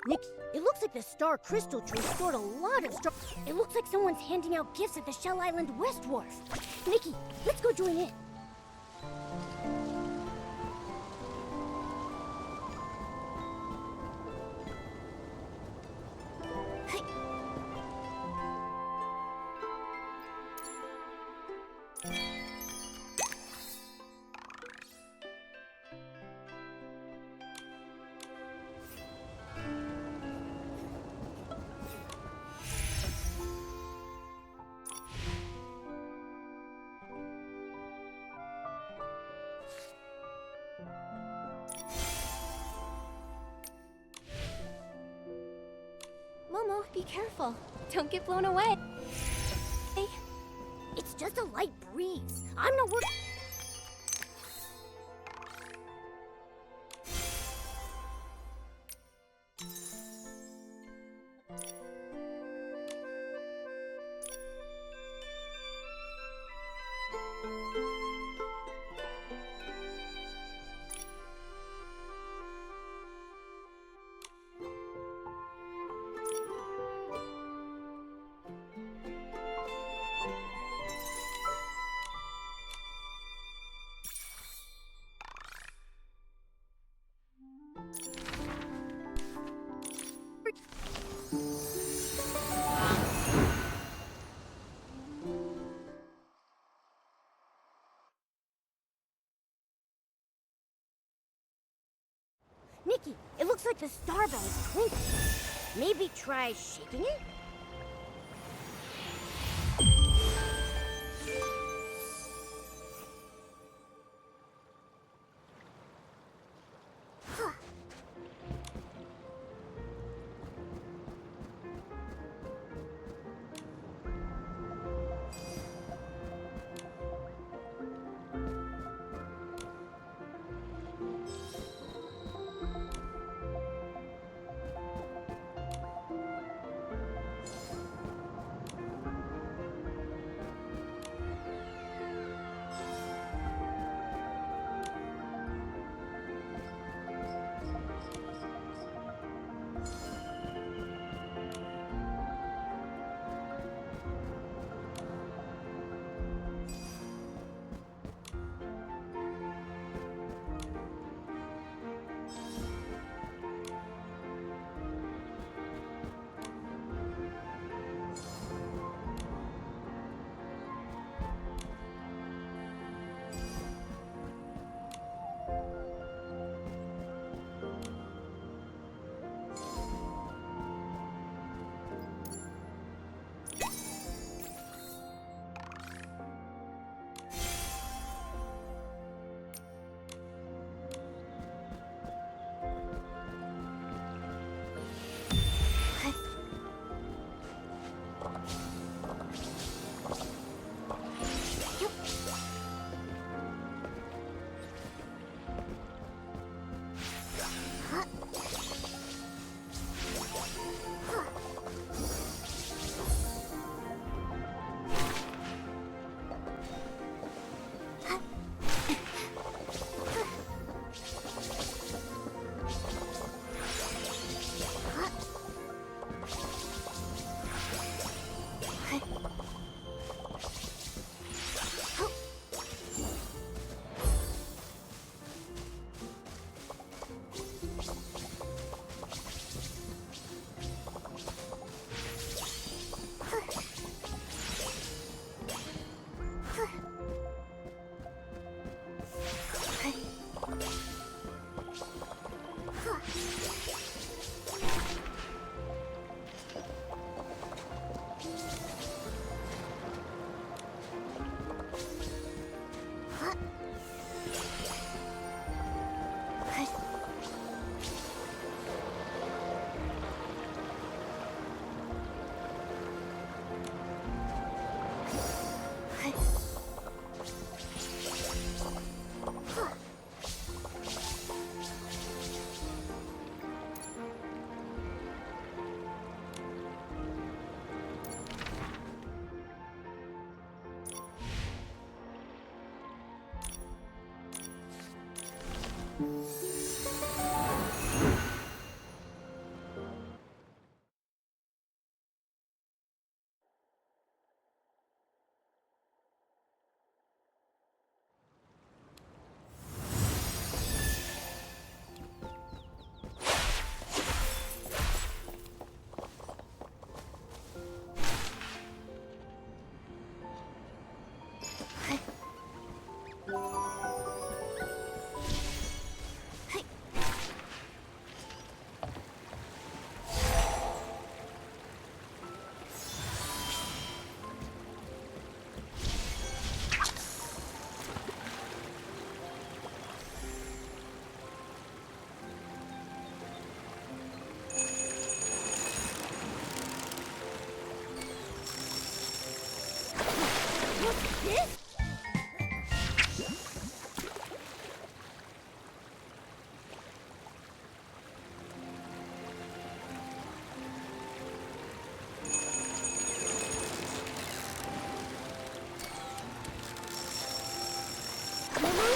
Nikki, it looks like the star crystal tree stored a lot of star. It looks like someone's handing out gifts at the Shell Island West Wharf. Nikki, let's go join in. Momo, be careful. Don't get blown away. It's just a light breeze. I'm not worried. Nikki, it looks like the star bell is twinkling. Maybe try shaking it? this? Mama,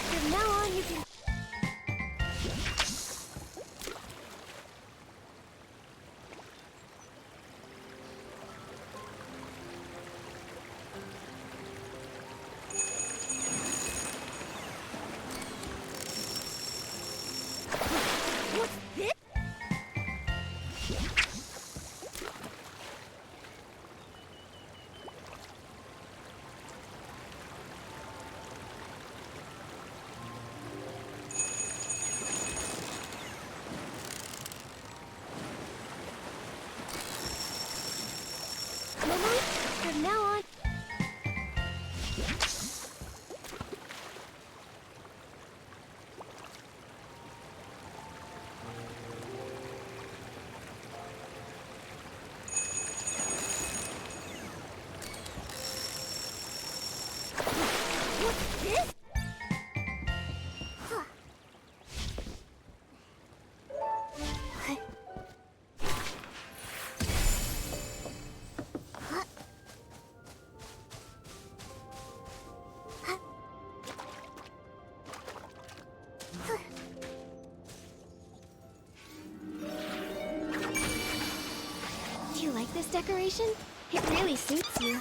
from now on you can... What's this? Mama, from now on... What's this? Do you like this decoration? It really suits you.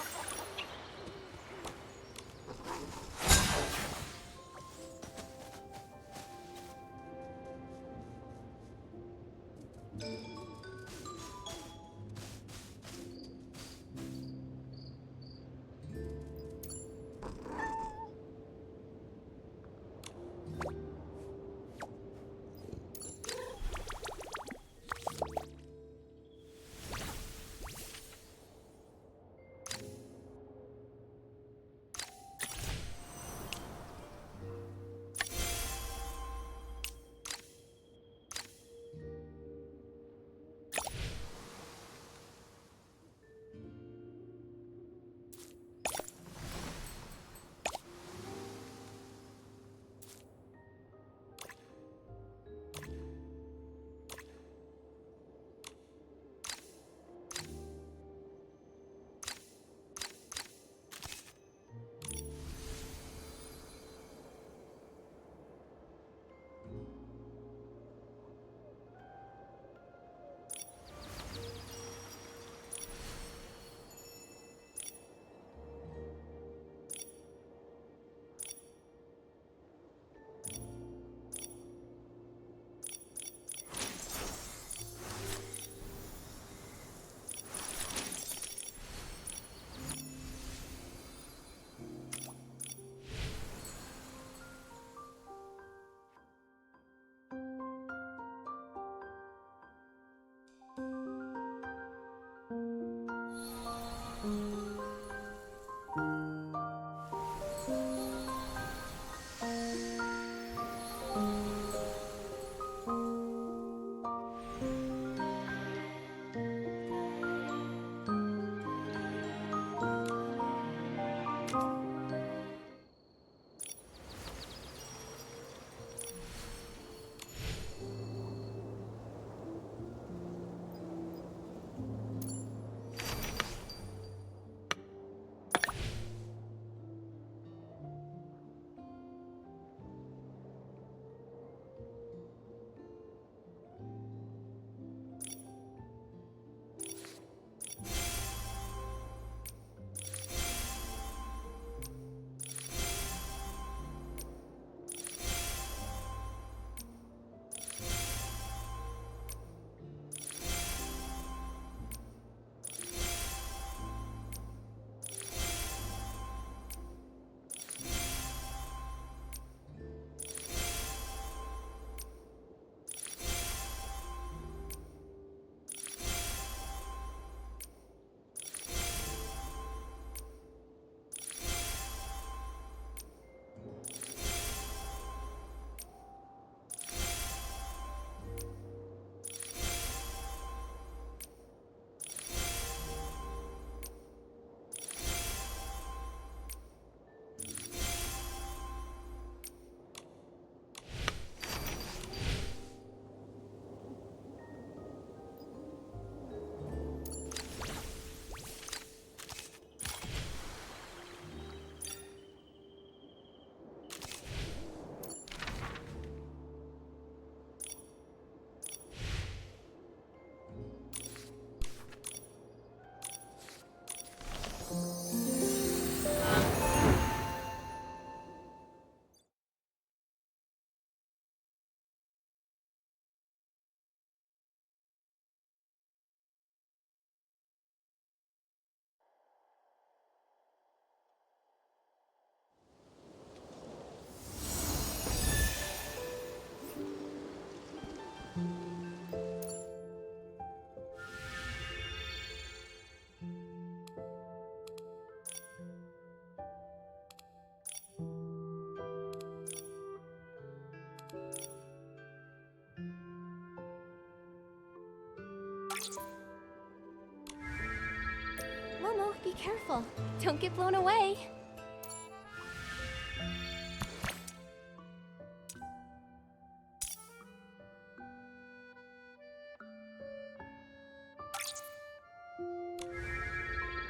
Be careful. Don't get blown away.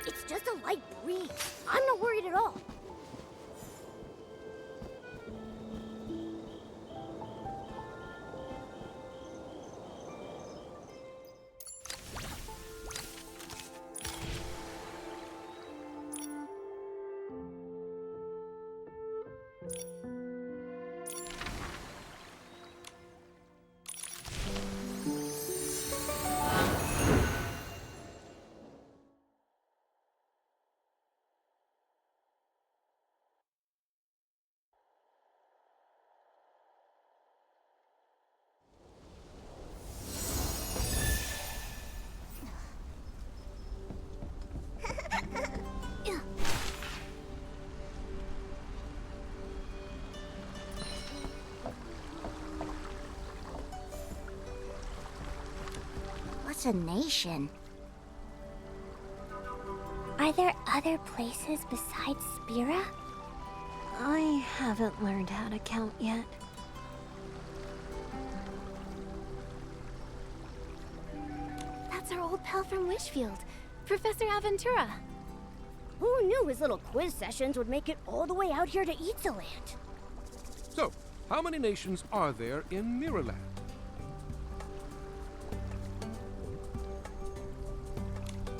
It's just a light breeze. I'm not worried at all. What's a nation? Are there other places besides Spira? I haven't learned how to count yet. That's our old pal from Wishfield, Professor Aventura. Who knew his little quiz sessions would make it all the way out here to Itzaland? So, how many nations are there in Mirrorland?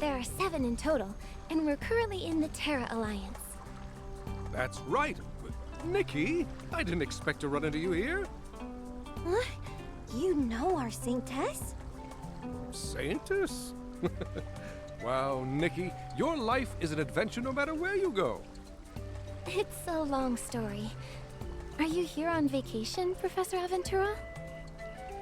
There are 7 in total, and we're currently in the Terra Alliance. That's right. Nikki, I didn't expect to run into you here. What? You know our Saintess? Saintess? Wow, Nikki, your life is an adventure no matter where you go. It's a long story. Are you here on vacation, Professor Aventura?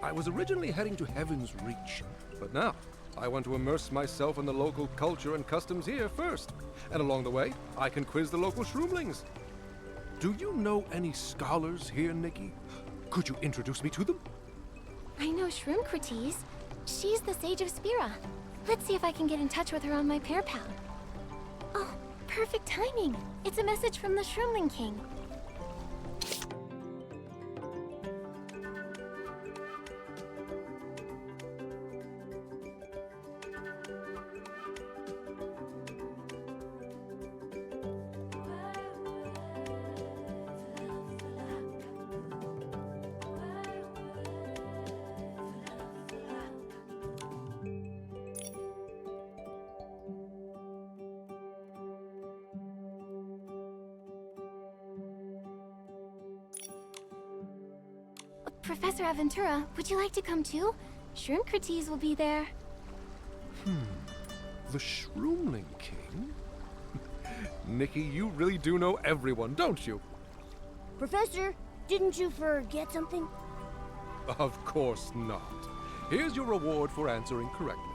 I was originally heading to Heaven's Reach, but now I want to immerse myself in the local culture and customs here first. And along the way, I can quiz the local shroomlings. Do you know any scholars here, Nikki? Could you introduce me to them? I know Shroomcrates. She's the Sage of Spira. Let's see if I can get in touch with her on my pair pal. Oh, perfect timing. It's a message from the Shroomling King. Professor Aventura, would you like to come too? Shroomcrates will be there. The Shroomling King? Nikki, you really do know everyone, don't you? Professor, didn't you forget something? Of course not. Here's your reward for answering correctly.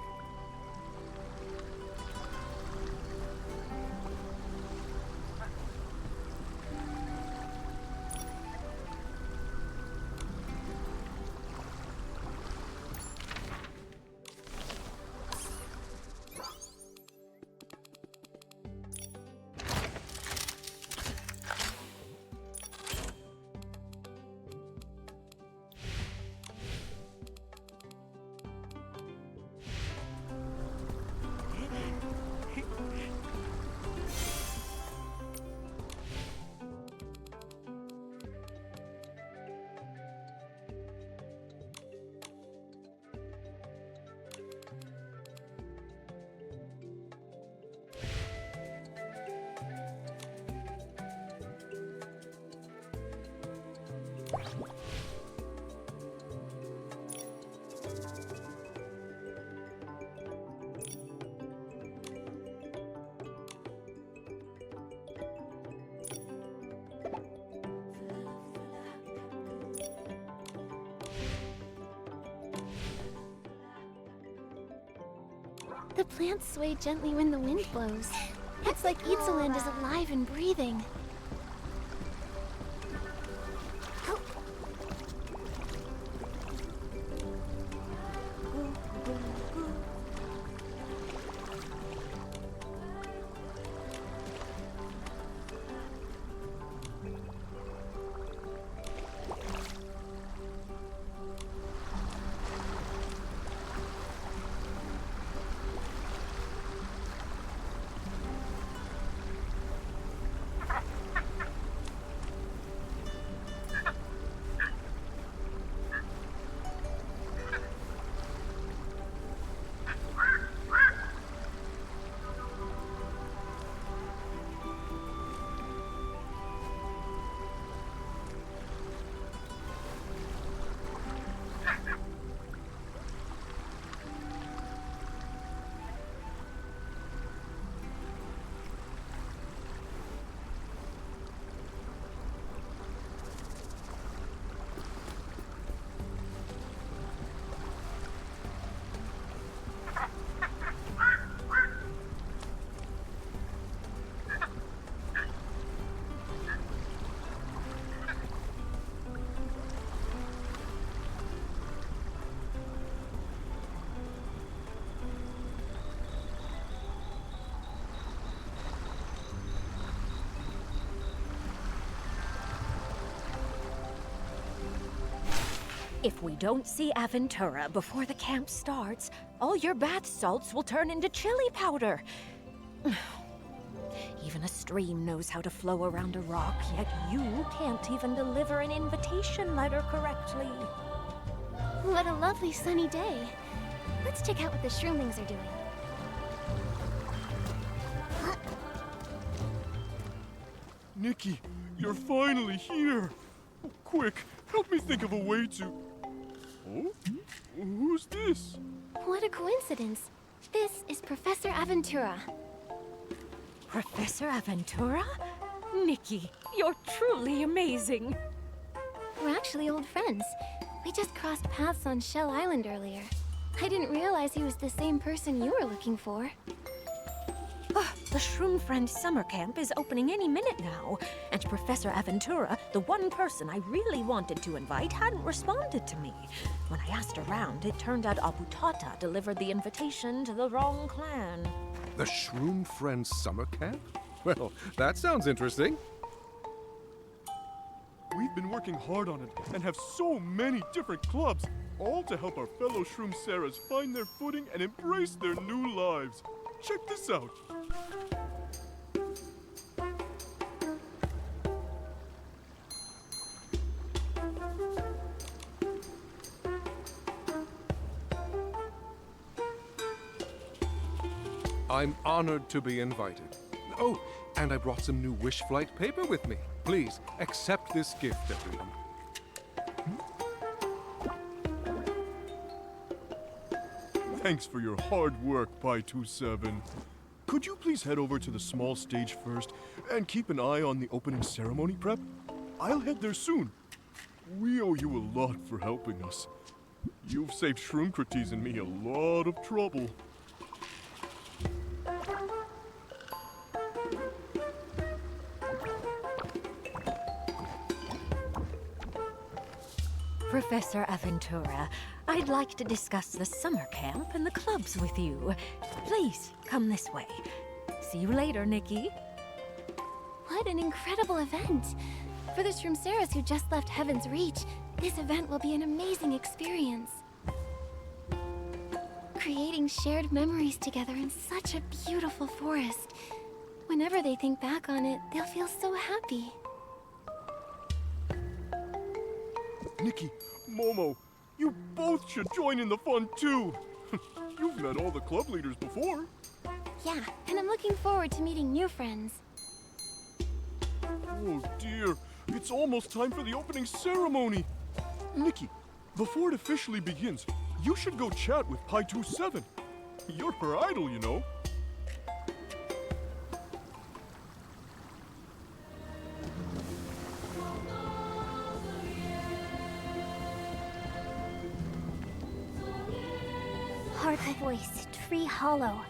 The plants sway gently when the wind blows. It's like Itzaland is alive and breathing. If we don't see Aventura before the camp starts, all your bath salts will turn into chili powder. Even a stream knows how to flow around a rock, yet you can't even deliver an invitation letter correctly. What a lovely sunny day. Let's check out what the shroomlings are doing. Nikki, you're finally here. Quick, help me think of a way to... Oh? Who's this? What a coincidence. This is Professor Aventura. Professor Aventura? Nikki, you're truly amazing. We're actually old friends. We just crossed paths on Shell Island earlier. I didn't realize he was the same person you were looking for. The Shroom Friend summer camp is opening any minute now, and Professor Aventura, the one person I really wanted to invite, hadn't responded to me. When I asked around, it turned out Abutata delivered the invitation to the wrong clan. The Shroom Friends summer camp? Well, that sounds interesting. We've been working hard on it and have so many different clubs, all to help our fellow Shroom Sarahs find their footing and embrace their new lives. Check this out. I'm honored to be invited. Oh, and I brought some new Wish Flight paper with me. Please, accept this gift, everyone. Thanks for your hard work, Pi-27. Could you please head over to the small stage first and keep an eye on the opening ceremony prep? I'll head there soon. We owe you a lot for helping us. You've saved Shroomcrates and me a lot of trouble. Professor Aventura, I'd like to discuss the summer camp and the clubs with you. Please, come this way. See you later, Nikki. What an incredible event! For the Shroomceras who just left Heaven's Reach, this event will be an amazing experience. Creating shared memories together in such a beautiful forest. Whenever they think back on it, they'll feel so happy. Nikki, Momo, you both should join in the fun too. You've met all the club leaders before. Yeah, and I'm looking forward to meeting new friends. Oh dear, it's almost time for the opening ceremony. Nikki, before it officially begins, you should go chat with Pi-27. You're her idol, you know. Heart voice, Tree Hollow.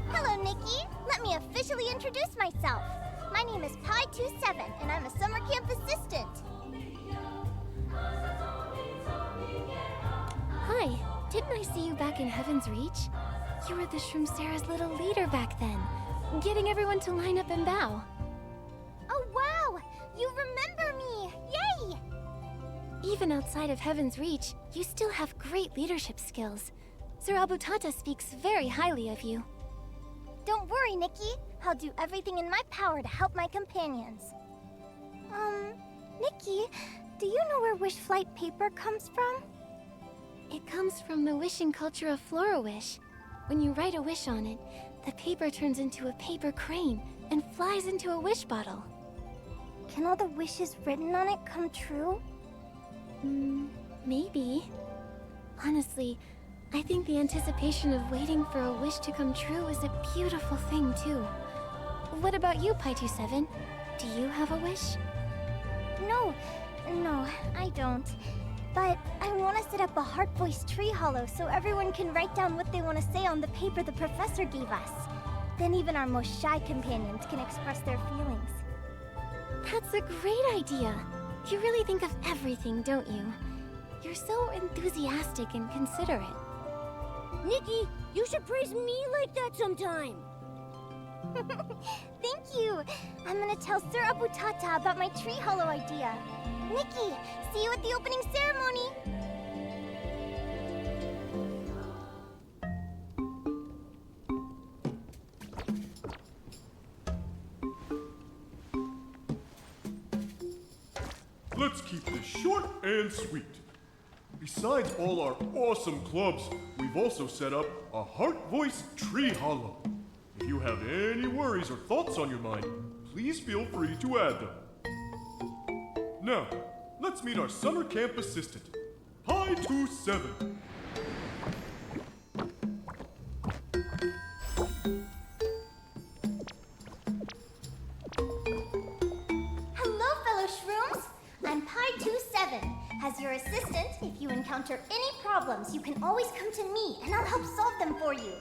Hello, Nikki. Let me officially introduce myself. My name is Pi-27, and I'm a summer camp assistant. Hi, didn't I see you back in Heaven's Reach? You were the Shroomcera's little leader back then, getting everyone to line up and bow. Oh, wow! You remember me! Yay! Even outside of Heaven's Reach, you still have great leadership skills. Sir Abutata speaks very highly of you. Don't worry, Nikki. I'll do everything in my power to help my companions. Nikki, do you know where Wish Flight paper comes from? It comes from the wishing culture of Flora-Wish. When you write a wish on it, the paper turns into a paper crane and flies into a wish bottle. Can all the wishes written on it come true? Maybe. Honestly, I think the anticipation of waiting for a wish to come true is a beautiful thing, too. What about you, Pi-27? Do you have a wish? No, I don't. But I want to set up a heart voice tree hollow so everyone can write down what they want to say on the paper the professor gave us. Then even our most shy companions can express their feelings. That's a great idea. You really think of everything, don't you? You're so enthusiastic and considerate. Nikki, you should praise me like that sometime. Thank you. I'm gonna tell Sir Abutata about my tree hollow idea. Nikki, see you at the opening ceremony. Let's keep this short and sweet. Besides all our awesome clubs, we've also set up a Heart Voice Tree Hollow. If you have any worries or thoughts on your mind, please feel free to add them. Now, let's meet our summer camp assistant, Pi 27. Hello, fellow shrooms. I'm Pi 27. As your assistant, if you encounter any problems, you can always come to me and I'll help solve them for you.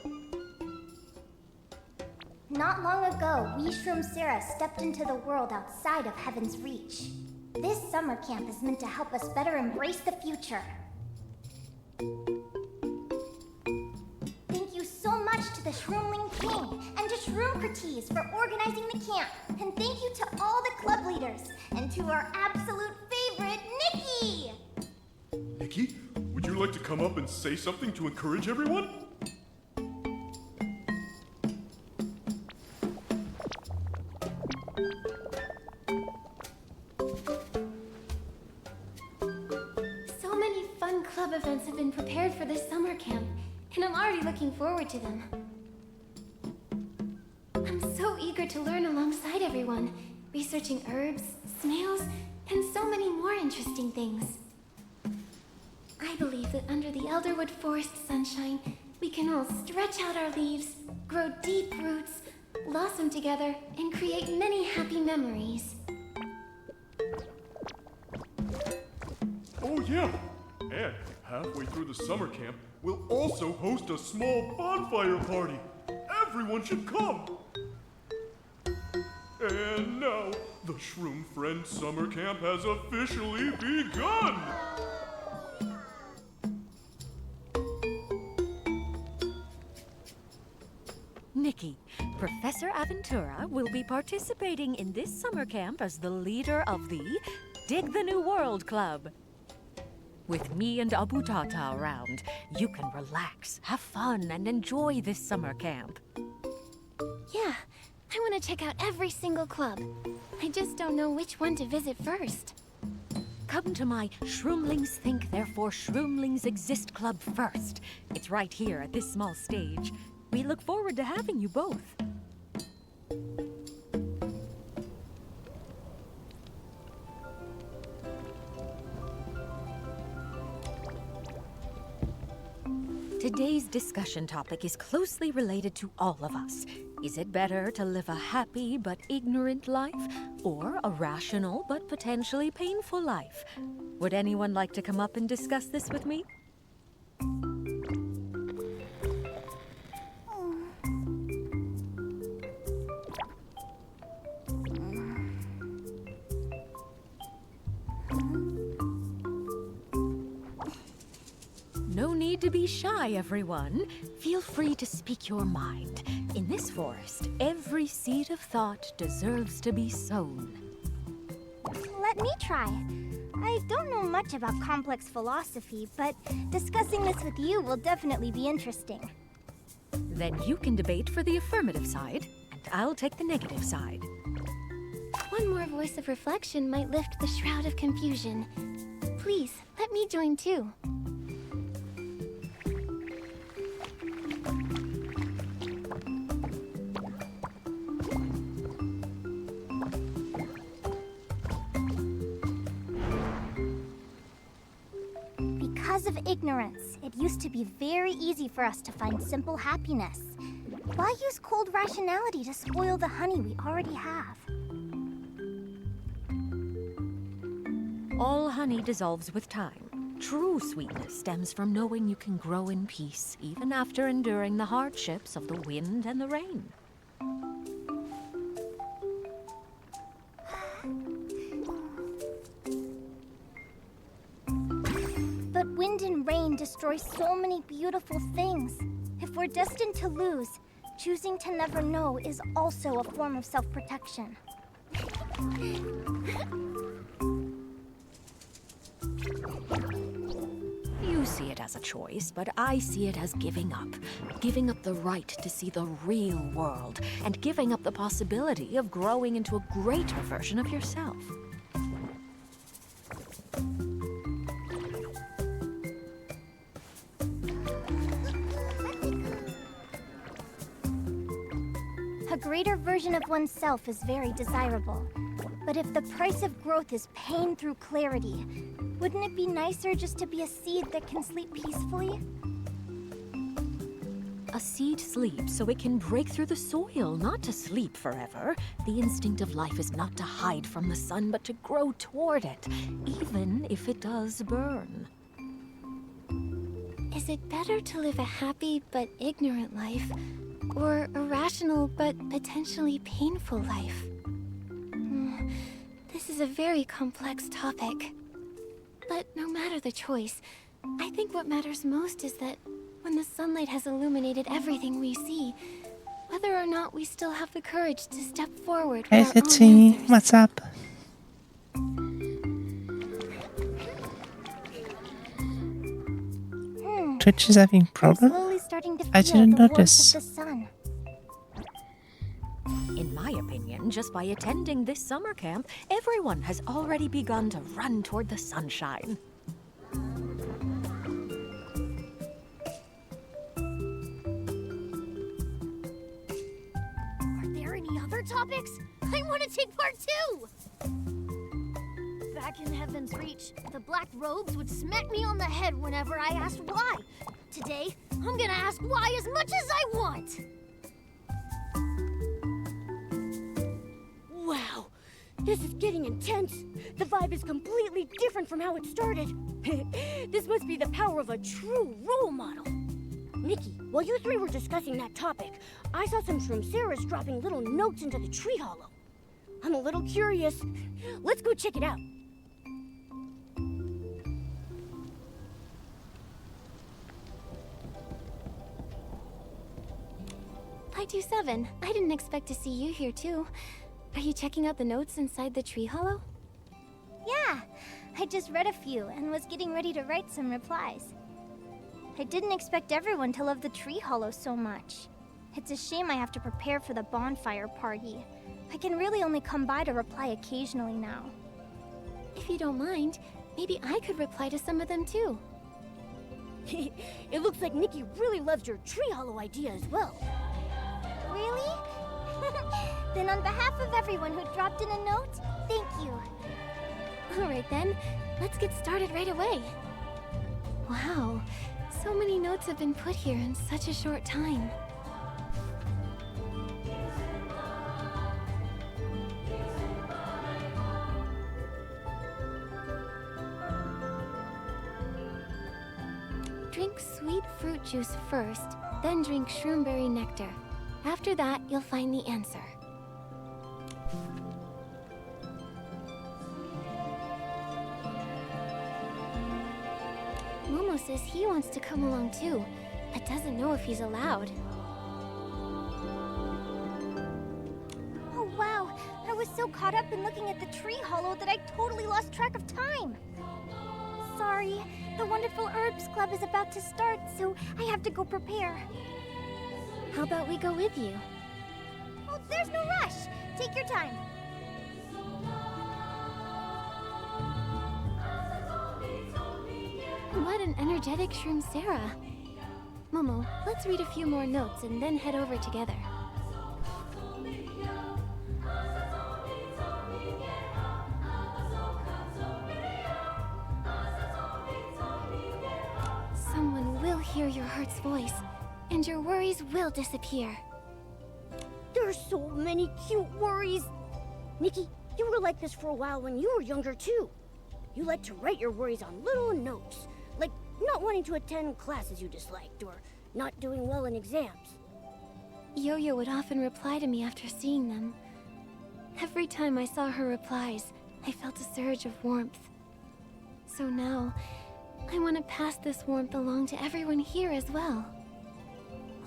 Not long ago, we Shroom Sarah stepped into the world outside of Heaven's Reach. This summer camp is meant to help us better embrace the future. Thank you so much to the Shroomling King and to Shroomcrates for organizing the camp. And thank you to all the club leaders and to our absolute favorite, Nikki! Nikki, would you like to come up and say something to encourage everyone? So many fun club events have been prepared for this summer camp, and I'm already looking forward to them. I'm so eager to learn alongside everyone, researching herbs, snails, and so many more interesting things. I believe that under the Elderwood Forest sunshine, we can all stretch out our leaves, grow deep roots, blossom together, and create many happy memories. Oh yeah! And halfway through the summer camp, we'll also host a small bonfire party. Everyone should come! And now, the Shroom Friend Summer Camp has officially begun! Nikki, Professor Aventura will be participating in this summer camp as the leader of the Dig the New World Club. With me and Abutata around, you can relax, have fun, and enjoy this summer camp. Yeah, I want to check out every single club. I just don't know which one to visit first. Come to my Shroomlings Think Therefore Shroomlings Exist Club first. It's right here at this small stage. We look forward to having you both. Today's discussion topic is closely related to all of us. Is it better to live a happy but ignorant life, or a rational but potentially painful life? Would anyone like to come up and discuss this with me? No need to be shy, everyone. Feel free to speak your mind. In this forest, every seed of thought deserves to be sown. Let me try. I don't know much about complex philosophy, but discussing this with you will definitely be interesting. Then you can debate for the affirmative side, and I'll take the negative side. One more voice of reflection might lift the shroud of confusion. Please, let me join too. Because of ignorance, it used to be very easy for us to find simple happiness. Why use cold rationality to spoil the honey we already have? All honey dissolves with time. True sweetness stems from knowing you can grow in peace, even after enduring the hardships of the wind and the rain. But wind and rain destroy so many beautiful things. If we're destined to lose, Choosing to never know is also a form of self-protection. You see it as a choice, but I see it as giving up. Giving up the right to see the real world, and giving up the possibility of growing into a greater version of yourself. A greater version of oneself is very desirable. But if the price of growth is pain through clarity, wouldn't it be nicer just to be a seed that can sleep peacefully? A seed sleeps so it can break through the soil, not to sleep forever. The instinct of life is not to hide from the sun, but to grow toward it, even if it does burn. Is it better to live a happy but ignorant life, or a rational but potentially painful life? This is a very complex topic. But no matter the choice, I think what matters most is that when the sunlight has illuminated everything we see, whether or not we still have the courage to step forward Hey, with our own Fitzy, answers. what's up? Twitch is having I'm problem? slowly starting to feel I didn't the warmth notice. of the sun. In my opinion, just by attending this summer camp, everyone has already begun to run toward the sunshine. Are there any other topics? I want to take part too! Back in Heaven's Reach, the Black Robes would smack me on the head whenever I asked why. Today, I'm gonna ask why as much as I want! Wow, this is getting intense. The vibe is completely different from how it started. This must be the power of a true role model. Nikki, while you three were discussing that topic, I saw some Shroomceras dropping little notes into the tree hollow. I'm a little curious. Let's go check it out. Pi27, I didn't expect to see you here too. Are you checking out the notes inside the tree hollow? Yeah, I just read a few and was getting ready to write some replies. I didn't expect everyone to love the tree hollow so much. It's a shame I have to prepare for the bonfire party. I can really only come by to reply occasionally now. If you don't mind, maybe I could reply to some of them too. It looks like Nikki really loves your tree hollow idea as well. Really? Then on behalf of everyone who dropped in a note, thank you. Alright then, let's get started right away. Wow, so many notes have been put here in such a short time. Drink sweet fruit juice first, then drink shroomberry nectar. After that, you'll find the answer. Momo says he wants to come along too, but doesn't know if he's allowed. Oh wow, I was so caught up in looking at the tree hollow that I totally lost track of time. Sorry, the Wonderful Herbs Club is about to start, so I have to go prepare. How about we go with you? Oh, there's no rush. Take your time. What an energetic Shroomcera. Momo, let's read a few more notes and then head over together. Someone will hear your heart's voice, and your worries will disappear. There's so many cute worries. Nikki, you were like this for a while when you were younger too. You liked to write your worries on little notes, like not wanting to attend classes you disliked or not doing well in exams. Yo-Yo would often reply to me after seeing them. Every time I saw her replies, I felt a surge of warmth. So now, I want to pass this warmth along to everyone here as well.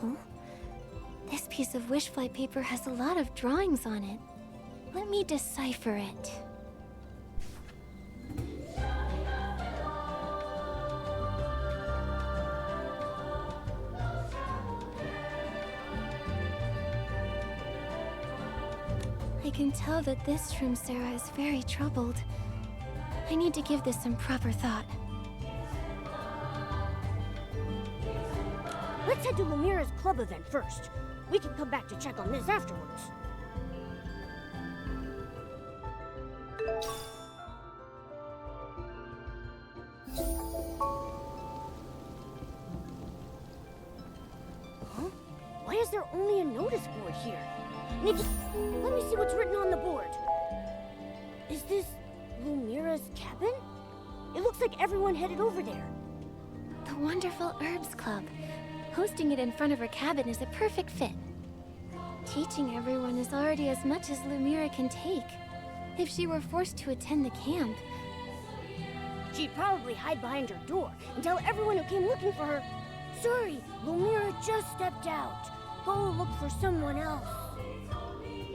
Huh? This piece of wishfly paper has a lot of drawings on it. Let me decipher it. I can tell that this Shroom Sarah is very troubled. I need to give this some proper thought. Let's head to Lumira's club event first. We can come back to check on this afterwards. Huh? Why is there only a notice board here? Nikki, let me see what's written on the board. Is this Lumira's cabin? It looks like everyone headed over there. The Wonderful Herbs Club. Hosting it in front of her cabin is a perfect fit. Teaching everyone is already as much as Lumira can take. If she were forced to attend the camp, She'd probably hide behind her door and tell everyone who came looking for her, "Sorry, Lumira just stepped out. Go look for someone else."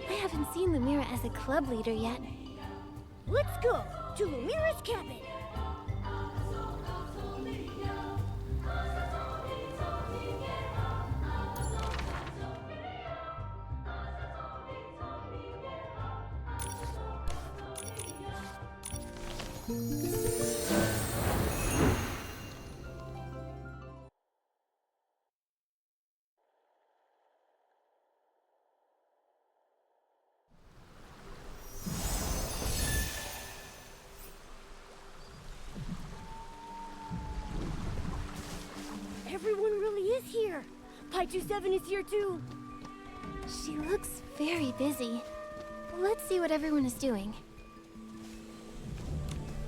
I haven't seen Lumira as a club leader yet. Let's go to Lumira's cabin. Everyone really is here. Pi27 is here too. She looks very busy. Let's see what everyone is doing.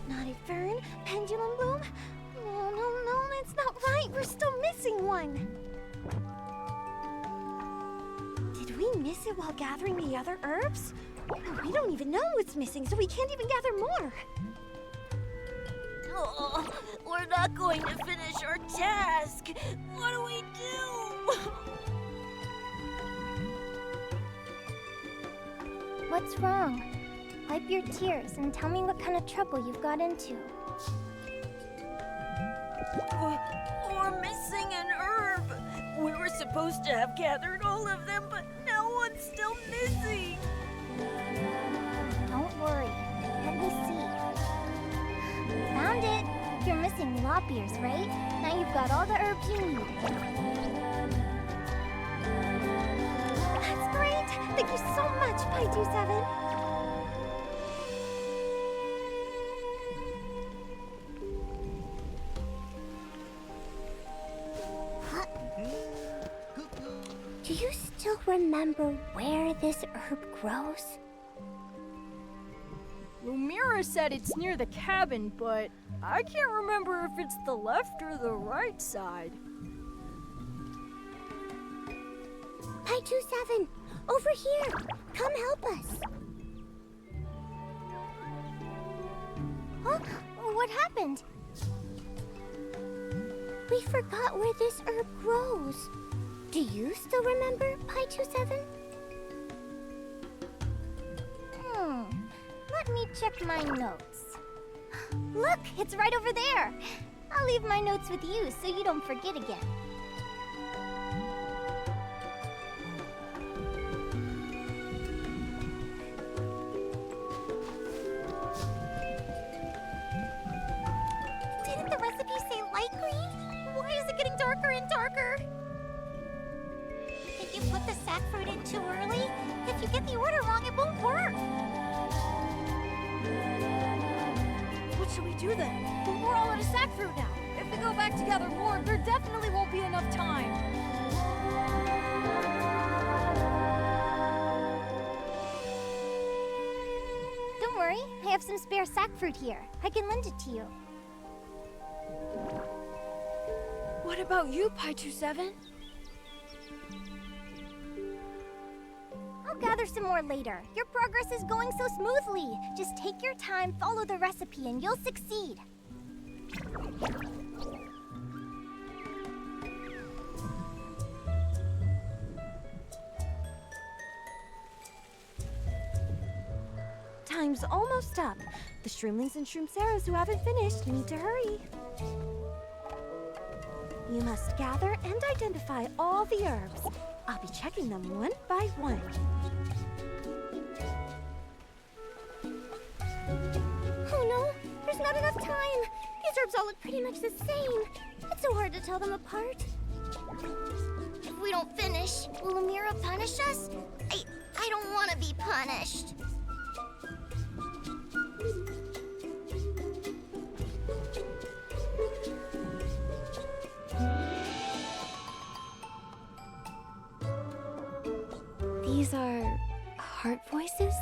Naughty Fern, Pendulum Bloom? No, that's not right. We're still missing one. Did we miss it while gathering the other herbs? We don't even know what's missing, so we can't even gather more. Oh, we're not going to finish our task. What do we do? What's wrong? Wipe your tears and tell me what kind of trouble you've got into. We're missing an herb. We were supposed to have gathered all of them, but now one's still missing. Don't worry. Let me see. Found it. You're missing lop ears, right? Now you've got all the herbs you need. That's great. Thank you so much, Pi27. Do you still remember where this herb grows? Lumira said it's near the cabin, but I can't remember if it's the left or the right side. Pi27, over here. Come help us. Huh? What happened? We forgot where this herb grows. Do you still remember, Pi27? Let me check my notes. Look, it's right over there. I'll leave my notes with you so you don't forget again. Didn't the recipe say light green? Why is it getting darker and darker? Did you put the sack fruit in too early? If you get the order wrong, it won't work. What should we do then? We're all out of sack fruit now. If we go back to gather more, there definitely won't be enough time. Don't worry, I have some spare sack fruit here. I can lend it to you. What about you, Pi27? I'll gather some more later. Your progress is going so smoothly. Just take your time, follow the recipe, and you'll succeed. time's almost up. The Shroomlings and Shroomceros who haven't finished need to hurry. You must gather and identify all the herbs. I'll be checking them one by one. Oh no, there's not enough time. These herbs all look pretty much the same. It's so hard to tell them apart. If we don't finish, will Amira punish us? I don't want to be punished. These are heart voices?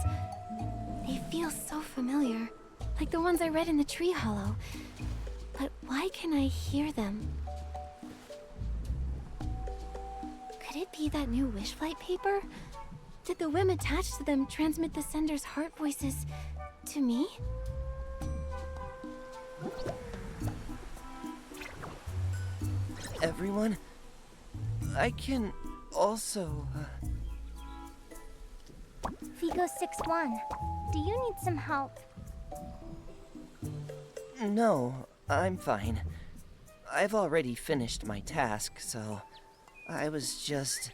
They feel so familiar, like the ones I read in the Tree Hollow. But why can I hear them? Could it be that new Wishflight paper? Did the whim attached to them transmit the sender's heart voices to me? Everyone, I can also... Vigo 6-1, do you need some help? No, I'm fine. I've already finished my task, so I was just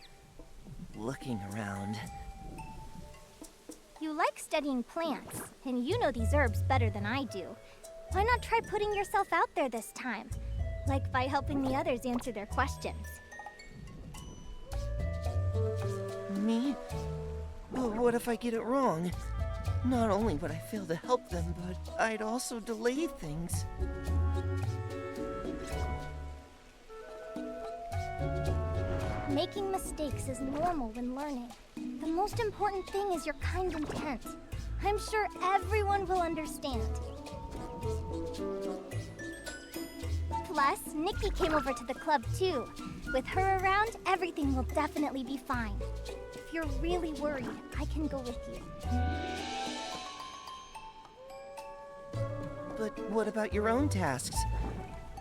looking around. You like studying plants, and you know these herbs better than I do. Why not try putting yourself out there this time? Like by helping the others answer their questions. Me? But what if I get it wrong? Not only would I fail to help them, but I'd also delay things. Making mistakes is normal when learning. The most important thing is your kind intent. I'm sure everyone will understand. Plus, Nikki came over to the club too. With her around, everything will definitely be fine. If you're really worried, I can go with you. But what about your own tasks?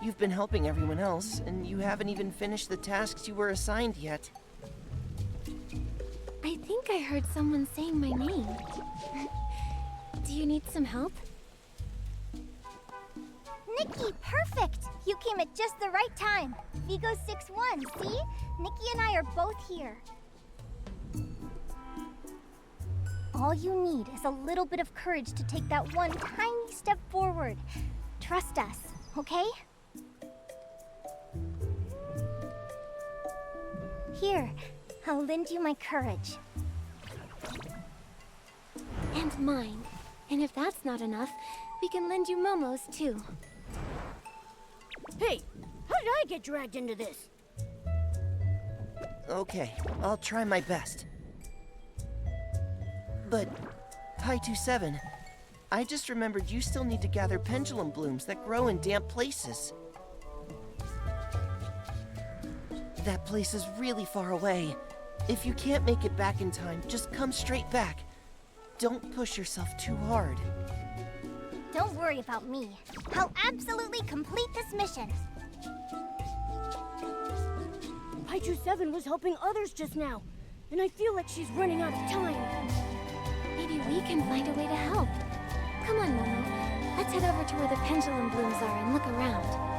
You've been helping everyone else, and you haven't even finished the tasks you were assigned yet. I think I heard someone saying my name. Do you need some help? Nikki, perfect! You came at just the right time. Vigo 6-1, see? Nikki and I are both here. All you need is a little bit of courage to take that one tiny step forward. Trust us, okay? Here, I'll lend you my courage. And mine. And if that's not enough, we can lend you Momo's too. Hey, how did I get dragged into this? Okay, I'll try my best. But, Pi-27, I just remembered you still need to gather pendulum blooms that grow in damp places. That place is really far away. If you can't make it back in time, just come straight back. Don't push yourself too hard. Don't worry about me. I'll absolutely complete this mission. Pi-27 was helping others just now, and I feel like she's running out of time. Maybe we can find a way to help. Come on, Momo. Let's head over to where the pendulum blooms are and look around.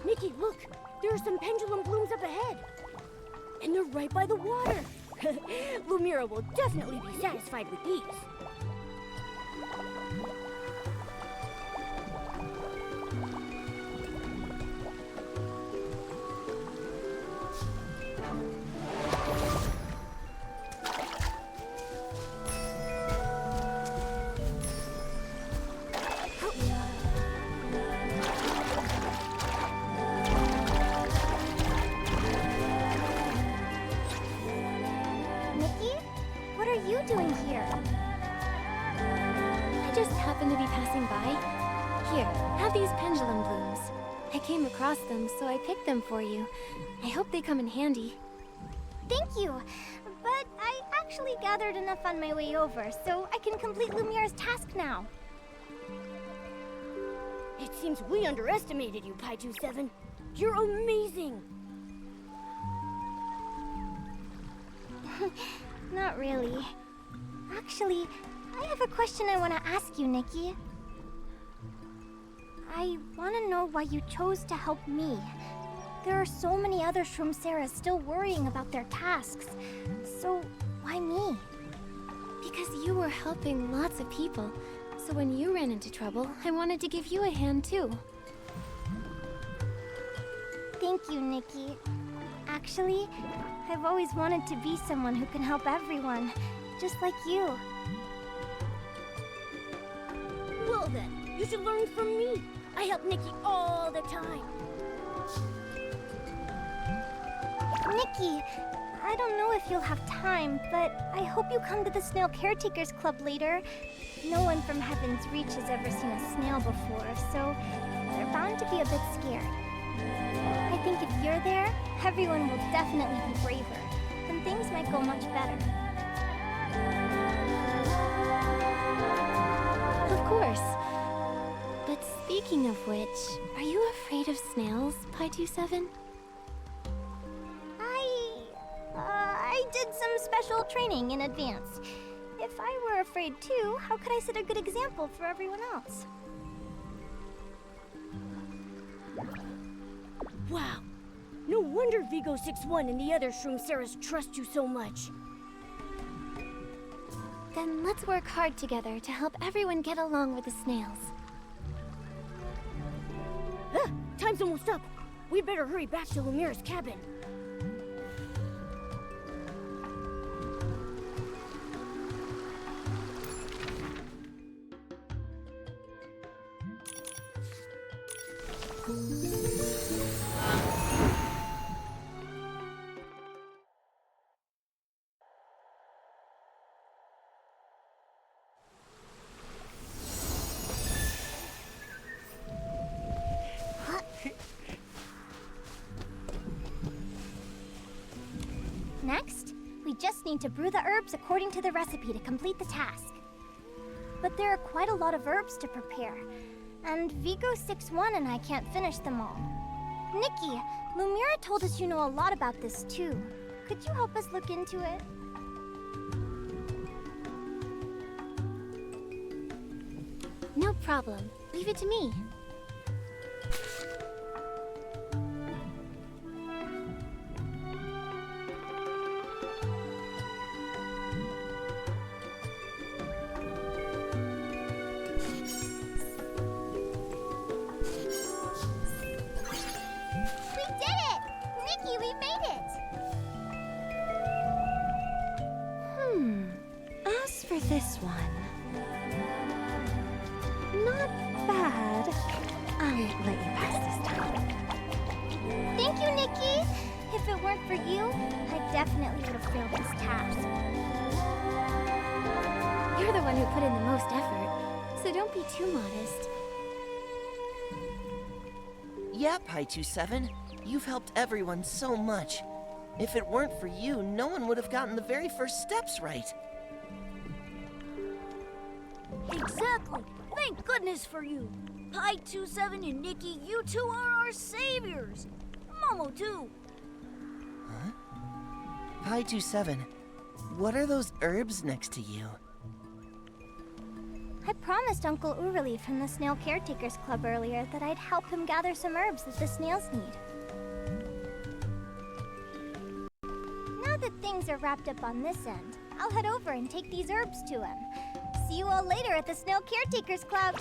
Nikki, look! There are some pendulum blooms up ahead. And they're right by the water. Lumira will definitely be satisfied with these. happen to be passing by? Here, have these pendulum blooms. I came across them, so I picked them for you. I hope they come in handy. Thank you, but I actually gathered enough on my way over, so I can complete Lumiere's task now. It seems we underestimated you, Pi-27. You're amazing! Not really. Actually, I have a question I want to ask you, Nikki. I want to know why you chose to help me. There are so many other Shroomceras still worrying about their tasks. So, why me? Because you were helping lots of people. So when you ran into trouble, I wanted to give you a hand too. Thank you, Nikki. Actually, I've always wanted to be someone who can help everyone, just like you. Well then, you should learn from me. I help Nikki all the time. Nikki, I don't know if you'll have time, but I hope you come to the Snail Caretakers Club later. No one from Heaven's Reach has ever seen a snail before, so they're bound to be a bit scared. I think if you're there, everyone will definitely be braver, and things might go much better. Of course. But speaking of which, are you afraid of snails, Pi-27? I did some special training in advance. If I were afraid too, how could I set a good example for everyone else? Wow. No wonder Vigo 6-1 and the other Shroomceras trust you so much. Then let's work hard together to help everyone get along with the snails. Ah, time's almost up. We better hurry back to Lumiere's cabin. Next, we just need to brew the herbs according to the recipe to complete the task. But there are quite a lot of herbs to prepare, and Vigo 6-1 and I can't finish them all. Nikki, Lumiere told us you know a lot about this too. Could you help us look into it? No problem. Leave it to me. This one. Not bad. I'll let you pass this time. Thank you, Nikki! If it weren't for you, I definitely would have failed this task. You're the one who put in the most effort, so don't be too modest. Yeah, Pi-27. You've helped everyone so much. If it weren't for you, no one would have gotten the very first steps right. Exactly. Thank goodness for you. Pi-27 and Nikki, you two are our saviors. Momo, too. Huh? Pi-27, what are those herbs next to you? I promised Uncle Urali from the Snail Caretakers Club earlier that I'd help him gather some herbs that the snails need. Now that things are wrapped up on this end, I'll head over and take these herbs to him. See you all later at the Snail Caretakers Club.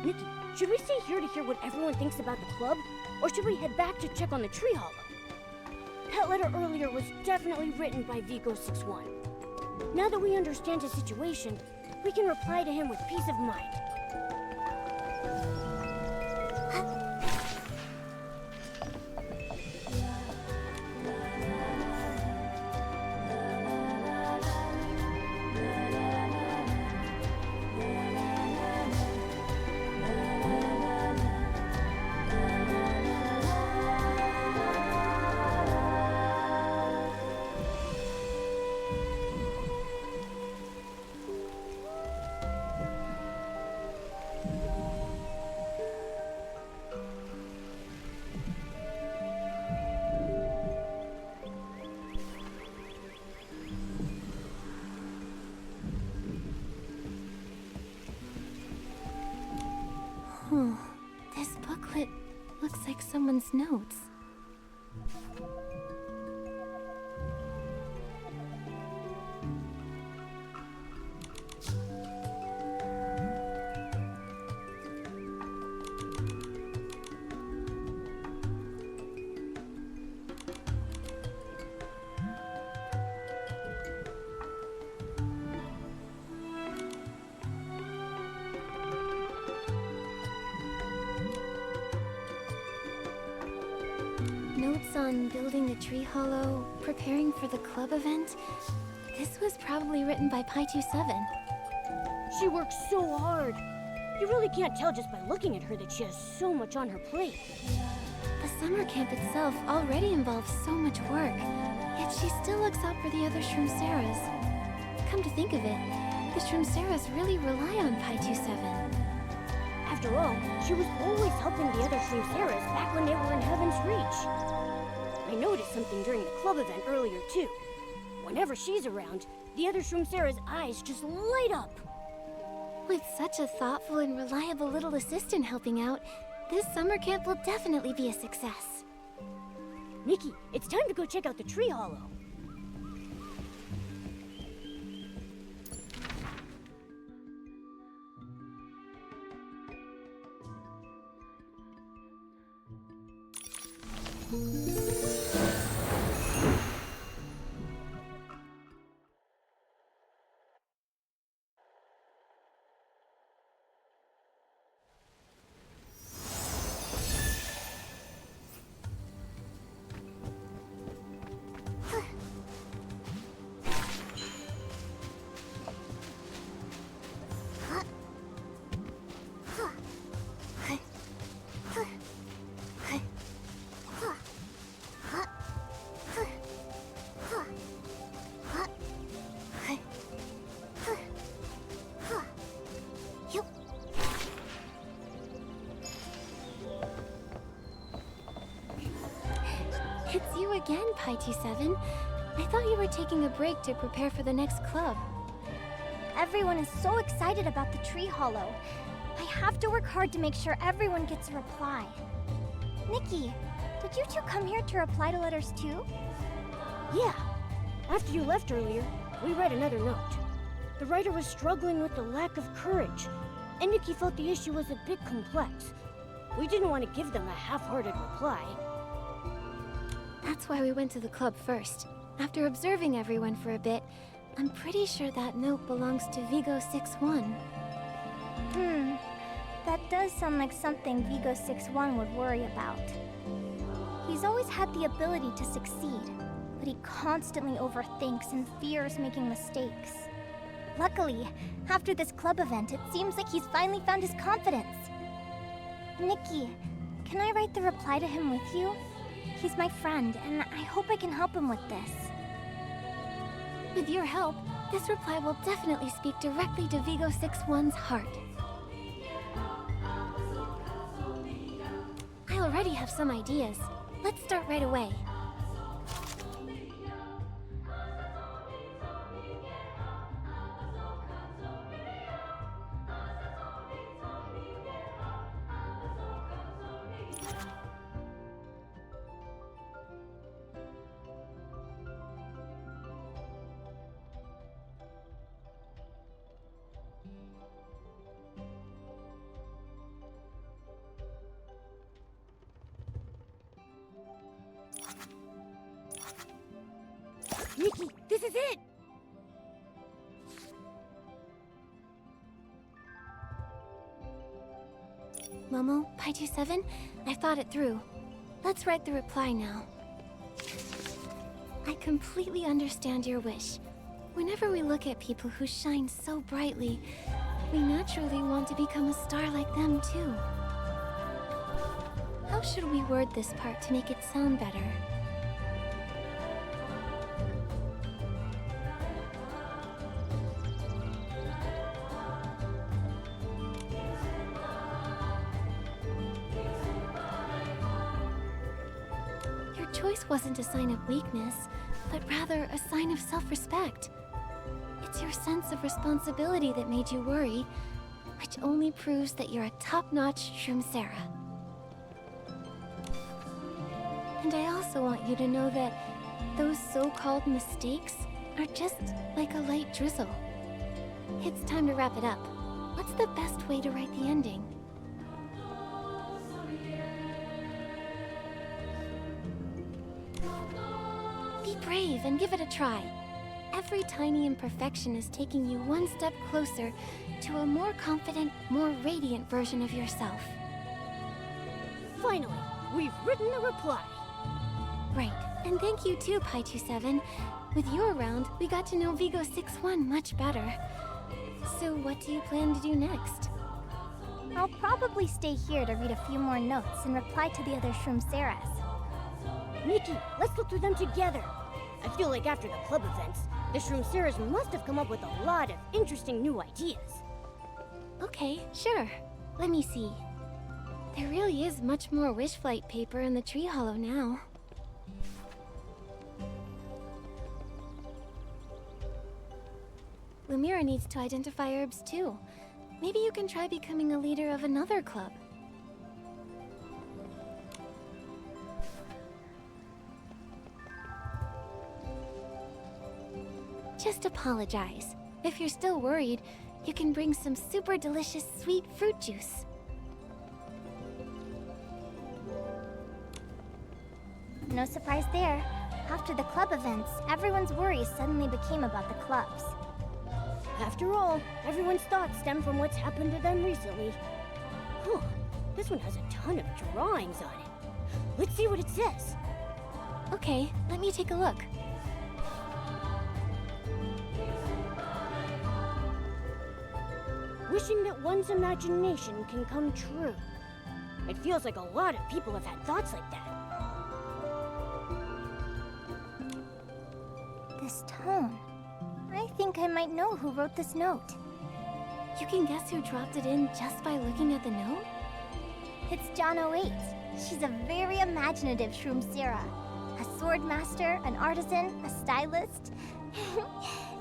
Nikki, should we stay here to hear what everyone thinks about the club? Or should we head back to check on the tree hollow? That letter earlier was definitely written by Vigo 6-1. Now that we understand his situation, we can reply to him with peace of mind. Oh, this booklet looks like someone's notes. Notes on building the tree hollow, preparing for the club event. This was probably written by Pi27. She works so hard. You really can't tell just by looking at her that she has so much on her plate. The summer camp itself already involves so much work, yet she still looks out for the other Shroomceras. Come to think of it, the Shroomceras really rely on Pi27. After all, she was always helping the other Shroomceras back when they were in Heaven's Reach. I noticed something during the club event earlier, too. Whenever she's around, the other Shroomceras' eyes just light up. With such a thoughtful and reliable little assistant helping out, this summer camp will definitely be a success. Nikki, it's time to go check out the tree hollow. It's you again, Pi27. I thought you were taking a break to prepare for the next club. Everyone is so excited about the tree hollow. I have to work hard to make sure everyone gets a reply. Nikki, did you two come here to reply to letters too? Yeah. After you left earlier, we read another note. The writer was struggling with the lack of courage, and Nikki felt the issue was a bit complex. We didn't want to give them a half-hearted reply. That's why we went to the club first. After observing everyone for a bit, I'm pretty sure that note belongs to Vigo 6-1. That does sound like something Vigo 6-1 would worry about. He's always had the ability to succeed, but he constantly overthinks and fears making mistakes. Luckily, after this club event, it seems like he's finally found his confidence. Nikki, can I write the reply to him with you? He's my friend, and I hope I can help him with this. With your help, this reply will definitely speak directly to Vigo 6-1's heart. I already have some ideas. Let's start right away. Nikki, this is it! Momo, Pi27, I've thought it through. Let's write the reply now. I completely understand your wish. Whenever we look at people who shine so brightly, we naturally want to become a star like them too. How should we word this part to make it sound better? Your choice wasn't a sign of weakness, but rather a sign of self-respect. It's your sense of responsibility that made you worry. which only proves that you're a top-notch Shroomsera. And I also want you to know that those so-called mistakes are just like a light drizzle. It's time to wrap it up. What's the best way to write the ending? Be brave and give it a try. Every tiny imperfection is taking you one step closer to a more confident, more radiant version of yourself. Finally, we've written a reply. Right, and thank you too, Pi27. With you around, we got to know Vigo 6-1 much better. So what do you plan to do next? I'll probably stay here to read a few more notes and reply to the other Shroomseras. Nikki, let's look through them together. I feel like after the club events, the Shroomseras must have come up with a lot of interesting new ideas. Okay, sure. Let me see. There really is much more wish flight paper in the tree hollow now. Lumira needs to identify herbs too. Maybe you can try becoming a leader of another club. Just apologize. If you're still worried, you can bring some super delicious sweet fruit juice. No surprise there. After the club events, everyone's worries suddenly became about the clubs. After all, everyone's thoughts stem from what's happened to them recently. Huh, this one has a ton of drawings on it. Let's see what it says. Okay, let me take a look. Wishing that one's imagination can come true. It feels like a lot of people have had thoughts like that. This tone. I think I might know who wrote this note. You can guess who dropped it in just by looking at the note? It's John 08. She's a very imaginative Shroomsera. A sword master, an artisan, a stylist.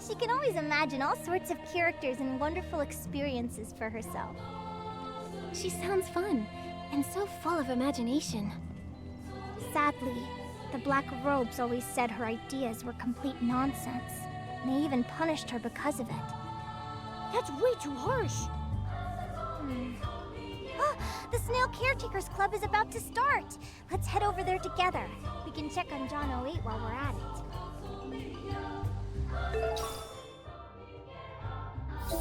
She can always imagine all sorts of characters and wonderful experiences for herself. She sounds fun, and so full of imagination. Sadly, the Black Robes always said her ideas were complete nonsense. They even punished her because of it. That's way too harsh. The Snail Caretakers Club is about to start. Let's head over there together. We can check on John 08 while we're at it.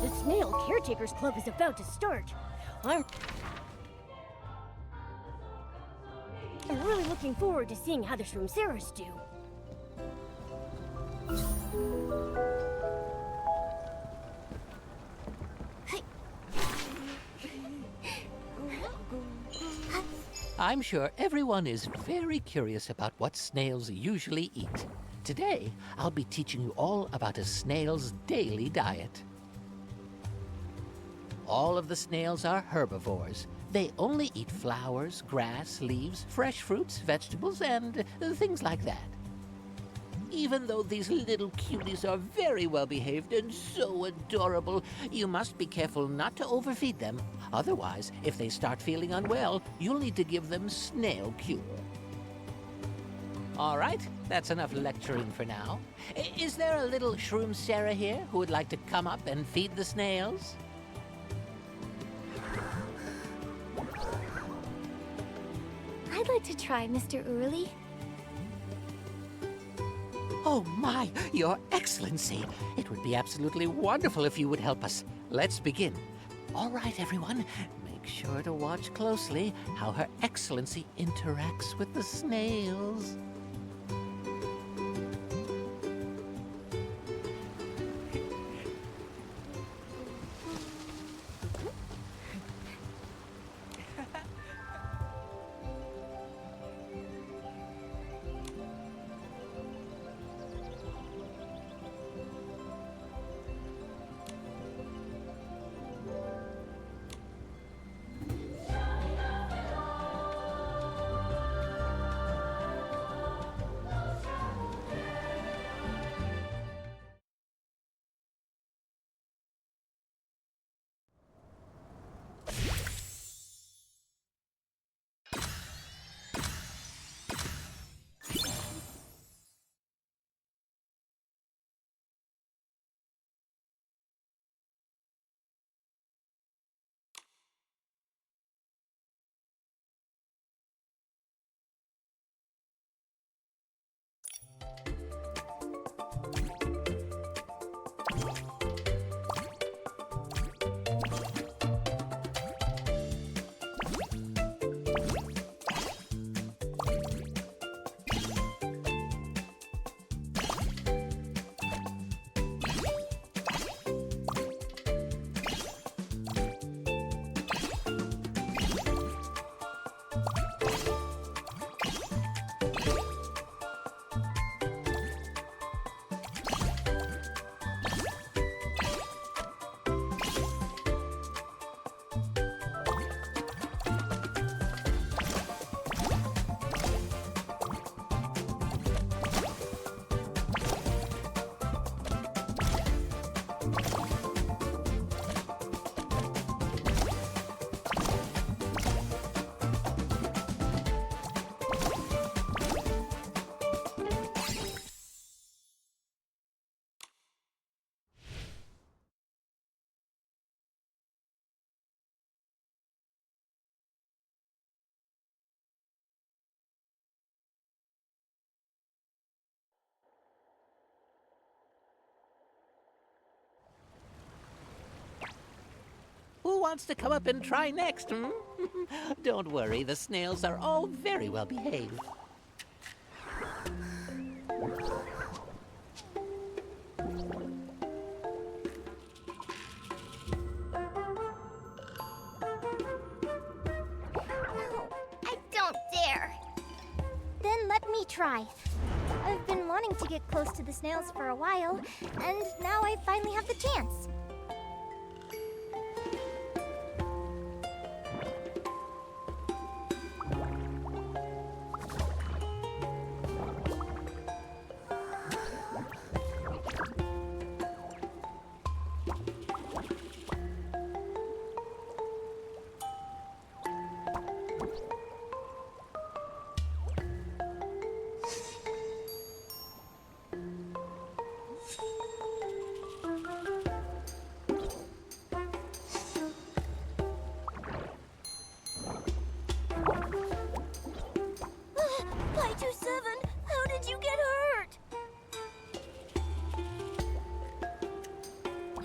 The Snail Caretakers Club is about to start. I'm really looking forward to seeing how the Shroomseras do. I'm sure everyone is very curious about what snails usually eat. Today, I'll be teaching you all about a snail's daily diet. All of the snails are herbivores. They only eat flowers, grass, leaves, fresh fruits, vegetables, and things like that. Even though these little cuties are very well behaved and so adorable, you must be careful not to overfeed them. Otherwise, if they start feeling unwell, you'll need to give them snail cure. All right, that's enough lecturing for now. Is there a little Shroomsera here who would like to come up and feed the snails? I'd like to try, Mr. Uruli. Oh my, Your Excellency! It would be absolutely wonderful if you would help us. Let's begin. All right, everyone. Make sure to watch closely how Her Excellency interacts with the snails. wants to come up and try next, hmm? Don't worry, the snails are all very well behaved. I don't dare. Then let me try. I've been wanting to get close to the snails for a while, and now I finally have the chance. How did you get hurt?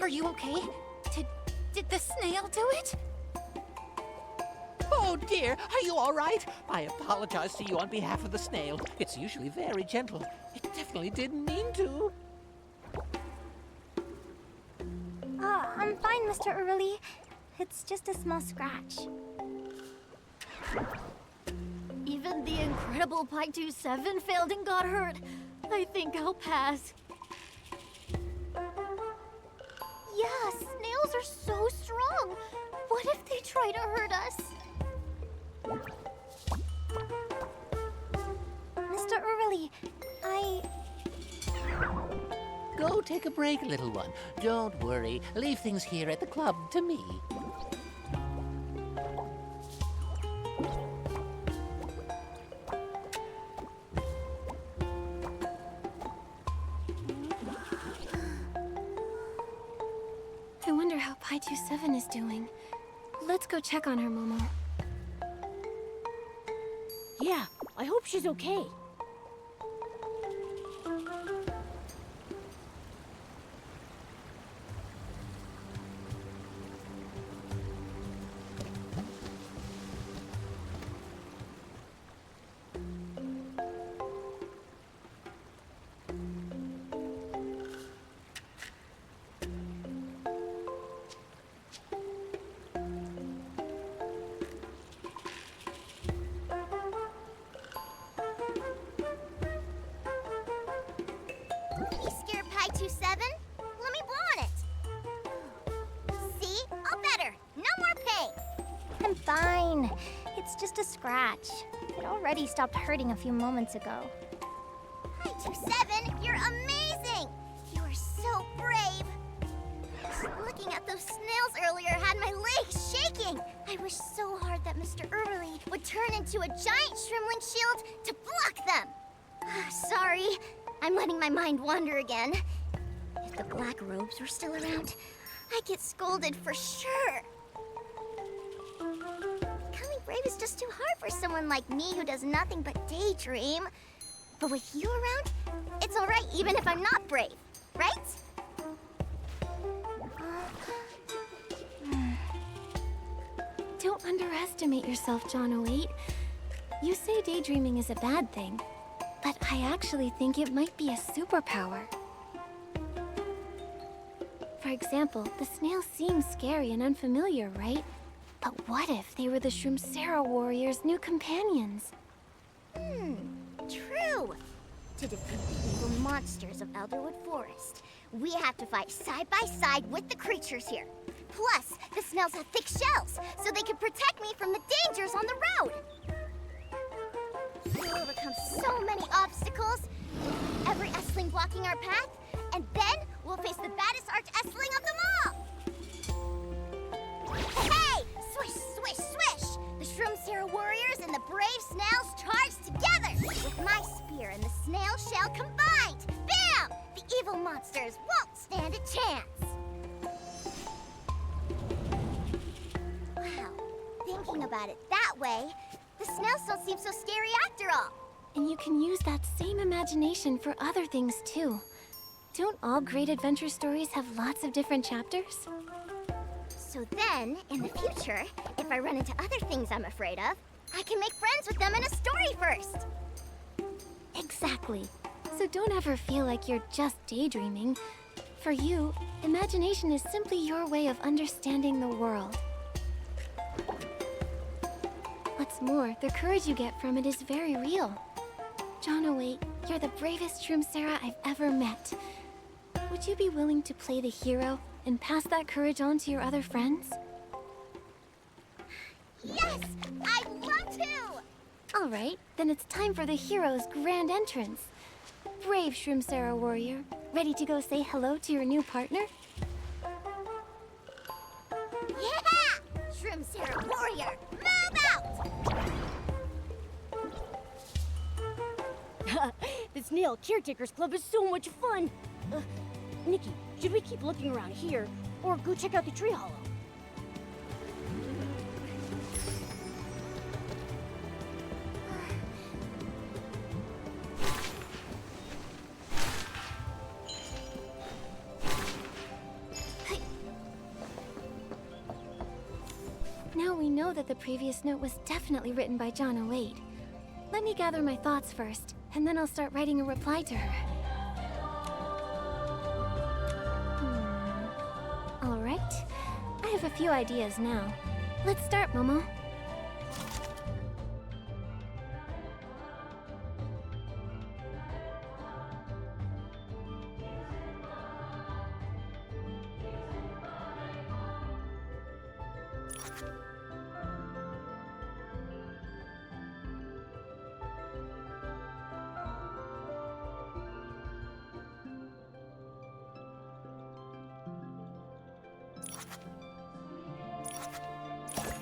Are you okay? Did the snail do it? Oh dear, are you all right? I apologize to you on behalf of the snail. It's usually very gentle. It definitely didn't mean to. I'm fine, Mr. Early. It's just a small scratch. Even the incredible Pi-27 failed and got hurt. I think I'll pass. Yeah, snails are so strong. What if they try to hurt us? Mr. Early, Go take a break, little one. Don't worry. Leave things here at the club to me. I wonder how Pi-27 is doing. Let's go check on her, Momo. Yeah, I hope she's okay. you scared Pi-27? Let me blow on it. See? All better. No more pain. I'm fine. It's just a scratch. It already stopped hurting a few moments ago. Pi-27, you're amazing! You are so brave. Looking at those snails earlier had my legs shaking. I wish so hard that Mr. Early would turn into a giant shrimpling shield to block them. Sorry, I'm letting my mind wander again. If the black robes were still around, I'd get scolded for sure. Becoming brave is just too hard for someone like me who does nothing but daydream. But with you around, it's all right even if I'm not brave, right? Don't underestimate yourself, John 08. You say daydreaming is a bad thing, but I actually think it might be a superpower. For example, the snails seem scary and unfamiliar, right? But what if they were the Shroomsera warriors' new companions? True. To defeat the evil monsters of Elderwood Forest, we have to fight side by side with the creatures here. Plus, the snails have thick shells, so they can protect me from the dangers on the road. We'll overcome so many obstacles, with every Essling blocking our path, and then we'll face the baddest Arch-Essling of them all! Hey! Swish, swish, swish! The Shroomsera warriors and the brave snails charge together! With my spear and the snail shell combined! Bam! The evil monsters won't stand a chance! Wow, thinking about it that way, the snails don't seem so scary after all. And you can use that same imagination for other things too. Don't all great adventure stories have lots of different chapters? So then, in the future, if I run into other things I'm afraid of, I can make friends with them in a story first. Exactly. So don't ever feel like you're just daydreaming. For you, imagination is simply your way of understanding the world. What's more, the courage you get from it is very real. John 08, you're the bravest Shroomsera I've ever met. Would you be willing to play the hero and pass that courage on to your other friends? Yes! I'd love to! All right, then it's time for the hero's grand entrance. Brave Shroomsera warrior, ready to go say hello to your new partner? Yeah! Shroomsera warrior, move out! The Snail Caretakers Club is so much fun! Nikki, should we keep looking around here, or go check out the tree hollow? Now we know that the previous note was definitely written by John 08. Let me gather my thoughts first, and then I'll start writing a reply to her. All right. I have a few ideas now. Let's start, Momo.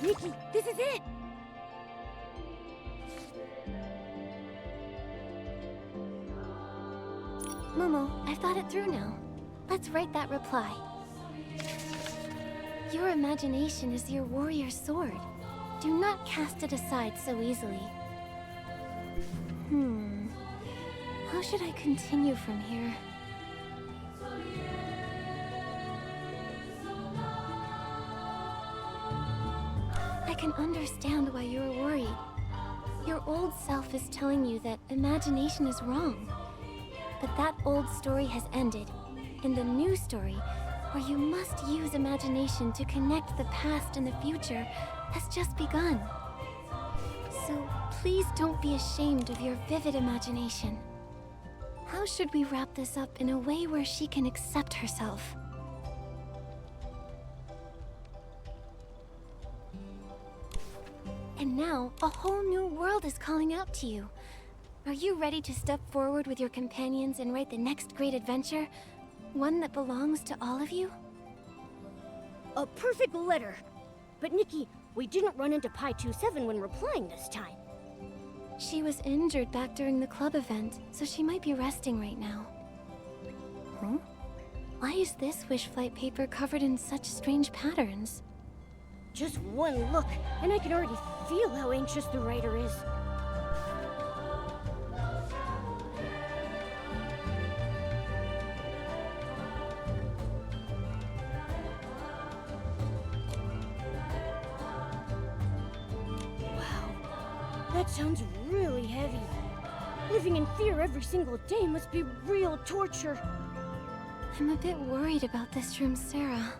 Nikki, this is it! Momo, I've thought it through now. Let's write that reply. Your imagination is your warrior's sword. Do not cast it aside so easily. How should I continue from here? I can understand why you're worried. Your old self is telling you that imagination is wrong. But that old story has ended, and the new story, where you must use imagination to connect the past and the future, has just begun. So please don't be ashamed of your vivid imagination. How should we wrap this up in a way where she can accept herself? And now, a whole new world is calling out to you. Are you ready to step forward with your companions and write the next great adventure? One that belongs to all of you? A perfect letter! But Nikki, we didn't run into Pi 27 when replying this time. She was injured back during the club event, so she might be resting right now. Huh? Why is this wish flight paper covered in such strange patterns? Just one look, and I can already feel how anxious the writer is. That sounds really heavy. Living in fear every single day must be real torture. I'm a bit worried about this Shroomsera.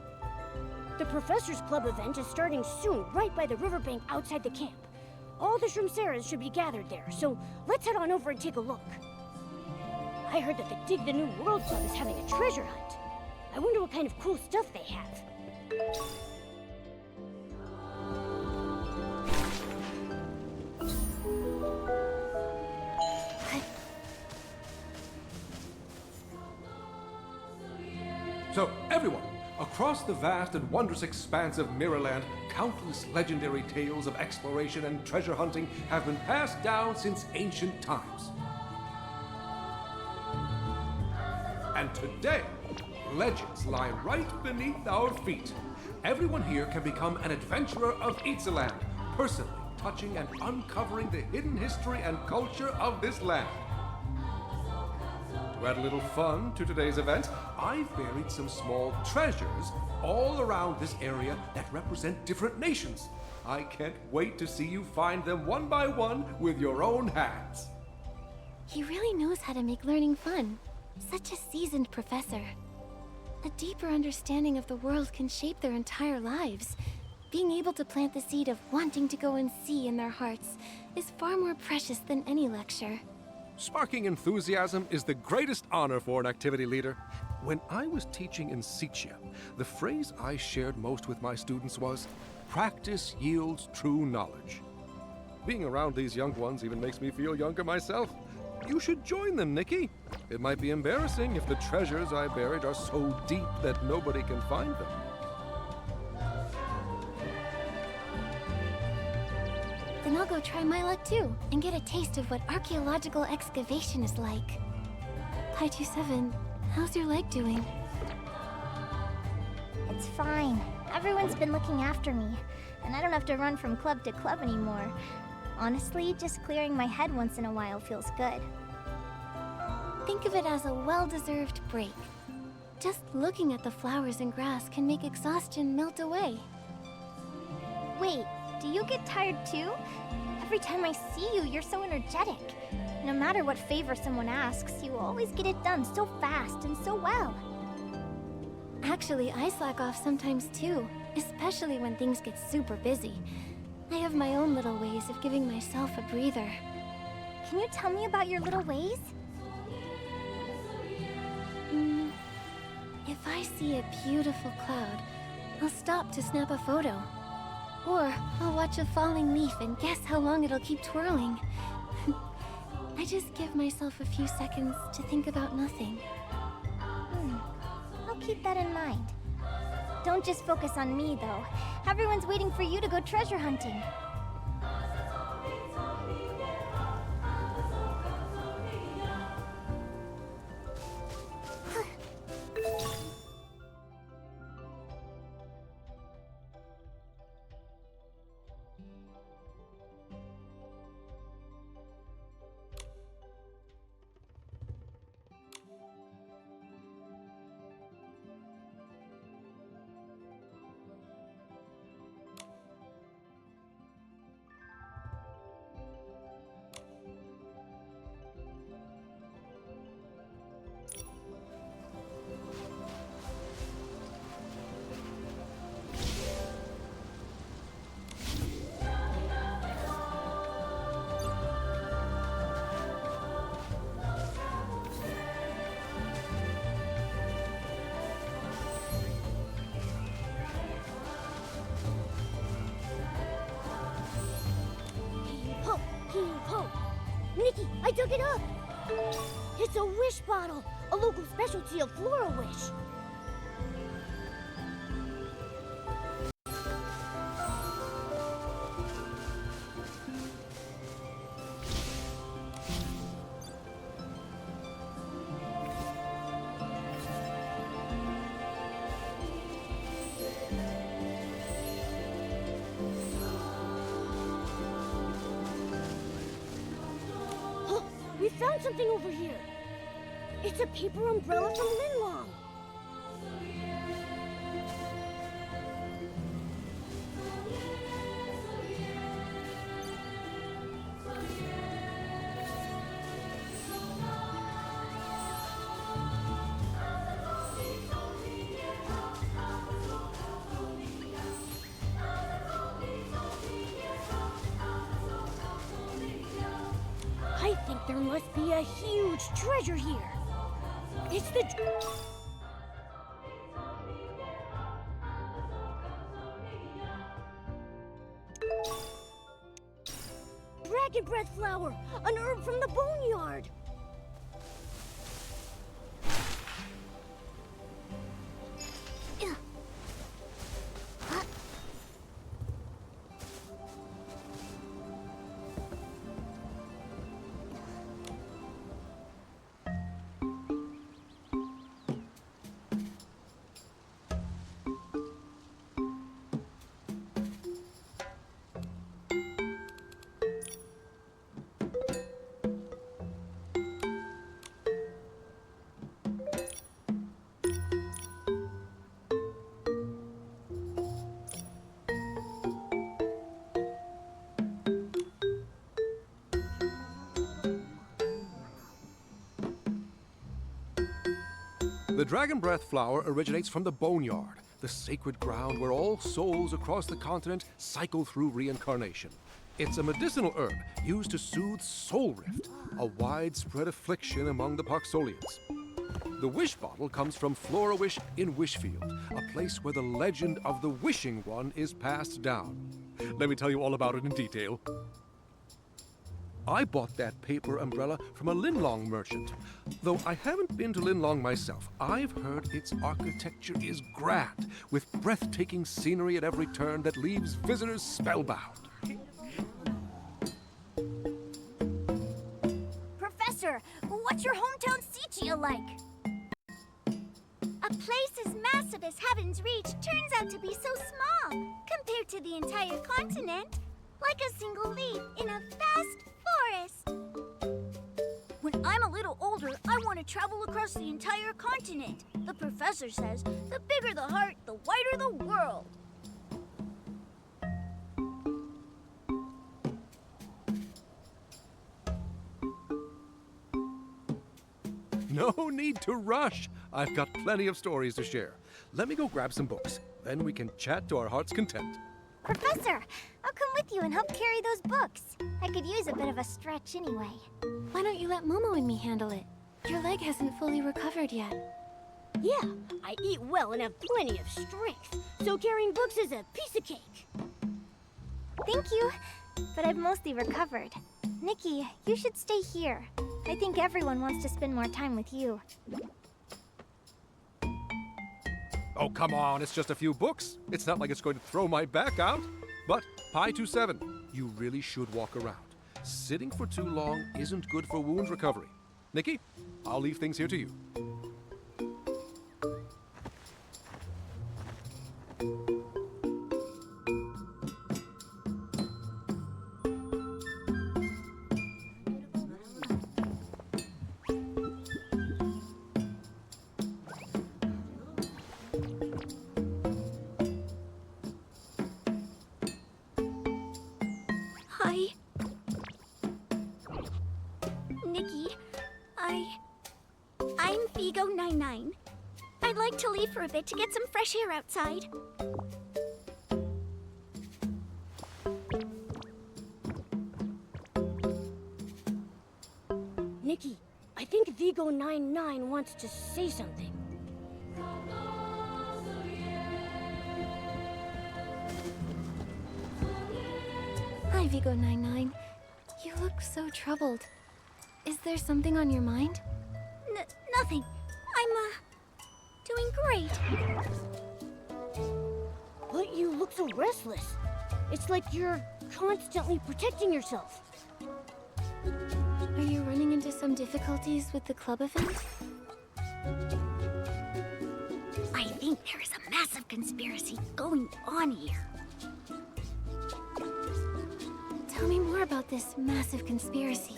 The Professor's Club event is starting soon, right by the riverbank outside the camp. All the Shroomseras should be gathered there, so let's head on over and take a look. I heard that the Dig the New World Club is having a treasure hunt. I wonder what kind of cool stuff they have. So, everyone, across the vast and wondrous expanse of Mirrorland, countless legendary tales of exploration and treasure hunting have been passed down since ancient times. And today, legends lie right beneath our feet. Everyone here can become an adventurer of Itzaland, personally touching and uncovering the hidden history and culture of this land. To To add a little fun to today's event, I've buried some small treasures all around this area that represent different nations. I can't wait to see you find them one by one with your own hands. He really knows how to make learning fun. Such a seasoned professor. A deeper understanding of the world can shape their entire lives. Being able to plant the seed of wanting to go and see in their hearts is far more precious than any lecture. Sparking enthusiasm is the greatest honor for an activity leader. When I was teaching in Sitia, the phrase I shared most with my students was, "Practice yields true knowledge." Being around these young ones even makes me feel younger myself. You should join them, Nikki. It might be embarrassing if the treasures I buried are so deep that nobody can find them. Then I'll go try my luck too, and get a taste of what archaeological excavation is like. Pi 27, how's your leg doing? It's fine. Everyone's been looking after me, and I don't have to run from club to club anymore. Honestly, just clearing my head once in a while feels good. Think of it as a well-deserved break. Just looking at the flowers and grass can make exhaustion melt away. Wait, do you get tired too? Every time I see you, you're so energetic. No matter what favor someone asks, you always get it done so fast and so well. Actually, I slack off sometimes too, especially when things get super busy. I have my own little ways of giving myself a breather. Can you tell me about your little ways? If I see a beautiful cloud, I'll stop to snap a photo. Or I'll watch a falling leaf and guess how long it'll keep twirling. I just give myself a few seconds to think about nothing. I'll keep that in mind. Don't just focus on me, though. Everyone's waiting for you to go treasure hunting. Heave-ho! Nikki, I dug it up! It's a wish bottle! A local specialty of Flora Wish! We found something over here. It's a paper umbrella from Linlong. I think there must be a huge treasure here. It's the... Dragon breath flower, an herb from the boneyard. The dragon breath flower originates from the boneyard, the sacred ground where all souls across the continent cycle through reincarnation. It's a medicinal herb used to soothe soul rift, a widespread affliction among the Parksolians. The wish bottle comes from Flora-Wish in Wishfield, a place where the legend of the Wishing One is passed down. Let me tell you all about it in detail. I bought that paper umbrella from a Linlong merchant. Though I haven't been to Linlong myself, I've heard its architecture is grand, with breathtaking scenery at every turn that leaves visitors spellbound. Professor, what's your hometown Sichia like? A place as massive as Heaven's Reach turns out to be so small compared to the entire continent, like a single leaf in a vast forest. When I'm a little older, I want to travel across the entire continent. The professor says the bigger the heart, the wider the world. No need to rush. I've got plenty of stories to share. Let me go grab some books. Then we can chat to our heart's content. Professor, I'll come with you and help carry those books. I could use a bit of a stretch anyway. Why don't you let Momo and me handle it? Your leg hasn't fully recovered yet. Yeah, I eat well and have plenty of strength, so carrying books is a piece of cake. Thank you, but I've mostly recovered. Nikki, you should stay here. I think everyone wants to spend more time with you. Oh, come on, it's just a few books. It's not like it's going to throw my back out. But, Pi27, you really should walk around. Sitting for too long isn't good for wound recovery. Nikki, I'll leave things here to you. Hi. Nikki, I'm Vigo99. I'd like to leave for a bit to get some fresh air outside. Nikki, I think Vigo99 wants to say something. Hi, Vigo99. You look so troubled. Is there something on your mind? Nothing. I'm, doing great. But you look so restless. It's like you're constantly protecting yourself. Are you running into some difficulties with the club event? I think there is a massive conspiracy going on here. Tell me more about this massive conspiracy.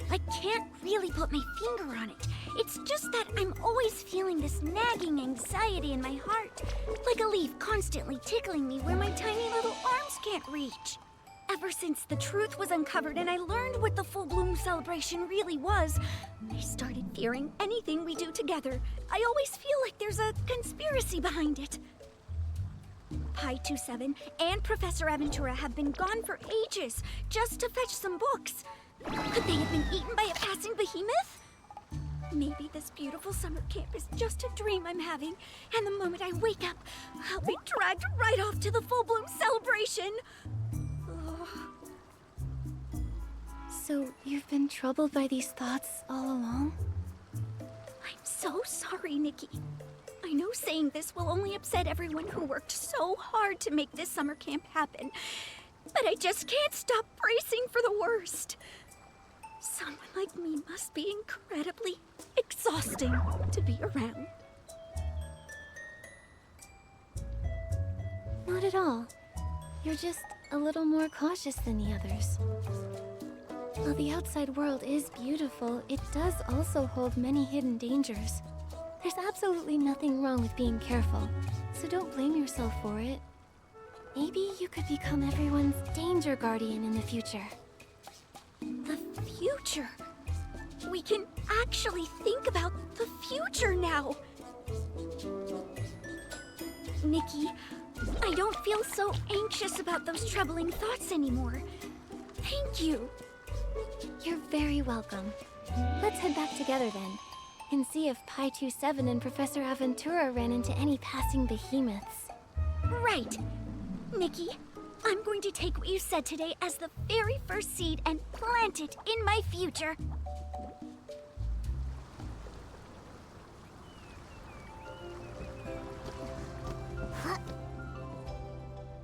I can't really put my finger on it. It's just that I'm always feeling this nagging anxiety in my heart, like a leaf constantly tickling me where my tiny little arms can't reach. Ever since the truth was uncovered and I learned what the full bloom celebration really was, I started fearing anything we do together. I always feel like there's a conspiracy behind it. Pi27 and Professor Aventura have been gone for ages, just to fetch some books. Could they have been eaten by a passing behemoth? Maybe this beautiful summer camp is just a dream I'm having, and the moment I wake up, I'll be dragged right off to the full bloom celebration. So, you've been troubled by these thoughts all along? I'm so sorry, Nikki. I know saying this will only upset everyone who worked so hard to make this summer camp happen, but I just can't stop bracing for the worst. Someone like me must be incredibly exhausting to be around. Not at all. You're just a little more cautious than the others. While the outside world is beautiful, it does also hold many hidden dangers. There's absolutely nothing wrong with being careful, so don't blame yourself for it. Maybe you could become everyone's danger guardian in the future. The future? We can actually think about the future now. Nikki, I don't feel so anxious about those troubling thoughts anymore. Thank you. You're very welcome. Let's head back together then, and see if Pi 27 and Professor Aventura ran into any passing behemoths. Right. Nikki, I'm going to take what you said today as the very first seed and plant it in my future.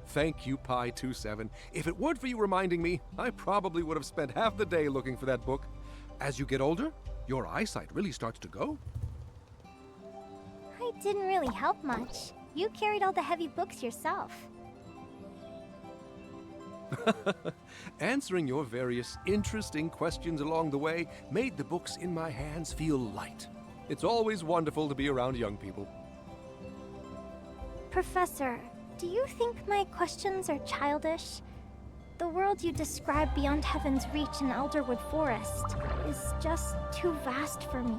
Thank you, Pi 27. If it weren't for you reminding me, I probably would have spent half the day looking for that book. As you get older, your eyesight really starts to go. I didn't really help much. You carried all the heavy books yourself. Answering your various interesting questions along the way made the books in my hands feel light. It's always wonderful to be around young people. Professor, do you think my questions are childish? The world you describe beyond Heaven's Reach in Elderwood Forest is just too vast for me.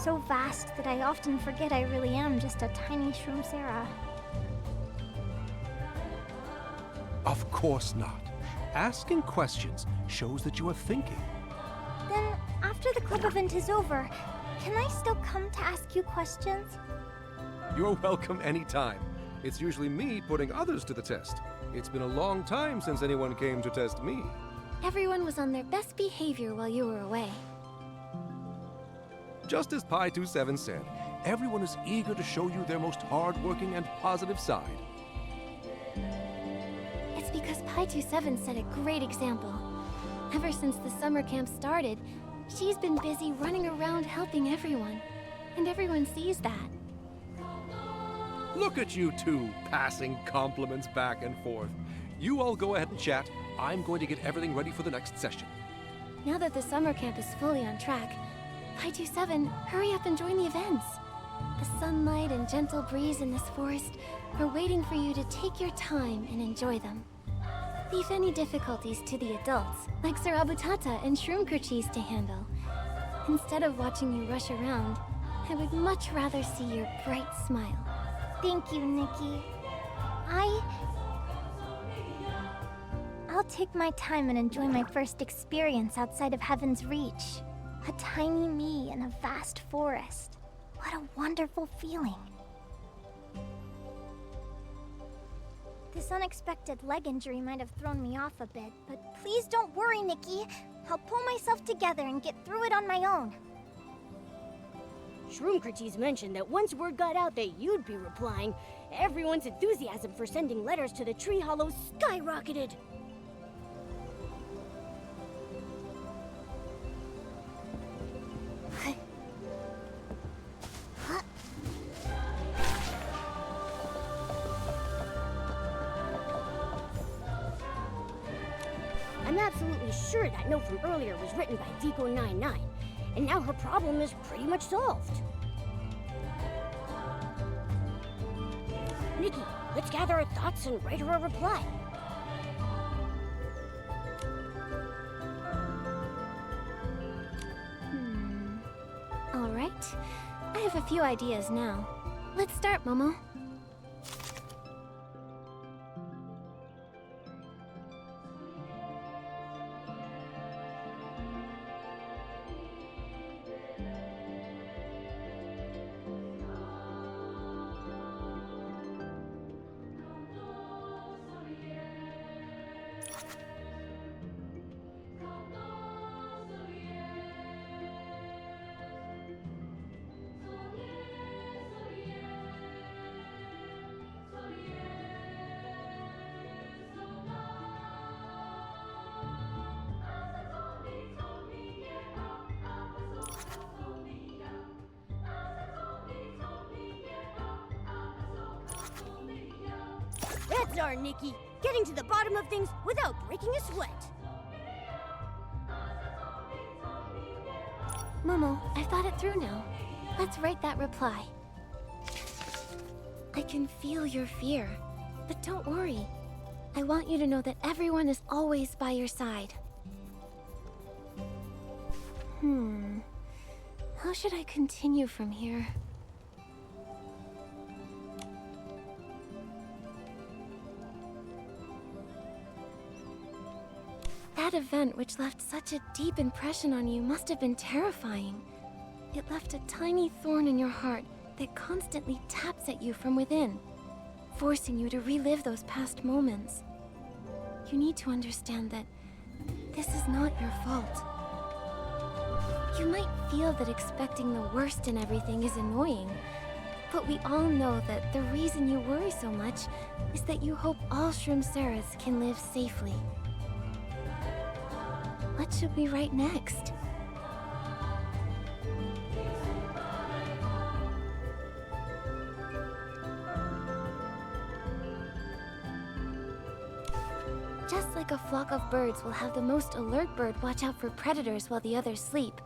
So vast that I often forget I really am just a tiny Shroomsera. Of course not. Asking questions shows that you are thinking. Then, after the club event is over, can I still come to ask you questions? You're welcome anytime. It's usually me putting others to the test. It's been a long time since anyone came to test me. Everyone was on their best behavior while you were away. Just as Pi 27 said, everyone is eager to show you their most hardworking and positive side. It's because Pi 27 set a great example. Ever since the summer camp started, she's been busy running around helping everyone. And everyone sees that. Look at you two, passing compliments back and forth. You all go ahead and chat. I'm going to get everything ready for the next session. Now that the summer camp is fully on track, Pi 27, hurry up and join the events. The sunlight and gentle breeze in this forest are waiting for you to take your time and enjoy them. Leave any difficulties to the adults, like Sir Abutata and Shroomkercheese to handle. Instead of watching you rush around, I would much rather see your bright smile. Thank you, Nikki. I'll take my time and enjoy my first experience outside of Heaven's Reach. A tiny me in a vast forest. What a wonderful feeling. This unexpected leg injury might have thrown me off a bit, but please don't worry, Nikki. I'll pull myself together and get through it on my own. Shroomkercheese mentioned that once word got out that you'd be replying, everyone's enthusiasm for sending letters to the Tree Hollow skyrocketed. I'm absolutely sure that note from earlier was written by Vico99, and now her problem is pretty much solved. Nikki, let's gather our thoughts and write her a reply. All right. I have a few ideas now. Let's start, Momo. That's our Nikki, getting to the bottom of things without breaking a sweat. Momo, I've thought it through now. Let's write that reply. I can feel your fear, but don't worry. I want you to know that everyone is always by your side. How should I continue from here? That event which left such a deep impression on you must have been terrifying. It left a tiny thorn in your heart that constantly taps at you from within, forcing you to relive those past moments. You need to understand that this is not your fault. You might feel that expecting the worst in everything is annoying, but we all know that the reason you worry so much is that you hope all Shroomceras can live safely. What should we write next? Just like a flock of birds will have the most alert bird watch out for predators while the others sleep,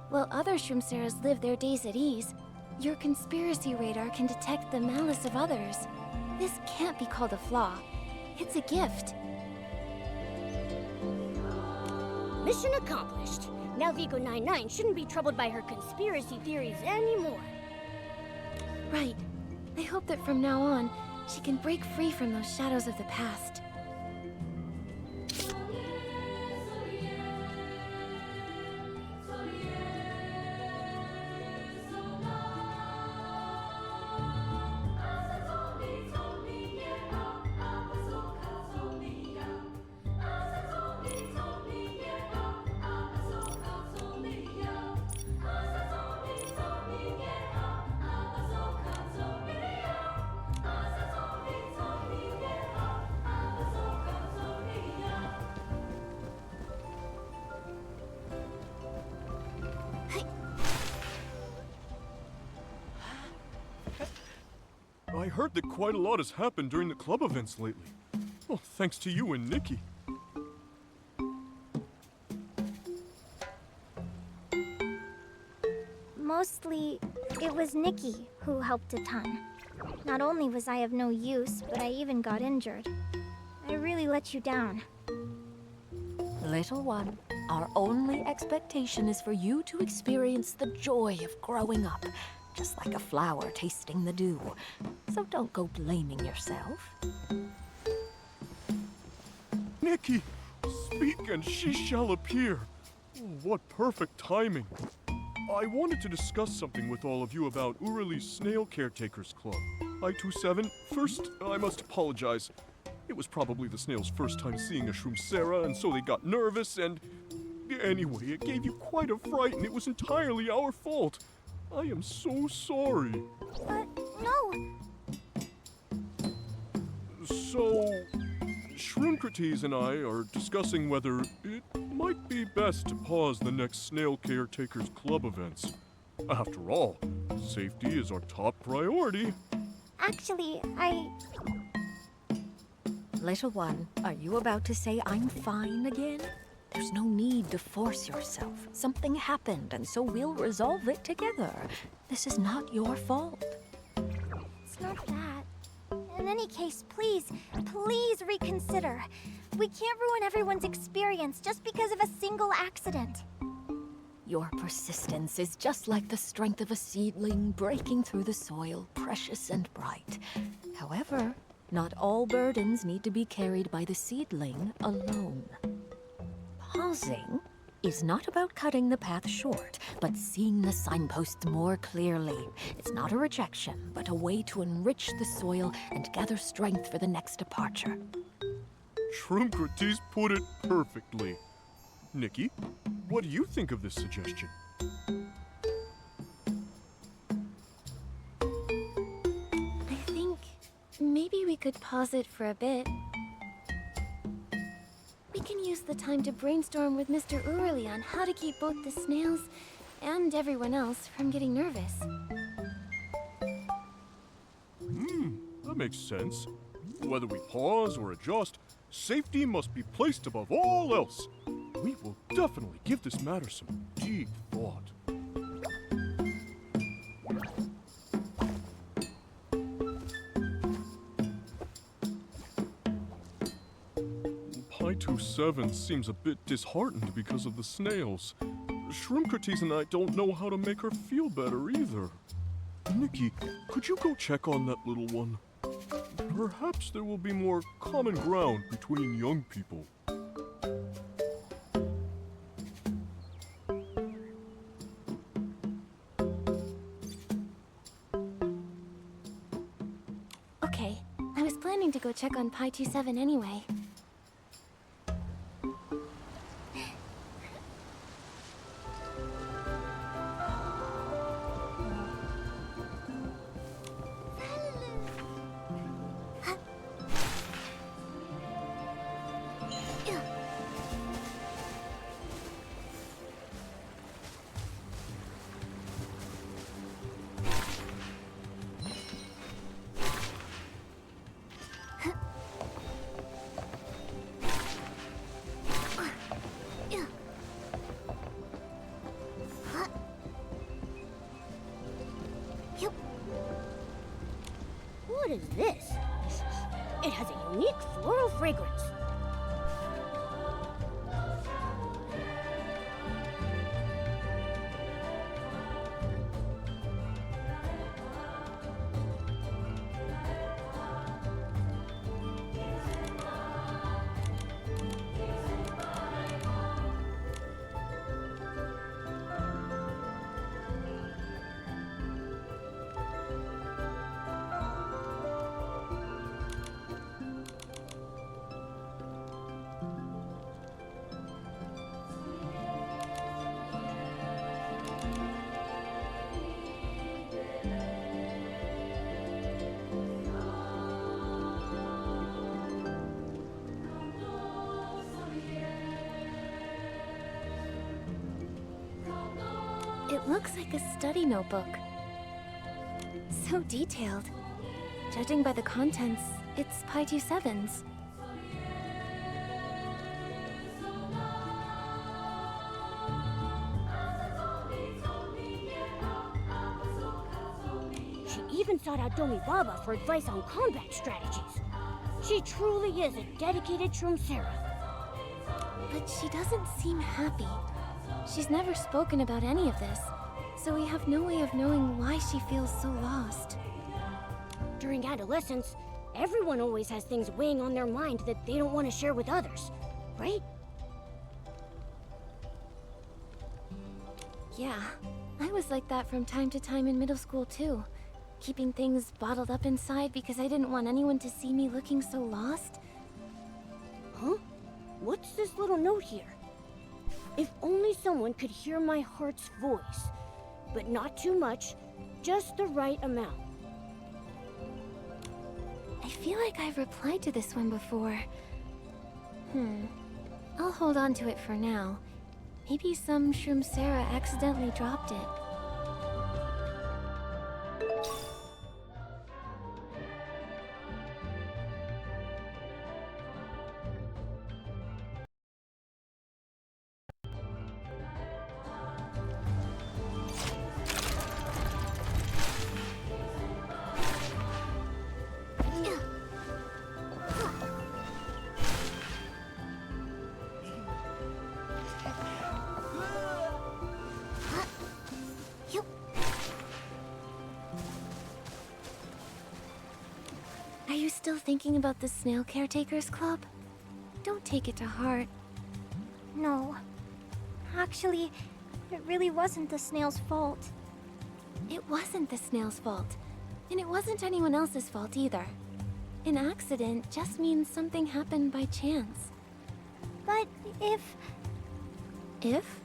while other Shroomceras live their days at ease, your conspiracy radar can detect the malice of others. This can't be called a flaw. It's a gift. Mission accomplished. Now Vigo 99 shouldn't be troubled by her conspiracy theories anymore. Right. I hope that from now on, she can break free from those shadows of the past. I heard that quite a lot has happened during the club events lately. Well, thanks to you and Nikki. Mostly, it was Nikki who helped a ton. Not only was I of no use, but I even got injured. I really let you down. Little one, our only expectation is for you to experience the joy of growing up, just like a flower tasting the dew. So don't go blaming yourself. Nikki, speak and she shall appear. Oh, what perfect timing. I wanted to discuss something with all of you about Urali's Snail Caretakers Club. I-27, first, I must apologize. It was probably the snail's first time seeing a Shroomcera, and so they got nervous, and... Anyway, it gave you quite a fright, and it was entirely our fault. I am so sorry. No. So, Shroomcrates and I are discussing whether it might be best to pause the next Snail Caretakers Club events. After all, safety is our top priority. Actually, Little one, are you about to say I'm fine again? There's no need to force yourself. Something happened, and so we'll resolve it together. This is not your fault. It's not that. In any case, please reconsider. We can't ruin everyone's experience just because of a single accident. Your persistence is just like the strength of a seedling breaking through the soil, precious and bright. However, not all burdens need to be carried by the seedling alone. Pausing is not about cutting the path short, but seeing the signposts more clearly. It's not a rejection, but a way to enrich the soil and gather strength for the next departure. Shroomcrates put it perfectly. Nikki, what do you think of this suggestion? I think maybe we could pause it for a bit. We can use the time to brainstorm with Mr. Urali on how to keep both the snails and everyone else from getting nervous. That makes sense. Whether we pause or adjust, safety must be placed above all else. We will definitely give this matter some deep thought. Pi-27 seems a bit disheartened because of the snails. Shroomkrates and I don't know how to make her feel better either. Nikki, could you go check on that little one? Perhaps there will be more common ground between young people. Okay, I was planning to go check on Pi 27 anyway. What is this? It has a unique floral fragrance. It looks like a study notebook. So detailed. Judging by the contents, it's Pi 27's. She even sought out Domi Baba for advice on combat strategies. She truly is a dedicated Shroomsera. But she doesn't seem happy. She's never spoken about any of this, so we have no way of knowing why she feels so lost. During adolescence, everyone always has things weighing on their mind that they don't want to share with others, right? Yeah, I was like that from time to time in middle school too. Keeping things bottled up inside because I didn't want anyone to see me looking so lost. Huh? What's this little note here? If only someone could hear my heart's voice, but not too much, just the right amount. I feel like I've replied to this one before. I'll hold on to it for now. Maybe some Shroomsera accidentally dropped it. Are you still thinking about the Snail Caretakers Club? Don't take it to heart. No. Actually, it really wasn't the snail's fault. It wasn't the snail's fault. And it wasn't anyone else's fault either. An accident just means something happened by chance. But if... If?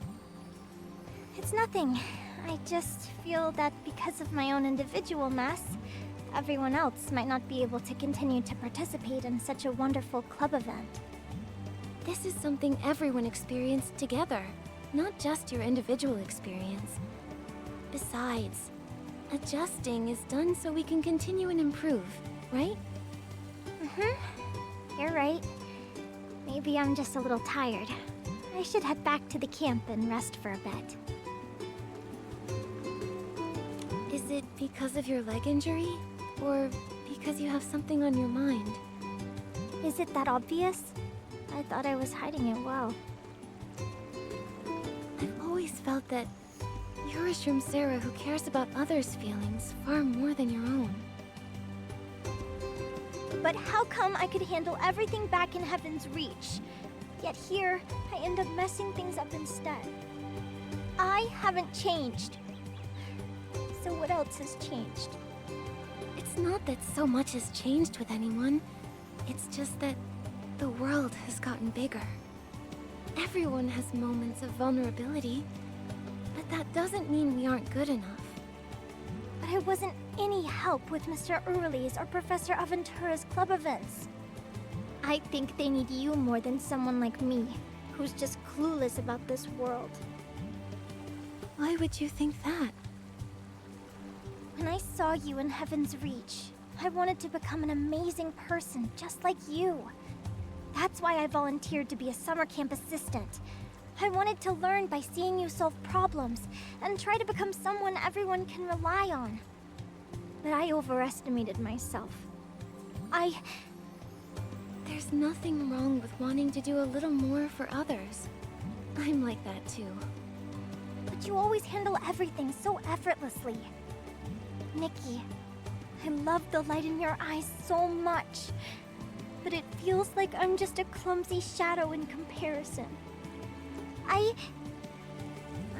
It's nothing. I just feel that because of my own individual mess, everyone else might not be able to continue to participate in such a wonderful club event. This is something everyone experienced together, not just your individual experience. Besides, adjusting is done so we can continue and improve, right? You're right. Maybe I'm just a little tired. I should head back to the camp and rest for a bit. Is it because of your leg injury? Or because you have something on your mind? Is it that obvious? I thought I was hiding it well. I've always always felt that you're a Shroomsera who cares about others' feelings far more than your own. But how come I could handle everything back in Heaven's Reach? Yet here, I end up messing things up instead. I haven't changed. So what else has changed? It's not that so much has changed with anyone. It's just that the world has gotten bigger. Everyone has moments of vulnerability, but that doesn't mean we aren't good enough. But I wasn't any help with Mr. Urley's or Professor Aventura's club events. I think they need you more than someone like me, who's just clueless about this world. Why would you think that? When I saw you in Heaven's Reach, I wanted to become an amazing person just like you. That's why I volunteered to be a summer camp assistant. I wanted to learn by seeing you solve problems and try to become someone everyone can rely on. But I overestimated myself. There's nothing wrong with wanting to do a little more for others. I'm like that too. But you always handle everything so effortlessly. Nikki, I love the light in your eyes so much. But it feels like I'm just a clumsy shadow in comparison.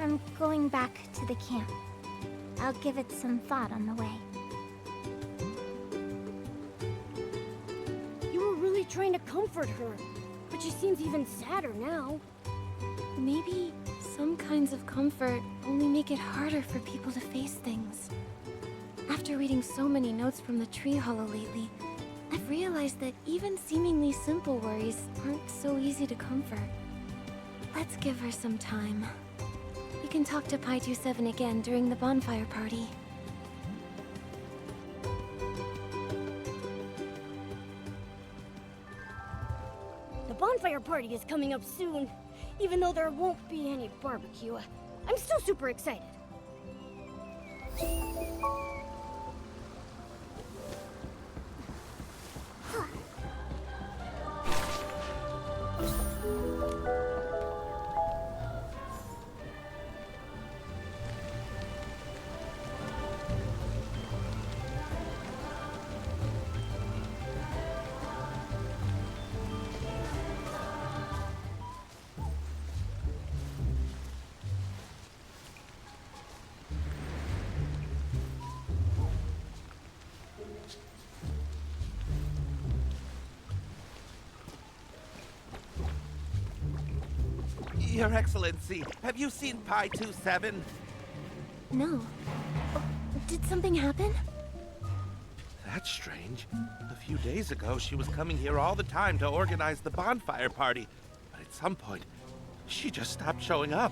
I'm going back to the camp. I'll give it some thought on the way. You were really trying to comfort her, but she seems even sadder now. Maybe some kinds of comfort only make it harder for people to face things. After reading so many notes from the Tree Hollow lately, I've realized that even seemingly simple worries aren't so easy to comfort. Let's give her some time. We can talk to Pi 27 again during the bonfire party. The bonfire party is coming up soon. Even though there won't be any barbecue, I'm still super excited. Your Excellency, have you seen Pi 27? No. Oh, did something happen? That's strange. A few days ago, she was coming here all the time to organize the bonfire party. But at some point, she just stopped showing up.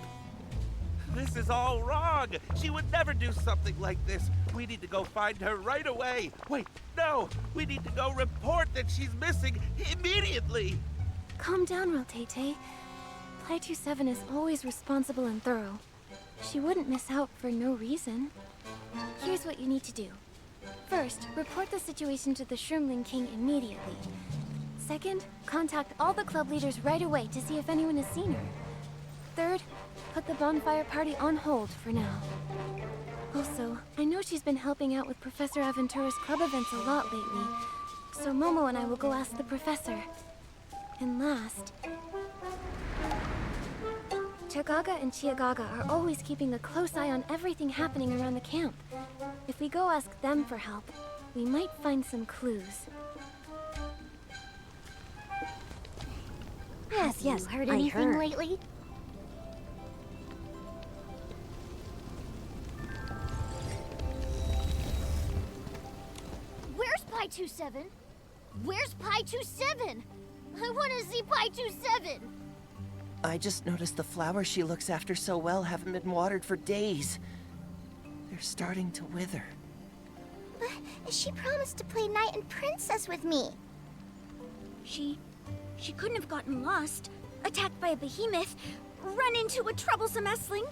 This is all wrong. She would never do something like this. We need to go find her right away. Wait, no. We need to go report that she's missing immediately. Calm down, Rotate. Pi 27 is always responsible and thorough. She wouldn't miss out for no reason. Here's what you need to do. First, report the situation to the Shroomling King immediately. Second, contact all the club leaders right away to see if anyone has seen her. Third, put the bonfire party on hold for now. Also, I know she's been helping out with Professor Aventura's club events a lot lately, so Momo and I will go ask the professor. And last, Chagaga and Chiagaga are always keeping a close eye on everything happening around the camp. If we go ask them for help, we might find some clues. Yes, Have you heard I anything heard. lately? Where's Pi 27? Where's Pi 27? I want to see Pi 27. I just noticed the flowers she looks after so well haven't been watered for days. They're starting to wither. But she promised to play Knight and Princess with me. She couldn't have gotten lost, attacked by a behemoth, run into a troublesome Essling,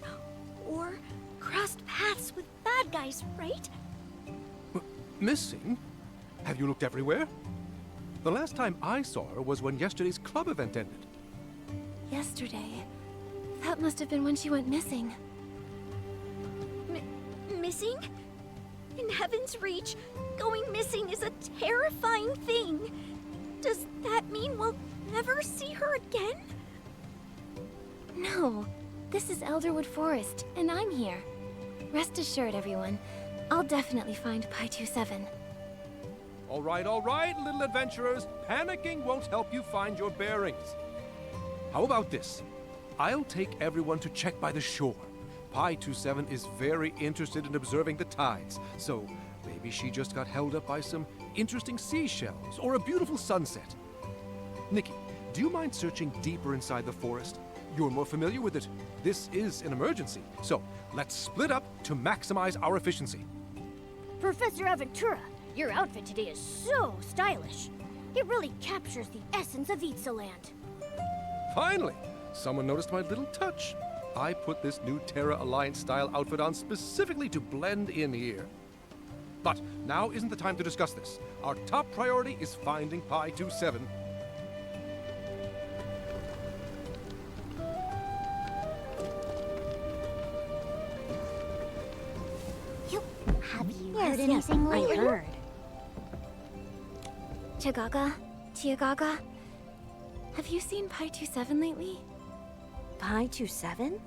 or crossed paths with bad guys, right? Missing? Have you looked everywhere? The last time I saw her was when yesterday's club event ended. Yesterday. That must have been when she went missing. Missing? In Heaven's Reach, going missing is a terrifying thing. Does that mean we'll never see her again? No, this is Elderwood Forest, and I'm here. Rest assured, everyone. I'll definitely find Pi 27. All right, little adventurers. Panicking won't help you find your bearings. How about this? I'll take everyone to check by the shore. Pi 27 is very interested in observing the tides, so maybe she just got held up by some interesting seashells or a beautiful sunset. Nikki, do you mind searching deeper inside the forest? You're more familiar with it. This is an emergency, so let's split up to maximize our efficiency. Professor Aventura, your outfit today is so stylish. It really captures the essence of Itzaland. Finally, someone noticed my little touch. I put this new Terra Alliance style outfit on specifically to blend in here. But now isn't the time to discuss this. Our top priority is finding Pi 27. Have you heard anything lately? I heard. Tiagaga, have you seen Pi 27 lately? Pi 27?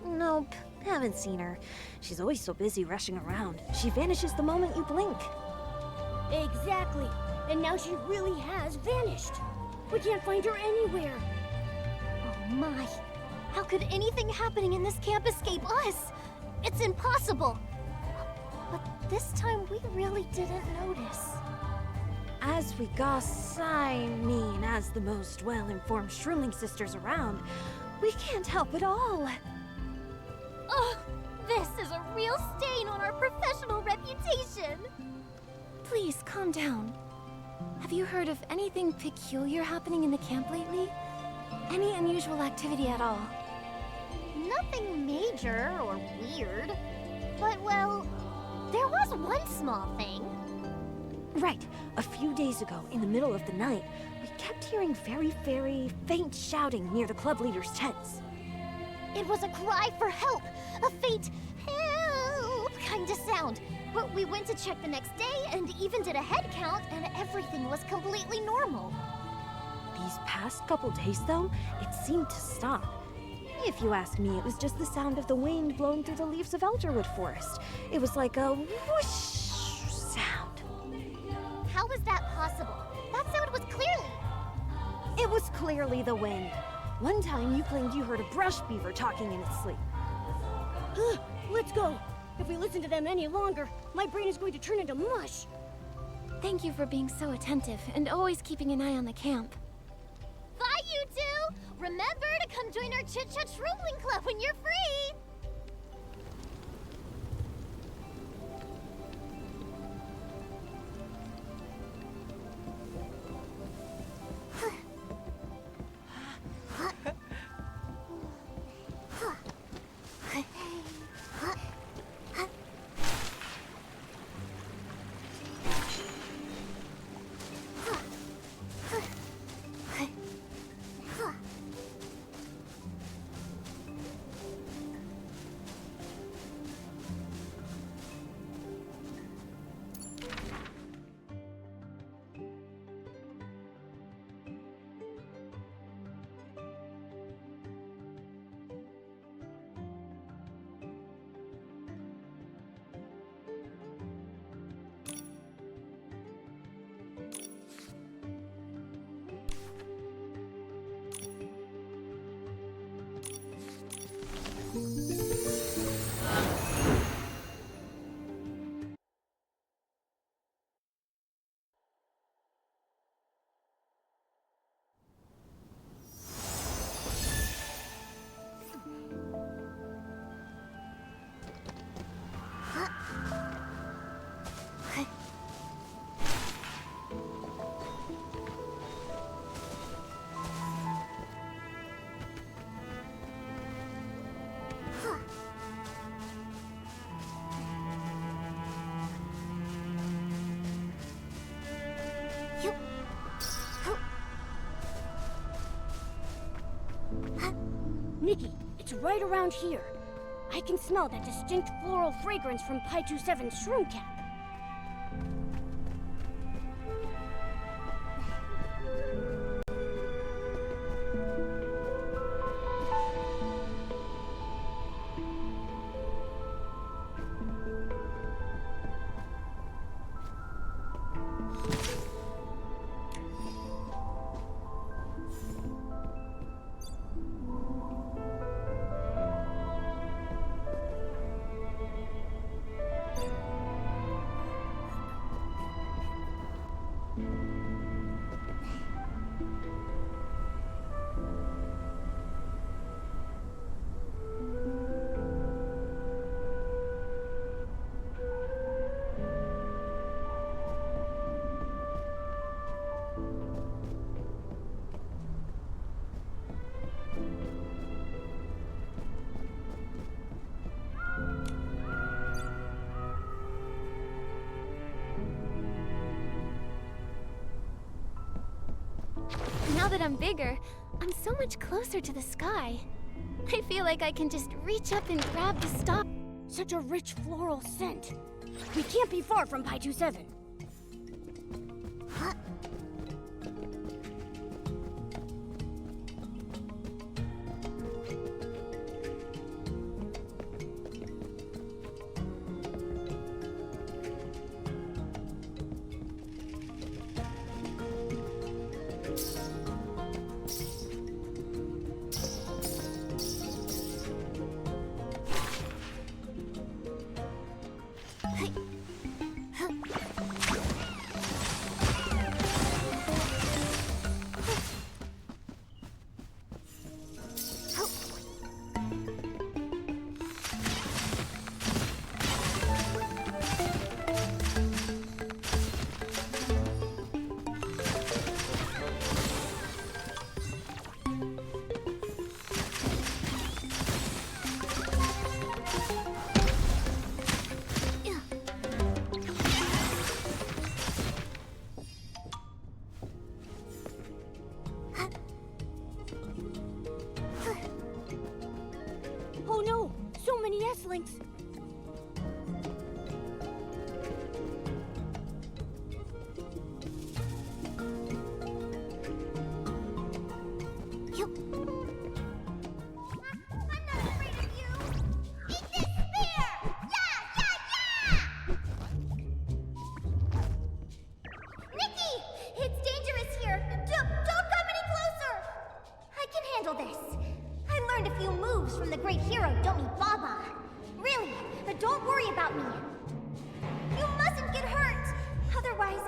Nope, haven't seen her. She's always so busy rushing around. She vanishes the moment you blink. Exactly. And now she really has vanished. We can't find her anywhere. Oh my. How could anything happening in this camp escape us? It's impossible. But this time we really didn't notice. As we goss, I mean, as the most well-informed Shroomling sisters around, we can't help it all. Ugh! This is a real stain on our professional reputation! Please, calm down. Have you heard of anything peculiar happening in the camp lately? Any unusual activity at all? Nothing major or weird. But, well, there was one small thing. Right. A few days ago, in the middle of the night, we kept hearing very faint shouting near the club leaders' tents. It was a cry for help! A faint help kind of sound. But we went to check the next day and even did a head count, and everything was completely normal. These past couple days, though, it seemed to stop. If you ask me, it was just the sound of the wind blowing through the leaves of Elderwood Forest. It was like a whoosh sound. How was that possible? That sound was clearly... It was clearly the wind. One time you claimed you heard a brush beaver talking in its sleep. Let's go. If we listen to them any longer, my brain is going to turn into mush. Thank you for being so attentive and always keeping an eye on the camp. Bye, you two! Remember to come join our Chit Chat Shroomling Club when you're free! Nikki, It's right around here. I can smell that distinct floral fragrance from Pi 27's shroom cap. Now that I'm bigger, I'm so much closer to the sky. I feel like I can just reach up and grab the star. Such a rich floral scent. We can't be far from Pi 27. Oh no! So many S-links! From the great hero Domi Baba. Really, but don't worry about me. You mustn't get hurt. Otherwise,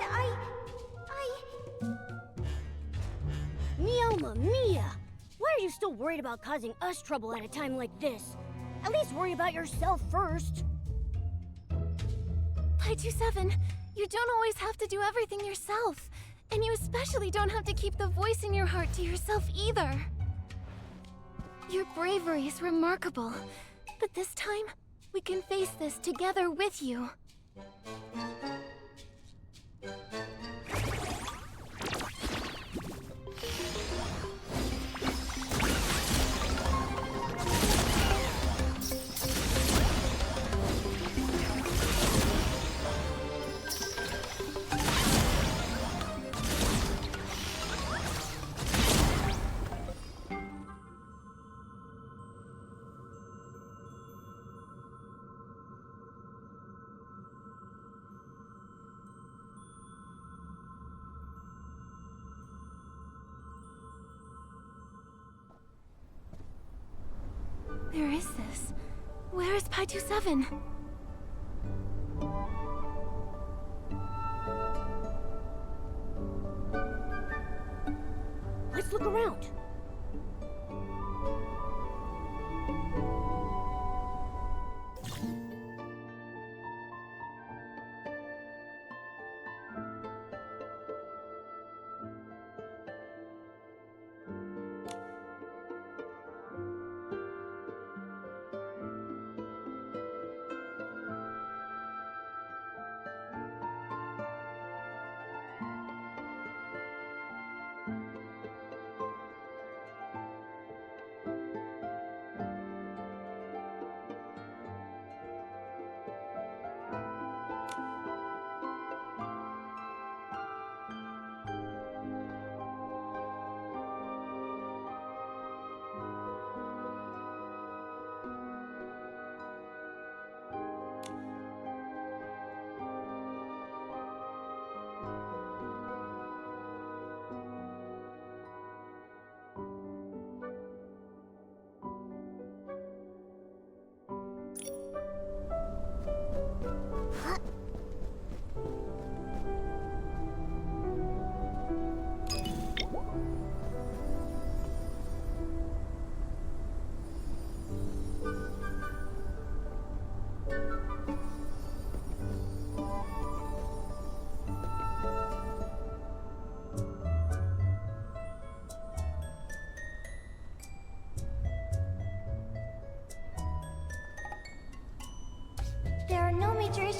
Mamma mia! Why are you still worried about causing us trouble at a time like this? At least worry about yourself first. Pi 27, you don't always have to do everything yourself. And you especially don't have to keep the voice in your heart to yourself either. Your bravery is remarkable, but this time, we can face this together with you. Where is this? Where is Pi 27? Let's look around.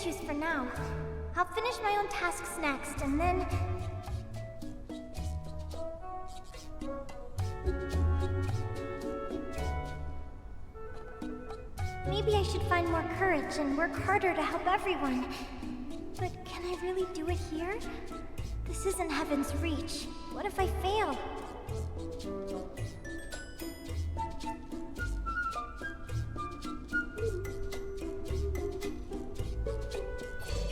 issues for now. I'll finish my own tasks next, and then... Maybe I should find more courage and work harder to help everyone. But can I really do it here? This isn't Heaven's Reach. What if I fail?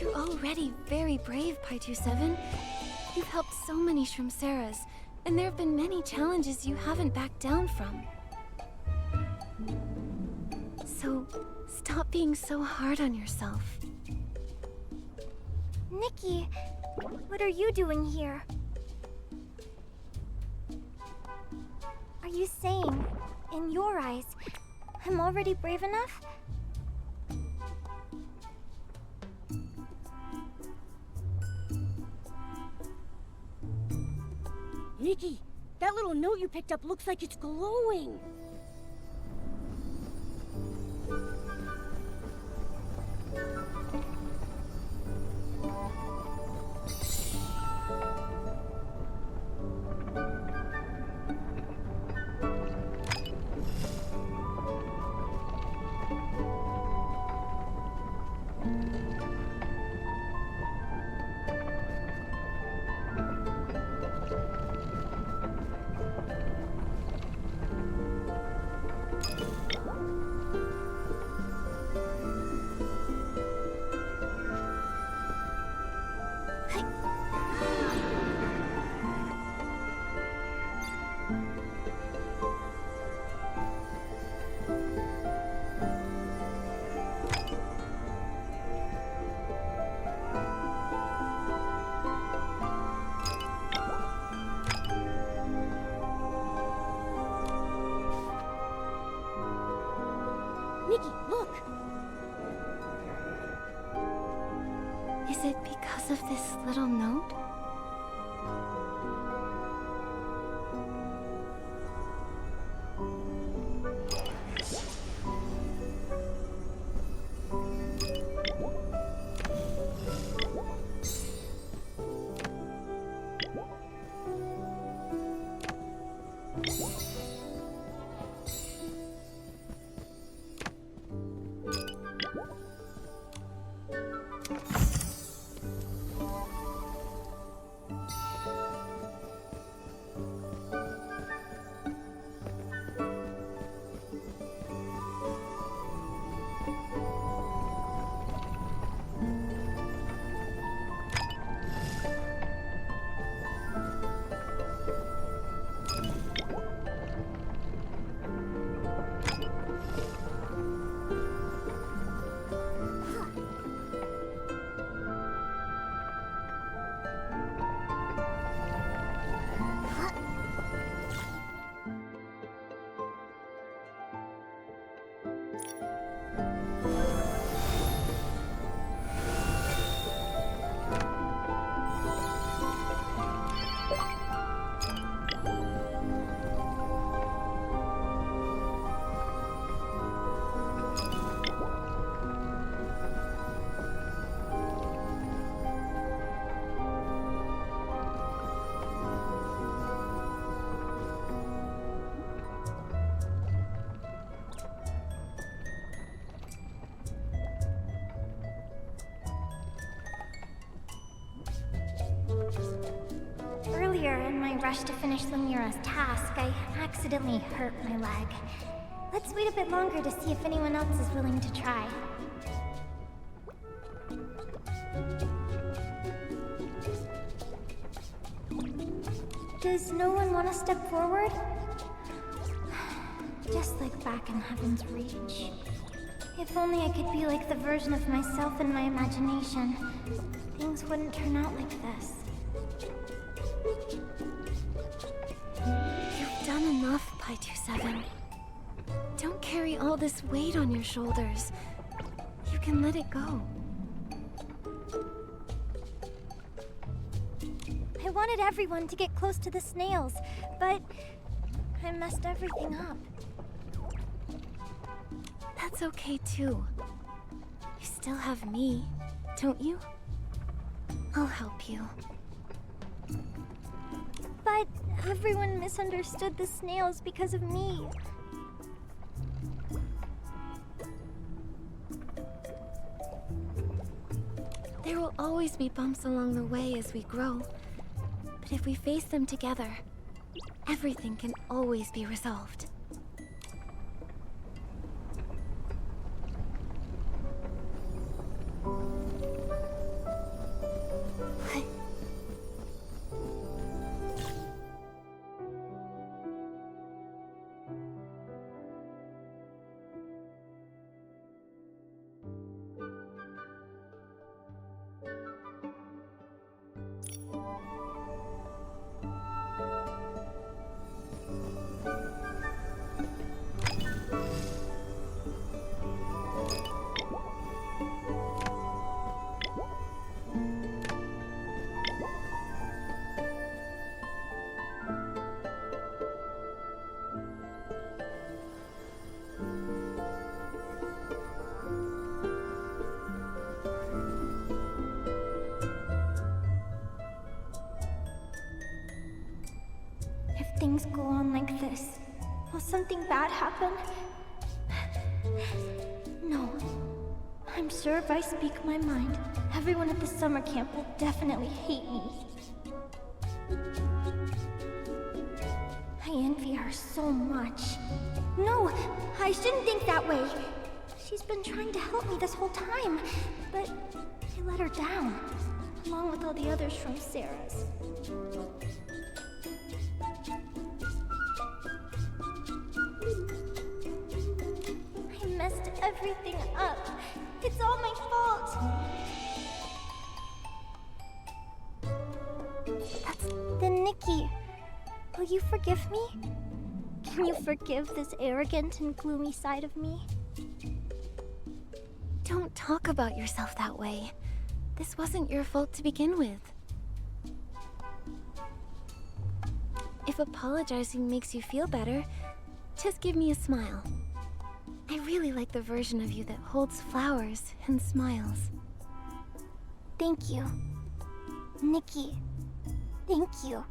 You're already very brave, Pi27. You've helped so many Shroomseras, and there have been many challenges you haven't backed down from. So, stop being so hard on yourself. Nikki, what are you doing here? Are you saying, in your eyes, I'm already brave enough? Nikki, that little note you picked up looks like it's glowing. Nikki, look! Is it because of this little note? Earlier, in my rush to finish Lumira's task, I accidentally hurt my leg. Let's wait a bit longer to see if anyone else is willing to try. Does no one want to step forward? Just like back in Heaven's Reach. If only I could be like the version of myself in my imagination, things wouldn't turn out like this. You've done enough, Pi27. Don't carry all this weight on your shoulders. You can let it go. I wanted everyone to get close to the snails, but I messed everything up. That's okay too. You still have me, don't you? I'll help you. But everyone misunderstood the snails because of me. There will always be bumps along the way as we grow. But if we face them together, everything can always be resolved. If things go on like this, will something bad happen? No. I'm sure if I speak my mind, everyone at the summer camp will definitely hate me. I envy her so much. No, I shouldn't think that way. She's been trying to help me this whole time, but I let her down, along with all the other shrimp Sarahs. I messed everything up. It's all my fault. Then Nikki, will you forgive me? Can you forgive this arrogant and gloomy side of me? Don't talk about yourself that way. This wasn't your fault to begin with. If apologizing makes you feel better, just give me a smile. I really like the version of you that holds flowers and smiles. Thank you. Nikki, thank you.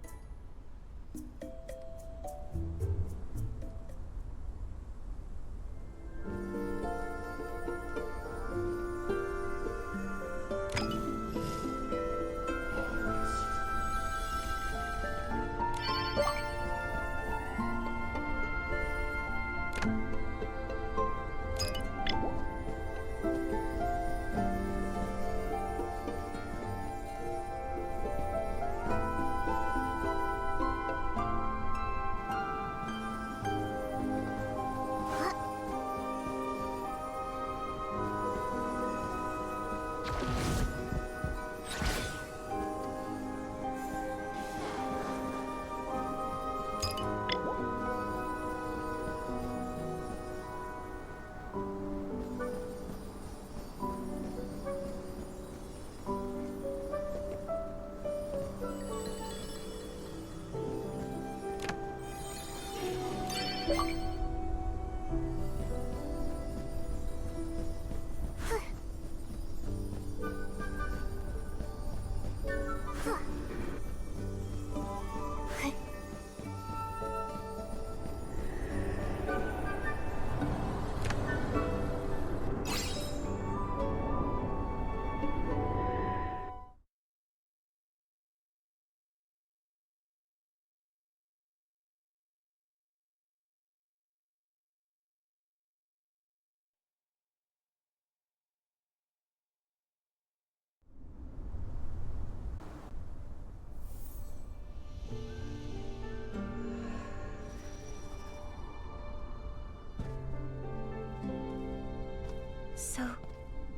So,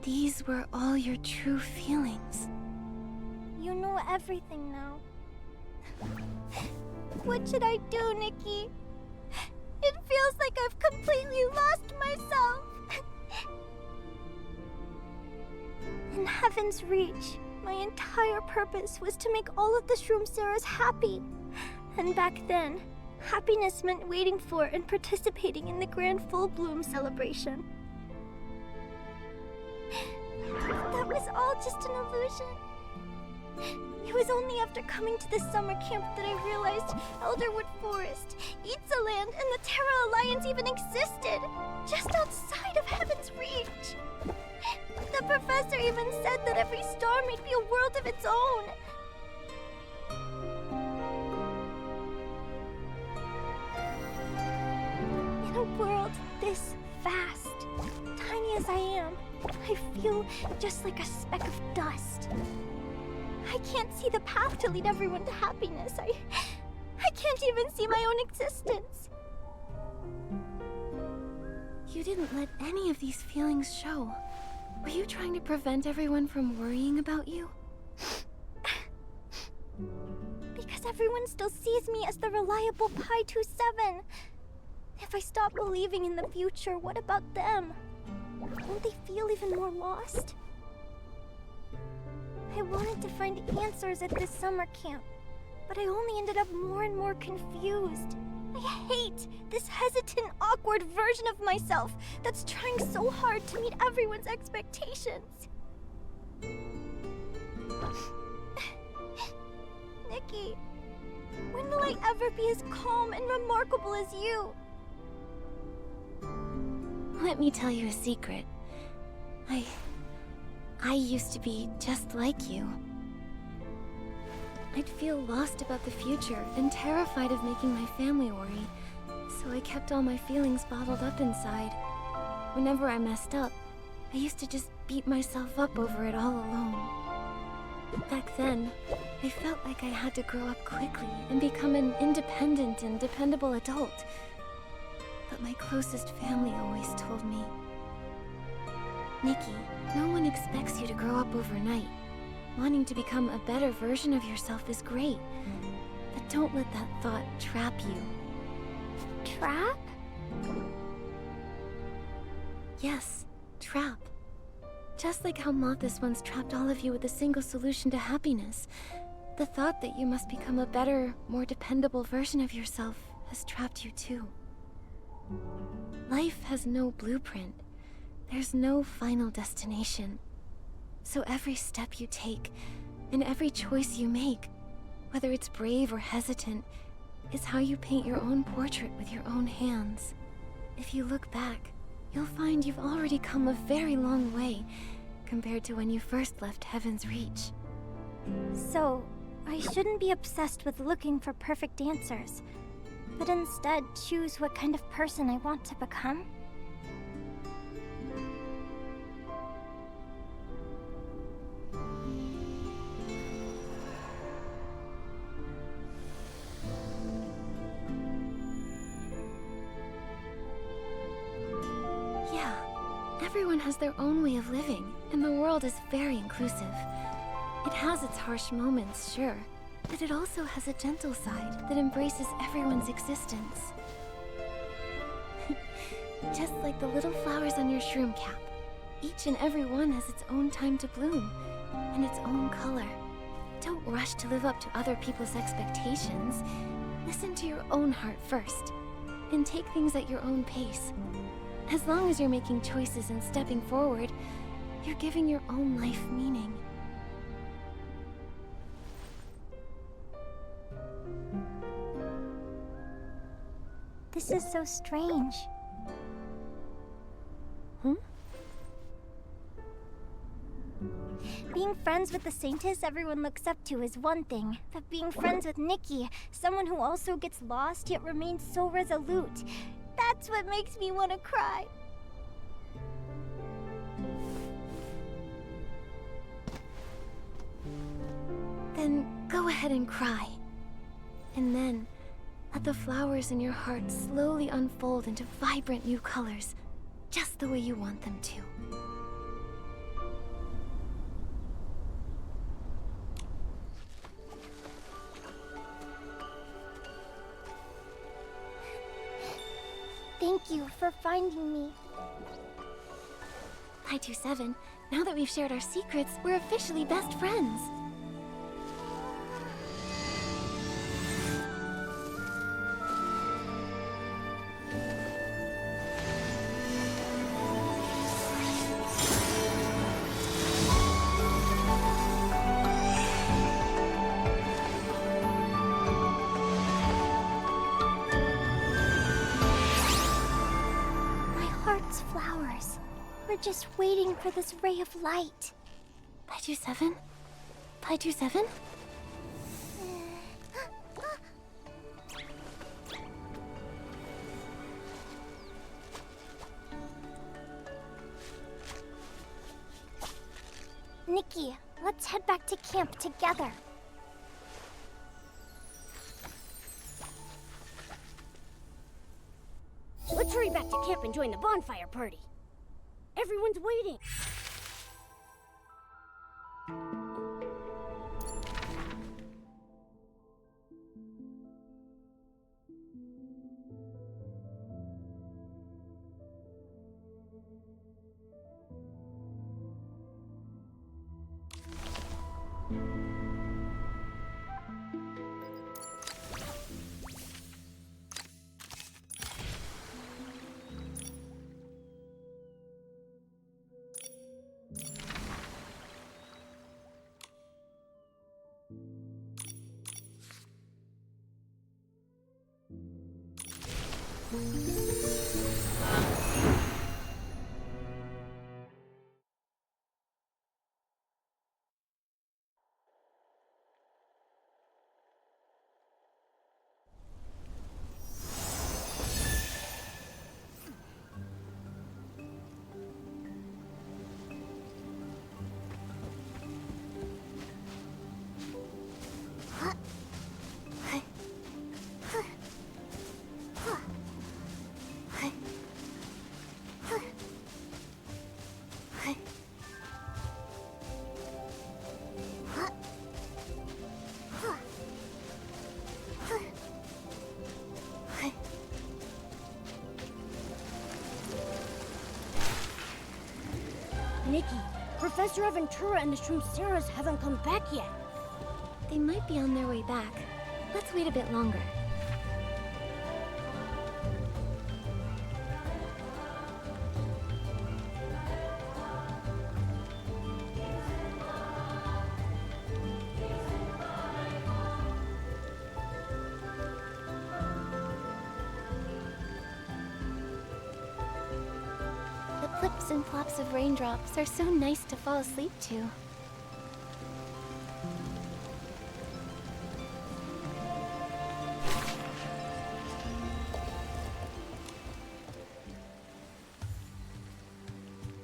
these were all your true feelings. You know everything now. What should I do, Nikki? It feels like I've completely lost myself. In Heaven's Reach, my entire purpose was to make all of the Shroom Sarahs happy. And back then, happiness meant waiting for and participating in the grand full bloom celebration. That was all just an illusion. It was only after coming to this summer camp that I realized Elderwood Forest, Itzaland, and the Terra Alliance even existed, just outside of Heaven's Reach. The professor even said that every star might be a world of its own. In a world this vast, tiny as I am, I feel just like a speck of dust. I can't see the path to lead everyone to happiness. I can't even see my own existence. You didn't let any of these feelings show. Were you trying to prevent everyone from worrying about you? Because everyone still sees me as the reliable Pi-27. If I stop believing in the future, what about them? Won't they feel even more lost? I wanted to find answers at this summer camp, but I only ended up more and more confused. I hate this hesitant, awkward version of myself that's trying so hard to meet everyone's expectations. Nikki, when will I ever be as calm and remarkable as you? Let me tell you a secret. I used to be just like you. I'd feel lost about the future and terrified of making my family worry, so I kept all my feelings bottled up inside. Whenever I messed up, I used to just beat myself up over it all alone. Back then, I felt like I had to grow up quickly and become an independent and dependable adult. But my closest family always told me, Nikki, no one expects you to grow up overnight. Wanting to become a better version of yourself is great, but don't let that thought trap you. Trap? Yes, trap. Just like how Mothis once trapped all of you with a single solution to happiness, the thought that you must become a better, more dependable version of yourself has trapped you too. Life has no blueprint. There's no final destination. So every step you take, and every choice you make, whether it's brave or hesitant, is how you paint your own portrait with your own hands. If you look back, you'll find you've already come a very long way compared to when you first left Heaven's Reach. So, I shouldn't be obsessed with looking for perfect answers, but instead choose what kind of person I want to become? Everyone has their own way of living, and the world is very inclusive. It has its harsh moments, sure, but it also has a gentle side that embraces everyone's existence. Just like the little flowers on your shroom cap. Each and every one has its own time to bloom, and its own color. Don't rush to live up to other people's expectations. Listen to your own heart first, and take things at your own pace. As long as you're making choices and stepping forward, you're giving your own life meaning. This is so strange. Being friends with the Saintess everyone looks up to is one thing, but being friends with Nikki, someone who also gets lost yet remains so resolute, that's what makes me want to cry. Then go ahead and cry. And then let the flowers in your heart slowly unfold into vibrant new colors, just the way you want them to. Thank you for finding me. Pi-27, now that we've shared our secrets, we're officially best friends. We're just waiting for this ray of light. 527? 527? Nikki, let's head back to camp together. Let's hurry back to camp and join the bonfire party. Everyone's waiting. Nikki, Professor Aventura and the Shroomceras haven't come back yet. They might be on their way back. Let's wait a bit longer. The plips and plops of raindrops are so nice to fall asleep to.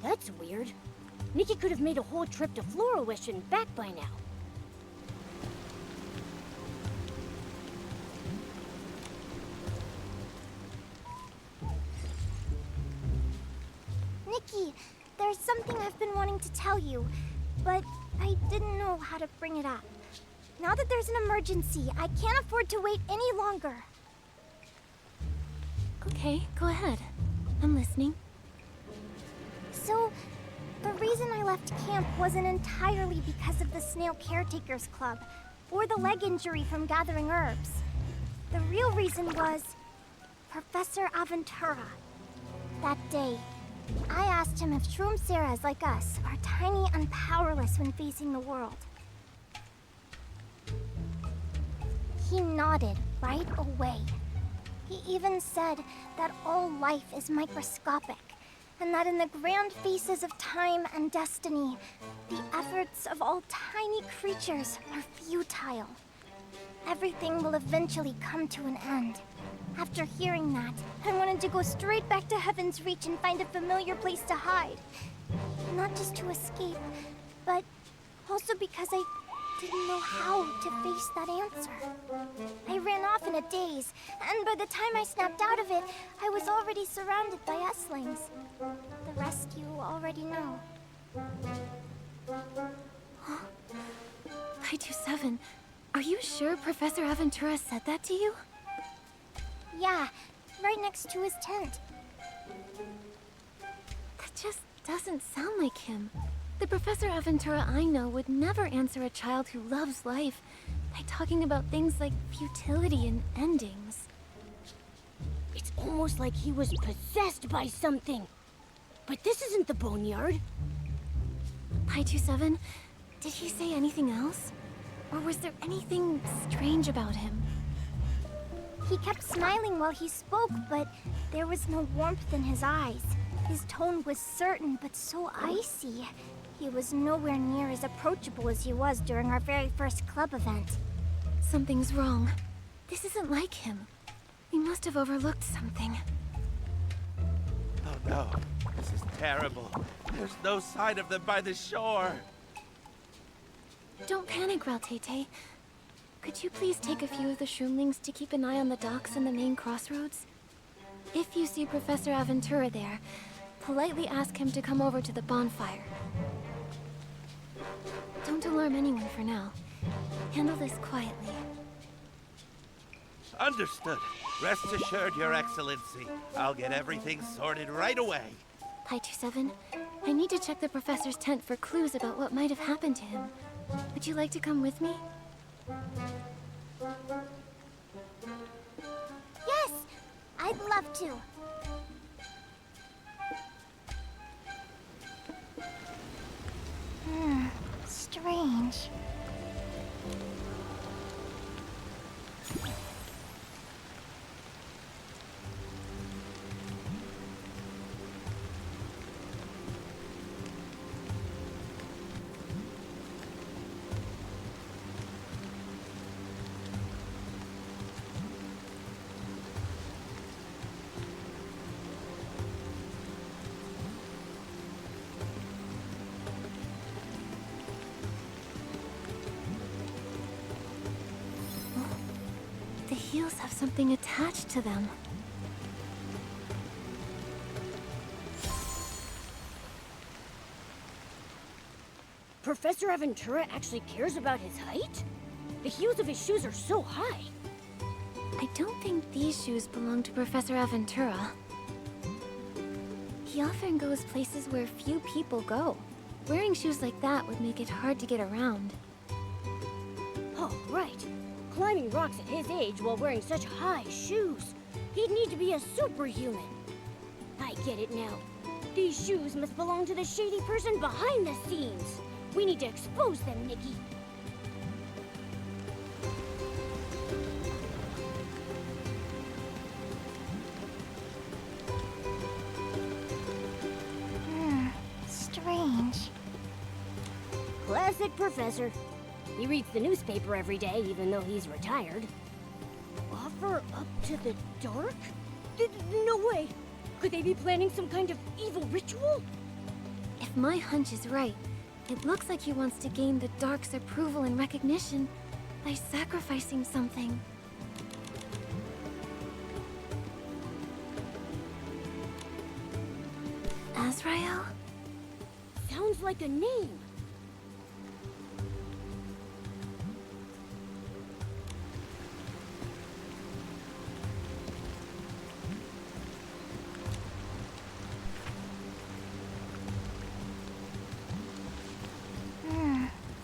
That's weird. Nikki could have made a whole trip to Floriwish and back by now. Nikki, there's something I've been wanting to tell you, but I didn't know how to bring it up. Now that there's an emergency, I can't afford to wait any longer. Okay, go ahead. I'm listening. So, the reason I left camp wasn't entirely because of the Snail Caretakers Club, or the leg injury from gathering herbs. The real reason was Professor Aventura. That day, I asked him if Shroomceras like us are tiny and powerless when facing the world. He nodded right away. He even said that all life is microscopic, and that in the grand faces of time and destiny, the efforts of all tiny creatures are futile. Everything will eventually come to an end. After hearing that, I wanted to go straight back to Heaven's Reach and find a familiar place to hide. Not just to escape, but also because I didn't know how to face that answer. I ran off in a daze, and by the time I snapped out of it, I was already surrounded by Esslings. The rest you already know. 527, are you sure Professor Aventura said that to you? Yeah, right next to his tent. That just doesn't sound like him. The Professor Aventura I know would never answer a child who loves life by talking about things like futility and endings. It's almost like he was possessed by something. But this isn't the boneyard. 527, did he say anything else? Or was there anything strange about him? He kept smiling while he spoke, but there was no warmth in his eyes. His tone was certain, but so icy. He was nowhere near as approachable as he was during our very first club event. Something's wrong. This isn't like him. We must have overlooked something. Oh no, this is terrible. There's no sign of them by the shore. Don't panic, Raltete. Could you please take a few of the shroomlings to keep an eye on the docks and the main crossroads? If you see Professor Aventura there, politely ask him to come over to the bonfire. Don't alarm anyone for now. Handle this quietly. Understood. Rest assured, Your Excellency. I'll get everything sorted right away. Pi 27, I need to check the professor's tent for clues about what might have happened to him. Would you like to come with me? Yes! I'd love to. Strange. The heels have something attached to them. Professor Aventura actually cares about his height? The heels of his shoes are so high. I don't think these shoes belong to Professor Aventura. He often goes places where few people go. Wearing shoes like that would make it hard to get around. Oh, right. Climbing rocks at his age while wearing such high shoes. He'd need to be a superhuman. I get it now. These shoes must belong to the shady person behind the scenes. We need to expose them, Nikki. Strange. Classic Professor. He reads the newspaper every day, even though he's retired. Offer up to the dark? No way! Could they be planning some kind of evil ritual? If my hunch is right, it looks like he wants to gain the Dark's approval and recognition by sacrificing something. Azrael? Sounds like a name.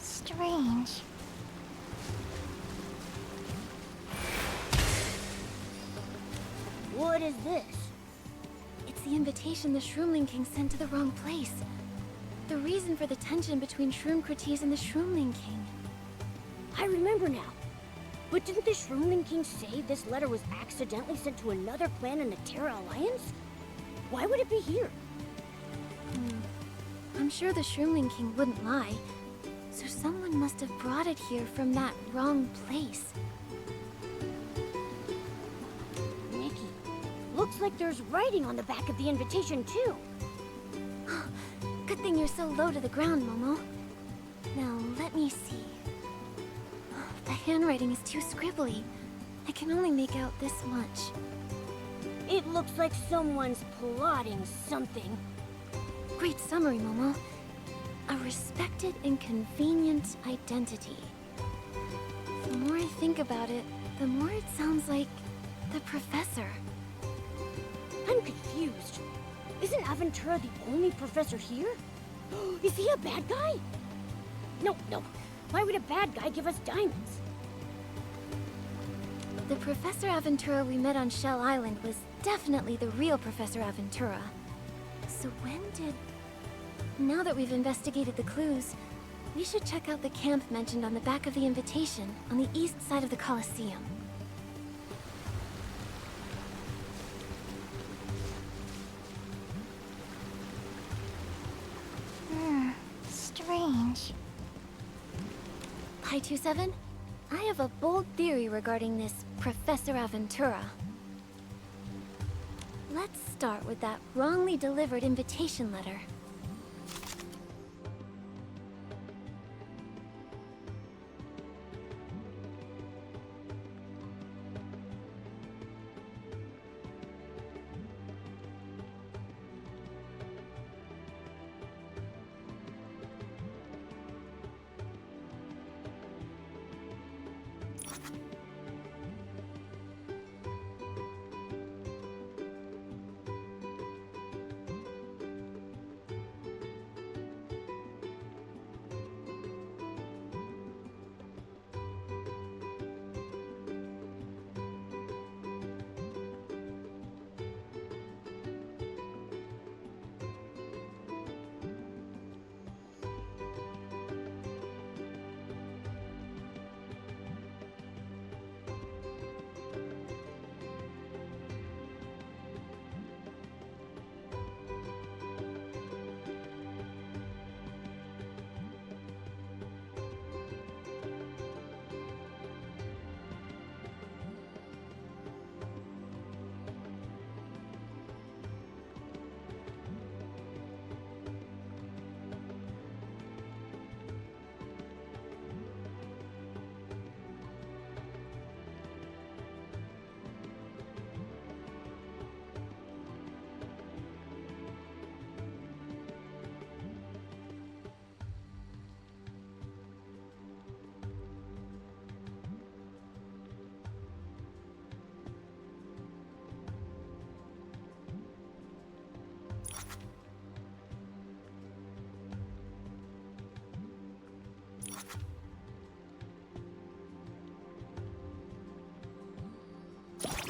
Strange. What is this? It's the invitation the Shroomling King sent to the wrong place. The reason for the tension between Shroomcrates and the Shroomling King. I remember now. But didn't the Shroomling King say this letter was accidentally sent to another clan in the Terra Alliance? Why would it be here? I'm sure the Shroomling King wouldn't lie. So someone must have brought it here from that wrong place. Nikki, looks like there's writing on the back of the invitation too. Good thing you're so low to the ground, Momo. Now, let me see. The handwriting is too scribbly. I can only make out this much. It looks like someone's plotting something. Great summary, Momo. A respected and convenient identity. The more I think about it, the more it sounds like the professor. I'm confused. Isn't Aventura the only professor here? Is he a bad guy? No. Why would a bad guy give us diamonds? The Professor Aventura we met on Shell Island was definitely the real Professor Aventura. So when did... Now that we've investigated the clues, we should check out the camp mentioned on the back of the invitation on the east side of the Colosseum. Pi 27, I have a bold theory regarding this Professor Aventura. Let's start with that wrongly delivered invitation letter.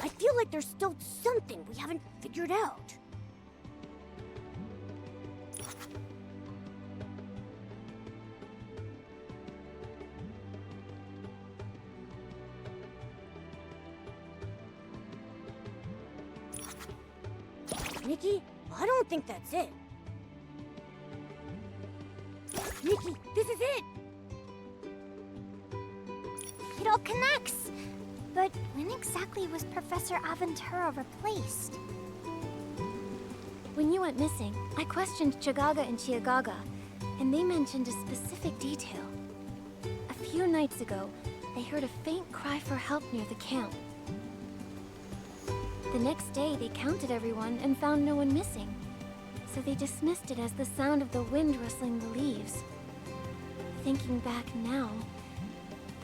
I feel like there's still something we haven't figured out. Nikki, I don't think that's it. Nikki, this is it! It all connects! But when exactly was Professor Aventura replaced? When you went missing, I questioned Chagaga and Chiagaga, and they mentioned a specific detail. A few nights ago, they heard a faint cry for help near the camp. The next day, they counted everyone and found no one missing, so they dismissed it as the sound of the wind rustling the leaves. Thinking back now,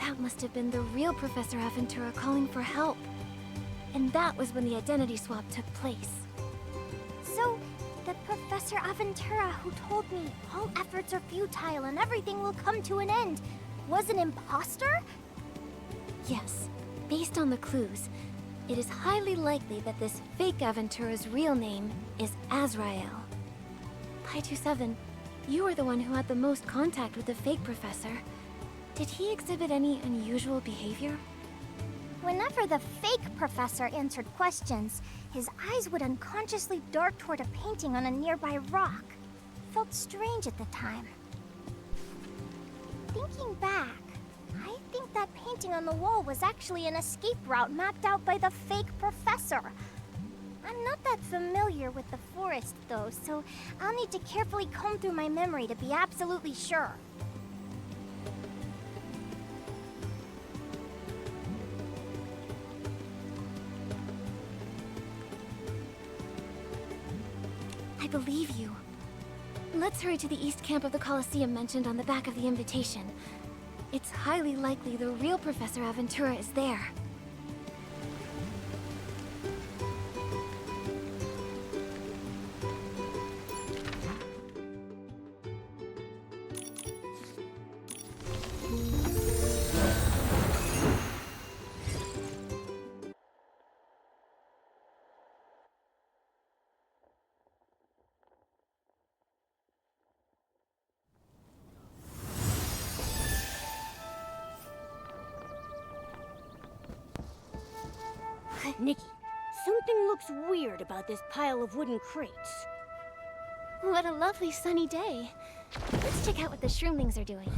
that must have been the real Professor Aventura calling for help. And that was when the identity swap took place. So, the Professor Aventura who told me all efforts are futile and everything will come to an end was an imposter? Yes, based on the clues, it is highly likely that this fake Aventura's real name is Azrael. Pi 27, you are the one who had the most contact with the fake professor. Did he exhibit any unusual behavior? Whenever the fake professor answered questions, his eyes would unconsciously dart toward a painting on a nearby rock. Felt strange at the time. Thinking back, I think that painting on the wall was actually an escape route mapped out by the fake professor. I'm not that familiar with the forest, though, so I'll need to carefully comb through my memory to be absolutely sure. I believe you. Let's hurry to the east camp of the Colosseum mentioned on the back of the invitation. It's highly likely the real Professor Aventura is there. Nikki, something looks weird about this pile of wooden crates. What a lovely sunny day. Let's check out what the shroomlings are doing.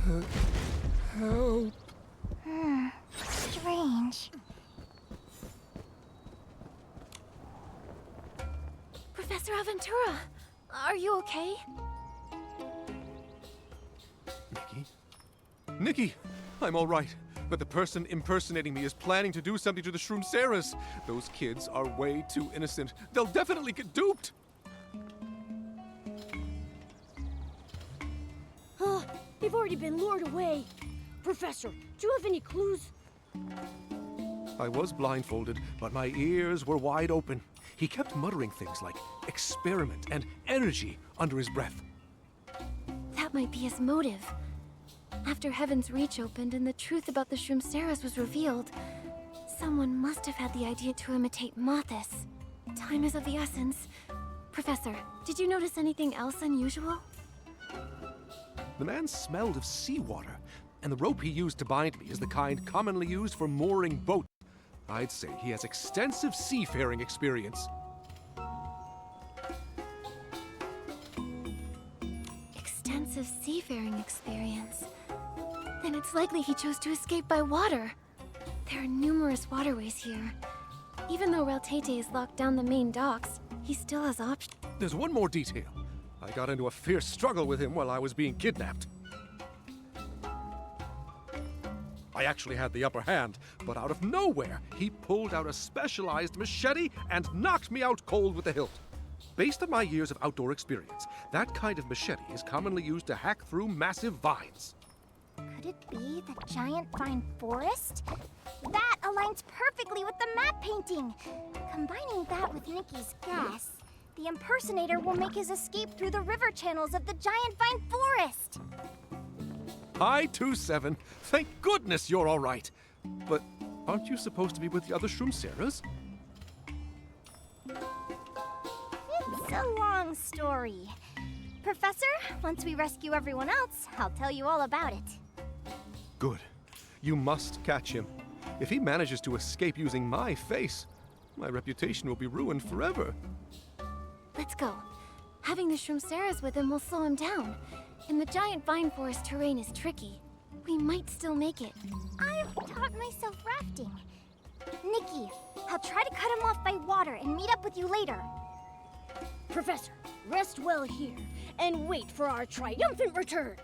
Help! Strange. Professor Aventura, are you okay? Nikki? Nikki! I'm all right. But the person impersonating me is planning to do something to the Shroomceras. Those kids are way too innocent. They'll definitely get duped. They've already been lured away. Professor, do you have any clues? I was blindfolded, but my ears were wide open. He kept muttering things like experiment and energy under his breath. That might be his motive. After Heaven's Reach opened and the truth about the Shroomceras was revealed, someone must have had the idea to imitate Mothis. Time is of the essence. Professor, did you notice anything else unusual? The man smelled of seawater, and the rope he used to bind me is the kind commonly used for mooring boats. I'd say he has extensive seafaring experience. Extensive seafaring experience. Then it's likely he chose to escape by water. There are numerous waterways here. Even though Reltate has locked down the main docks, he still has options. There's one more detail. I got into a fierce struggle with him while I was being kidnapped. I actually had the upper hand, but out of nowhere, he pulled out a specialized machete and knocked me out cold with the hilt. Based on my years of outdoor experience, that kind of machete is commonly used to hack through massive vines. Could it be the giant vine forest? That aligns perfectly with the map painting. Combining that with Nikki's guess, the impersonator will make his escape through the river channels of the giant vine forest. Hi, 2-7. Thank goodness you're all right. But aren't you supposed to be with the other Shroomceras? It's a long story. Professor, once we rescue everyone else, I'll tell you all about it. Good. You must catch him. If he manages to escape using my face, my reputation will be ruined forever. Let's go. Having the Shroomceras with him will slow him down. And the giant vine forest terrain is tricky. We might still make it. I've taught myself rafting. Nikki, I'll try to cut him off by water and meet up with you later. Professor, rest well here and wait for our triumphant return.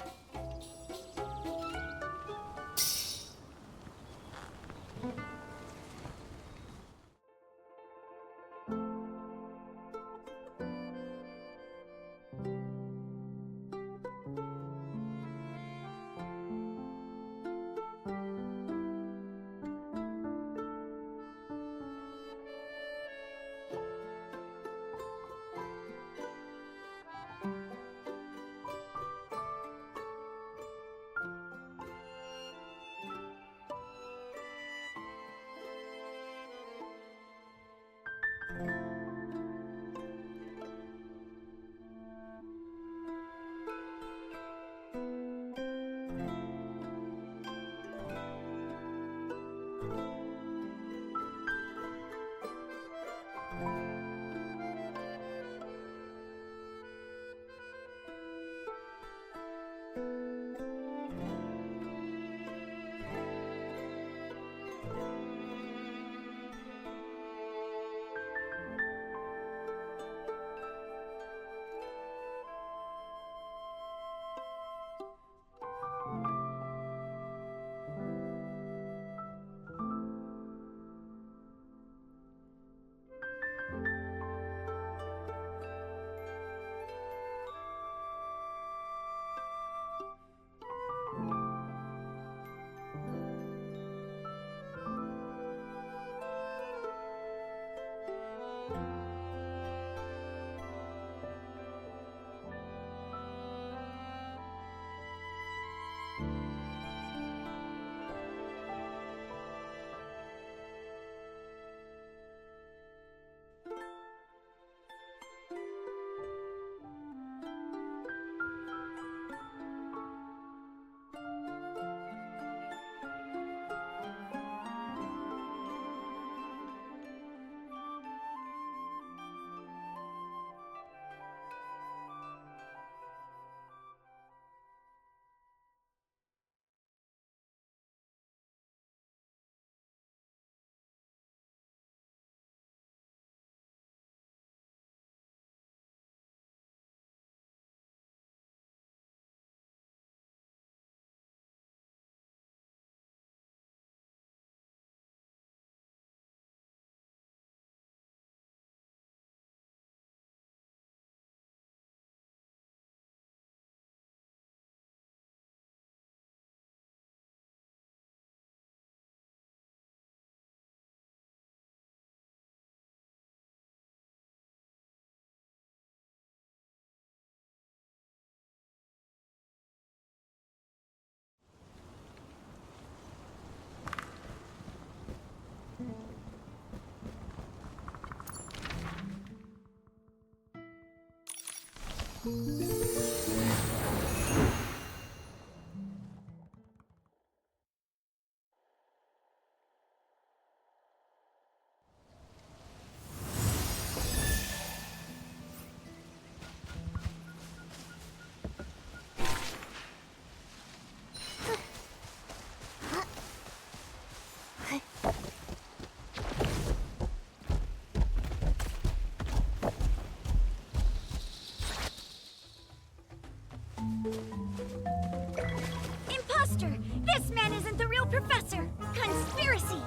Imposter! This man isn't the real professor! Conspiracy!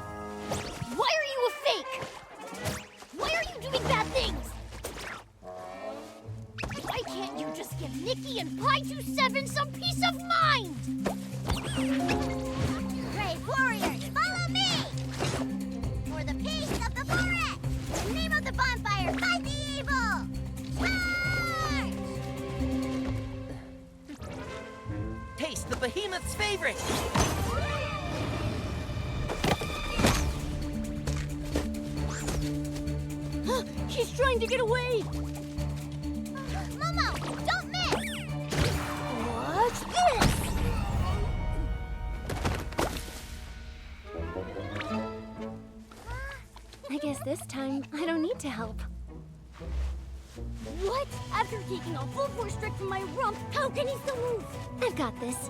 Why are you a fake? Why are you doing bad things? Why can't you just give Nikki and Pi27 some peace of mind? Brave warriors, follow me! For the peace of the forest! In the name of the bonfire, fight the evil! Charge! Taste the behemoth's favorite! She's trying to get away! Momo, don't miss! What's this? I guess this time I don't need to help. What? After taking a full force strike from my rump, how can he still move? I've got this.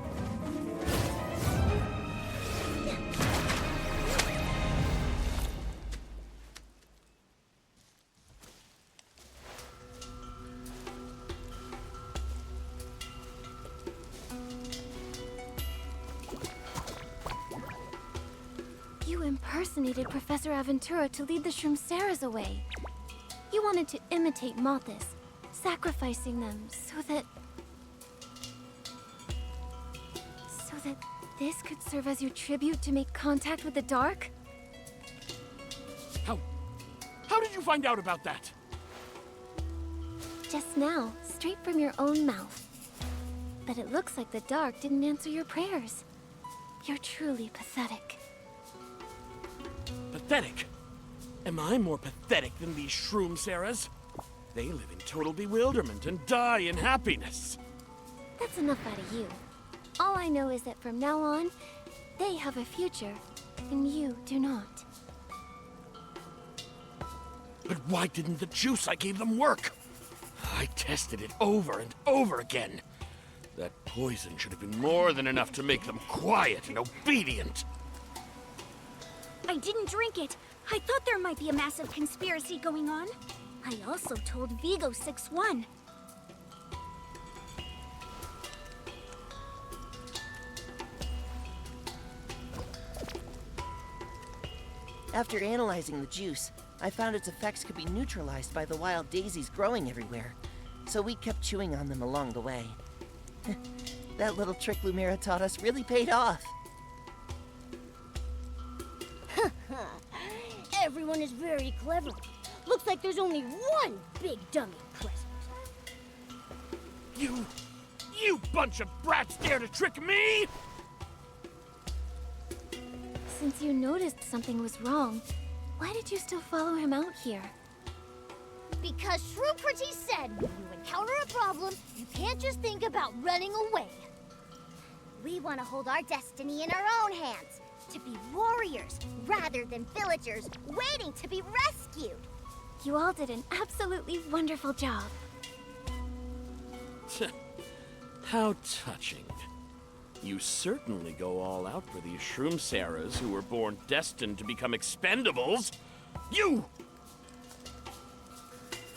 You impersonated Professor Aventura to lead the Shroomceras away. You wanted to imitate Mothis, sacrificing them so that this could serve as your tribute to make contact with the dark? How did you find out about that? Just now, straight from your own mouth. But it looks like the dark didn't answer your prayers. You're truly pathetic. Pathetic? Am I more pathetic than these Shroomceras? They live in total bewilderment and die in happiness. That's enough out of you. All I know is that from now on, they have a future, and you do not. But why didn't the juice I gave them work? I tested it over and over again. That poison should have been more than enough to make them quiet and obedient. I didn't drink it. I thought there might be a massive conspiracy going on. I also told Vigo 6-1. After analyzing the juice, I found its effects could be neutralized by the wild daisies growing everywhere, so we kept chewing on them along the way. That little trick Lumira taught us really paid off. Everyone is very clever. Looks like there's only one big dummy present. You bunch of brats dare to trick me? Since you noticed something was wrong, why did you still follow him out here? Because Shroomprity said when you encounter a problem, you can't just think about running away. We want to hold our destiny in our own hands. To be warriors rather than villagers waiting to be rescued. You all did an absolutely wonderful job. How touching. You certainly go all out for these Shroomceras who were born destined to become expendables. You!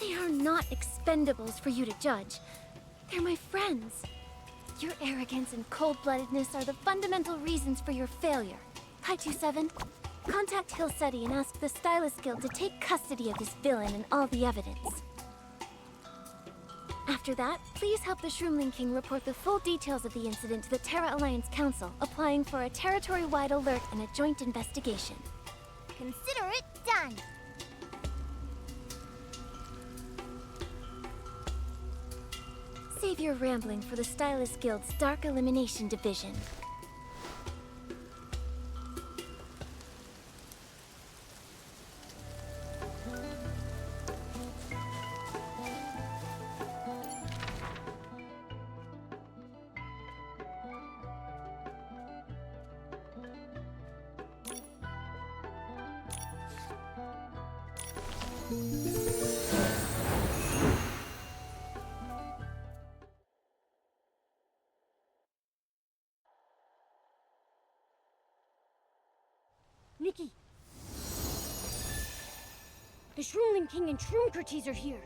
They are not expendables for you to judge. They're my friends. Your arrogance and cold-bloodedness are the fundamental reasons for your failure. Pi27, contact Hill City and ask the Stylist Guild to take custody of this villain and all the evidence. After that, please help the Shroomling King report the full details of the incident to the Terra Alliance Council, applying for a territory-wide alert and a joint investigation. Consider it done. Save your rambling for the Stylist Guild's Dark Elimination Division. Nikki! The Shroomling King and Shroomkertes are here.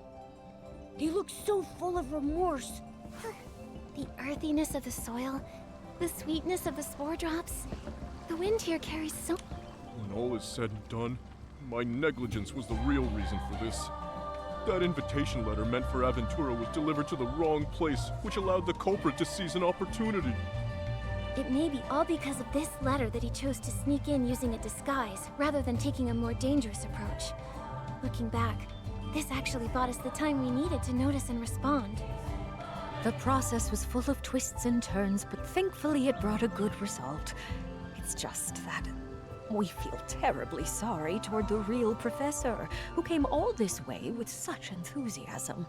They look so full of remorse. The earthiness of the soil, the sweetness of the spore drops. The wind here carries so... When all is said and done, my negligence was the real reason for this. That invitation letter meant for Aventura was delivered to the wrong place, which allowed the culprit to seize an opportunity. It may be all because of this letter that he chose to sneak in using a disguise, rather than taking a more dangerous approach. Looking back, this actually bought us the time we needed to notice and respond. The process was full of twists and turns, but thankfully it brought a good result. It's just that we feel terribly sorry toward the real professor, who came all this way with such enthusiasm.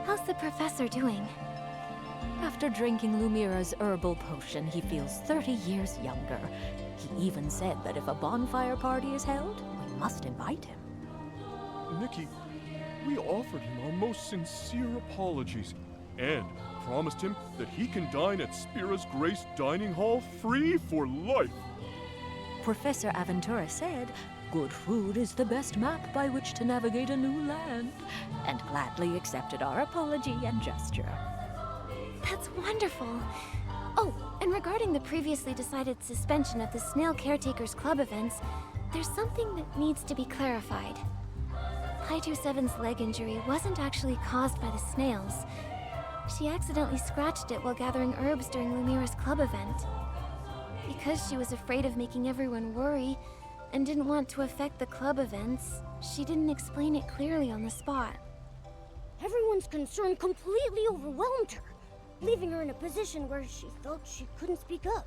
How's the professor doing? After drinking Lumira's herbal potion, he feels 30 years younger. He even said that if a bonfire party is held, we must invite him. Nikki, we offered him our most sincere apologies and promised him that he can dine at Spira's Grace Dining Hall free for life. Professor Aventura said, "Good food is the best map by which to navigate a new land," and gladly accepted our apology and gesture. That's wonderful. Oh, and regarding the previously decided suspension of the Snail Caretakers Club events, there's something that needs to be clarified. Pi 27's leg injury wasn't actually caused by the snails. She accidentally scratched it while gathering herbs during Lumira's club event. Because she was afraid of making everyone worry and didn't want to affect the club events, she didn't explain it clearly on the spot. Everyone's concern completely overwhelmed her, leaving her in a position where she felt she couldn't speak up.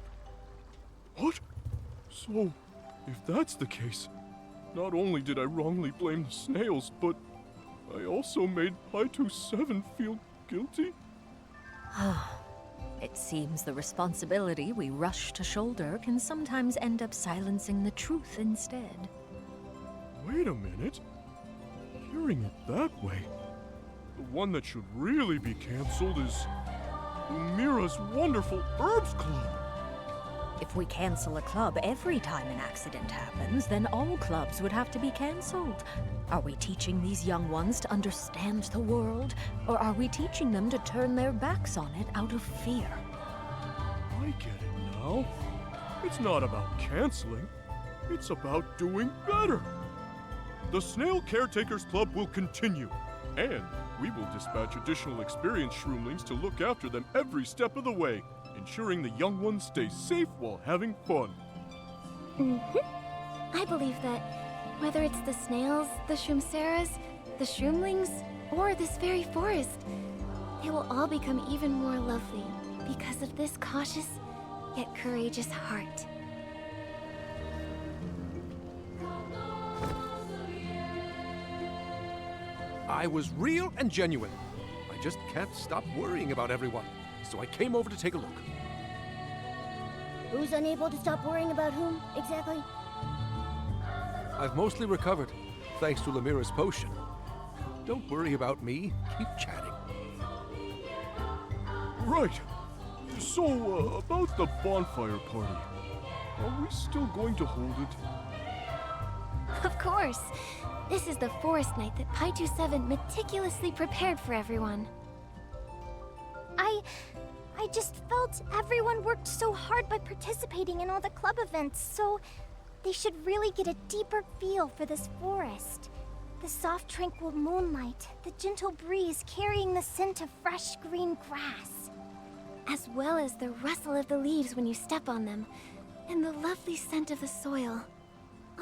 What? So, if that's the case, not only did I wrongly blame the snails, but I also made Pi 27 feel guilty? It seems the responsibility we rush to shoulder can sometimes end up silencing the truth instead. Wait a minute. Hearing it that way, the one that should really be canceled is Lumira's Wonderful Herbs Club. If we cancel a club every time an accident happens, then all clubs would have to be canceled. Are we teaching these young ones to understand the world, or are we teaching them to turn their backs on it out of fear? I get it now. It's not about canceling. It's about doing better. The Snail Caretakers Club will continue, and we will dispatch additional experienced shroomlings to look after them every step of the way, ensuring the young ones stay safe while having fun. I believe that whether it's the snails, the shroomceras, the shroomlings, or this very forest, they will all become even more lovely because of this cautious yet courageous heart. I was real and genuine. I just can't stop worrying about everyone, so I came over to take a look. Who's unable to stop worrying about whom, exactly? I've mostly recovered, thanks to Lumira's potion. Don't worry about me. Keep chatting. Right. So, about the bonfire party. Are we still going to hold it? Of course! This is the forest night that Pi 27 meticulously prepared for everyone. I just felt everyone worked so hard by participating in all the club events, so they should really get a deeper feel for this forest. The soft, tranquil moonlight, the gentle breeze carrying the scent of fresh green grass. As well as the rustle of the leaves when you step on them, and the lovely scent of the soil.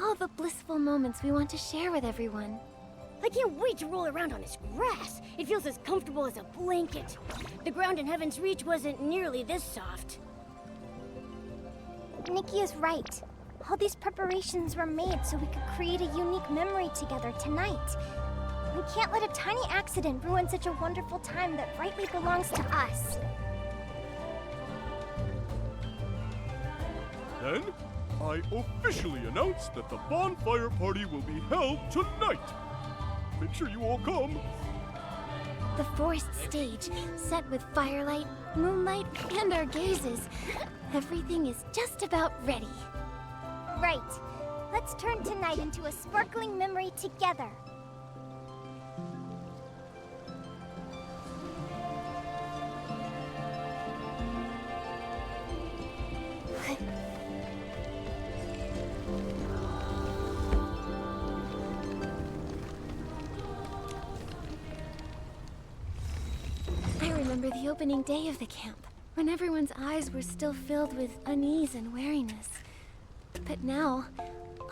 All the blissful moments we want to share with everyone. I can't wait to roll around on this grass. It feels as comfortable as a blanket. The ground in Heaven's Reach wasn't nearly this soft. Nikki is right. All these preparations were made so we could create a unique memory together tonight. We can't let a tiny accident ruin such a wonderful time that rightly belongs to us. Then, I officially announce that the bonfire party will be held tonight. Make sure you all come. The forest stage, set with firelight, moonlight, and our gazes. Everything is just about ready. Right. Let's turn tonight into a sparkling memory together. I remember the opening day of the camp, when everyone's eyes were still filled with unease and wariness. But now,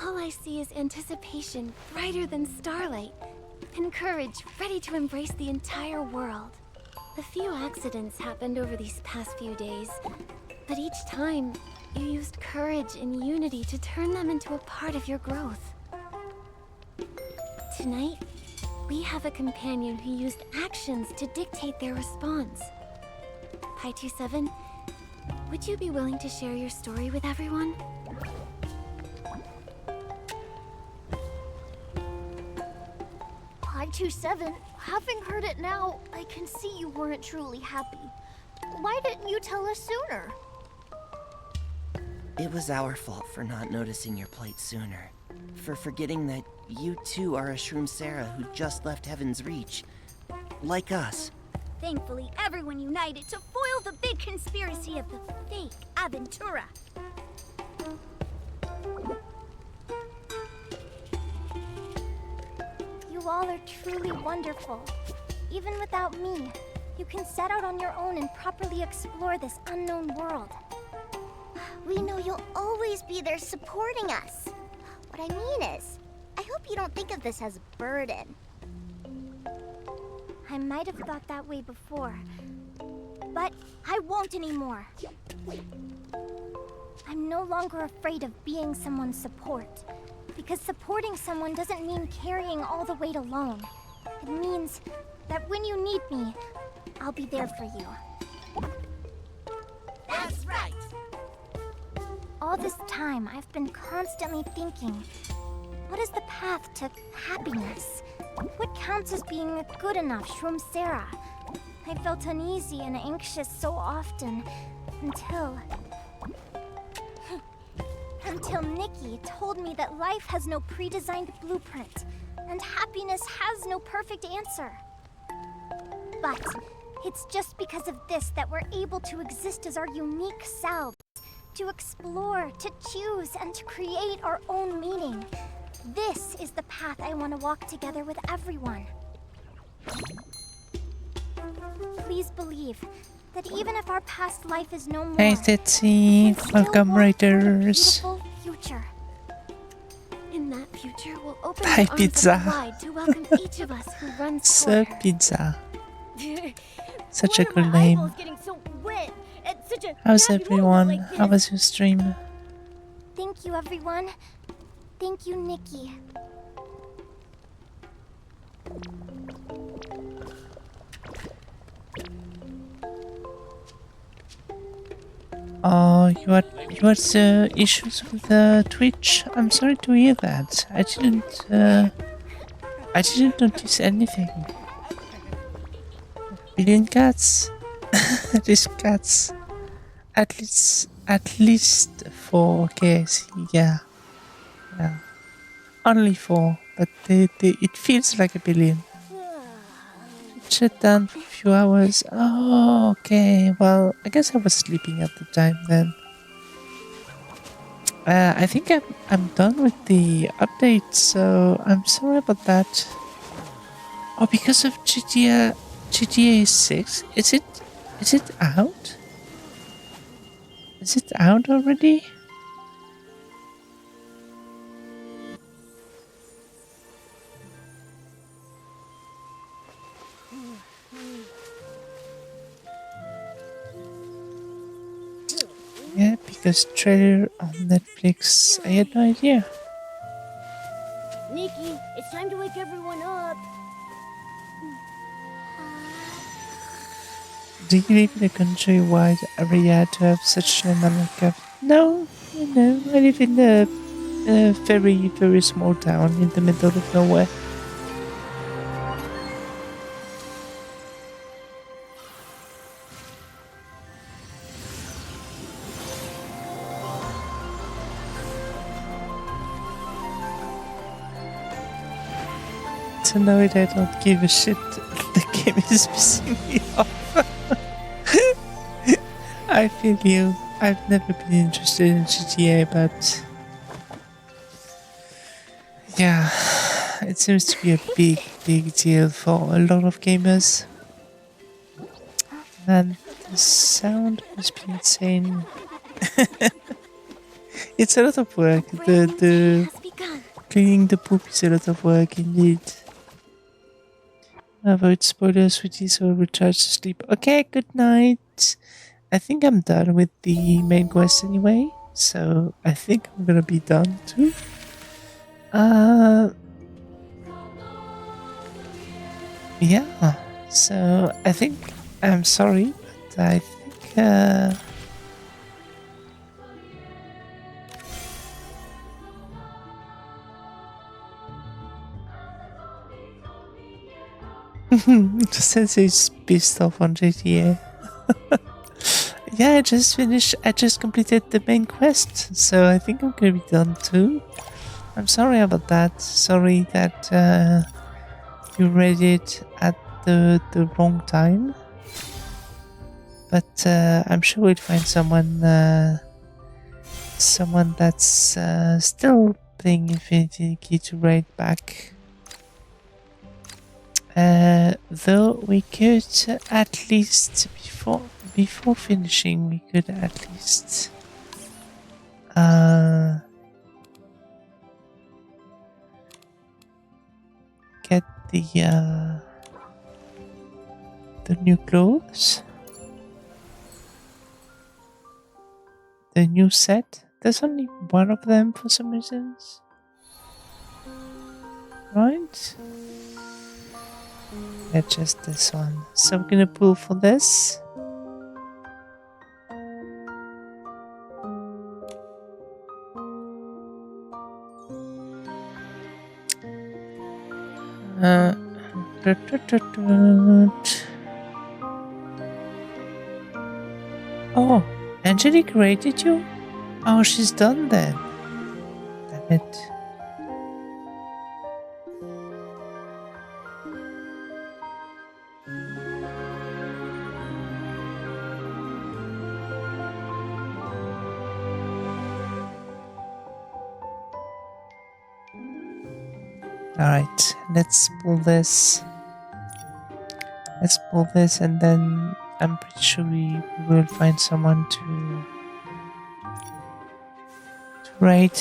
all I see is anticipation brighter than starlight, and courage ready to embrace the entire world. A few accidents happened over these past few days, but each time, you used courage and unity to turn them into a part of your growth. Tonight, we have a companion who used actions to dictate their response. Pi27, would you be willing to share your story with everyone? Pi27, having heard it now, I can see you weren't truly happy. Why didn't you tell us sooner? It was our fault for not noticing your plight sooner. For forgetting that you too are a Shroom Sarah who just left Heaven's Reach. Like us. Thankfully, everyone united to foil the big conspiracy of the fake Aventura. You all are truly wonderful. Even without me, you can set out on your own and properly explore this unknown world. We know you'll always be there supporting us. What I mean is, I hope you don't think of this as a burden. I might have thought that way before, but I won't anymore. I'm no longer afraid of being someone's support, because supporting someone doesn't mean carrying all the weight alone. It means that when you need me, I'll be there for you. That's right! All this time, I've been constantly thinking, what is the path to happiness? What counts as being a good enough Shroom Sarah? I felt uneasy and anxious so often, until Nikki told me that life has no pre-designed blueprint, and happiness has no perfect answer. But it's just because of this that we're able to exist as our unique selves, to explore, to choose, and to create our own meaning. This is the path I want to walk together with everyone. Please believe that even if our past life is no more, Hey Tetsi, welcome raiders. beautiful future. In that future, we'll open Hi, our arms pizza. up wide to welcome each of us who runs Sir toward her. Pizza. Such a Why are good my name. eyeballs getting so wet at such a How's happy moment everyone? like How this? was your stream? Thank you, everyone. Thank you, Nikki. Oh, you had issues with Twitch. I'm sorry to hear that. I didn't notice anything. Billion cats. These cats. At least 4. Okay, I see. Yeah. Only 4, but it feels like a billion. Shut down for a few hours. Oh, okay. Well, I guess I was sleeping at the time then. I think I'm done with the update, so I'm sorry about that. Oh, because of GTA 6? Is it out? Is it out already? Yeah, because trailer on Netflix. I had no idea. Nikki, it's time to wake everyone up. Do you live in a countrywide area to have such an amount of No, no, I live in a very, very small town in the middle of nowhere. It's annoyed I don't give a shit. The game is pissing me off. I feel you. I've never been interested in GTA, but yeah, it seems to be a big, big deal for a lot of gamers. And the sound must be insane. It's a lot of work. The cleaning the poop is a lot of work indeed. Avoid spoilers, sweeties, or recharge to sleep. Okay, good night. I think I'm done with the main quest anyway, so I think I'm gonna be done too. Yeah, so I think I'm sorry, but I think, Sensei is pissed off on GTA. Yeah, I just completed the main quest, so I think I'm gonna be done too. I'm sorry about that. Sorry that you read it at the wrong time. But I'm sure we'll find someone that's still playing Infinity Nikki to raid back. Though we could at least before finishing, we could at least get the new clothes, the new set. There's only one of them for some reasons, right? Yeah, just this one. So I'm gonna pull for this. Oh, Angelique rated you? Oh, she's done then. Damn it. Alright, let's pull this. Let's pull this and then I'm pretty sure we will find someone to raid.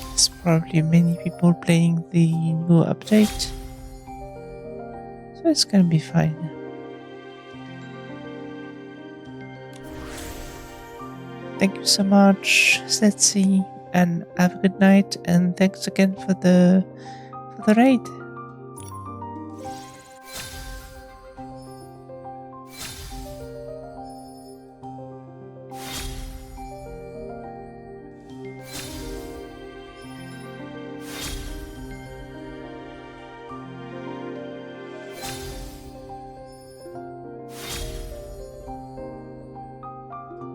There's probably many people playing the new update. So it's gonna be fine. Thank you so much, Setsi, and have a good night, and thanks again for the raid.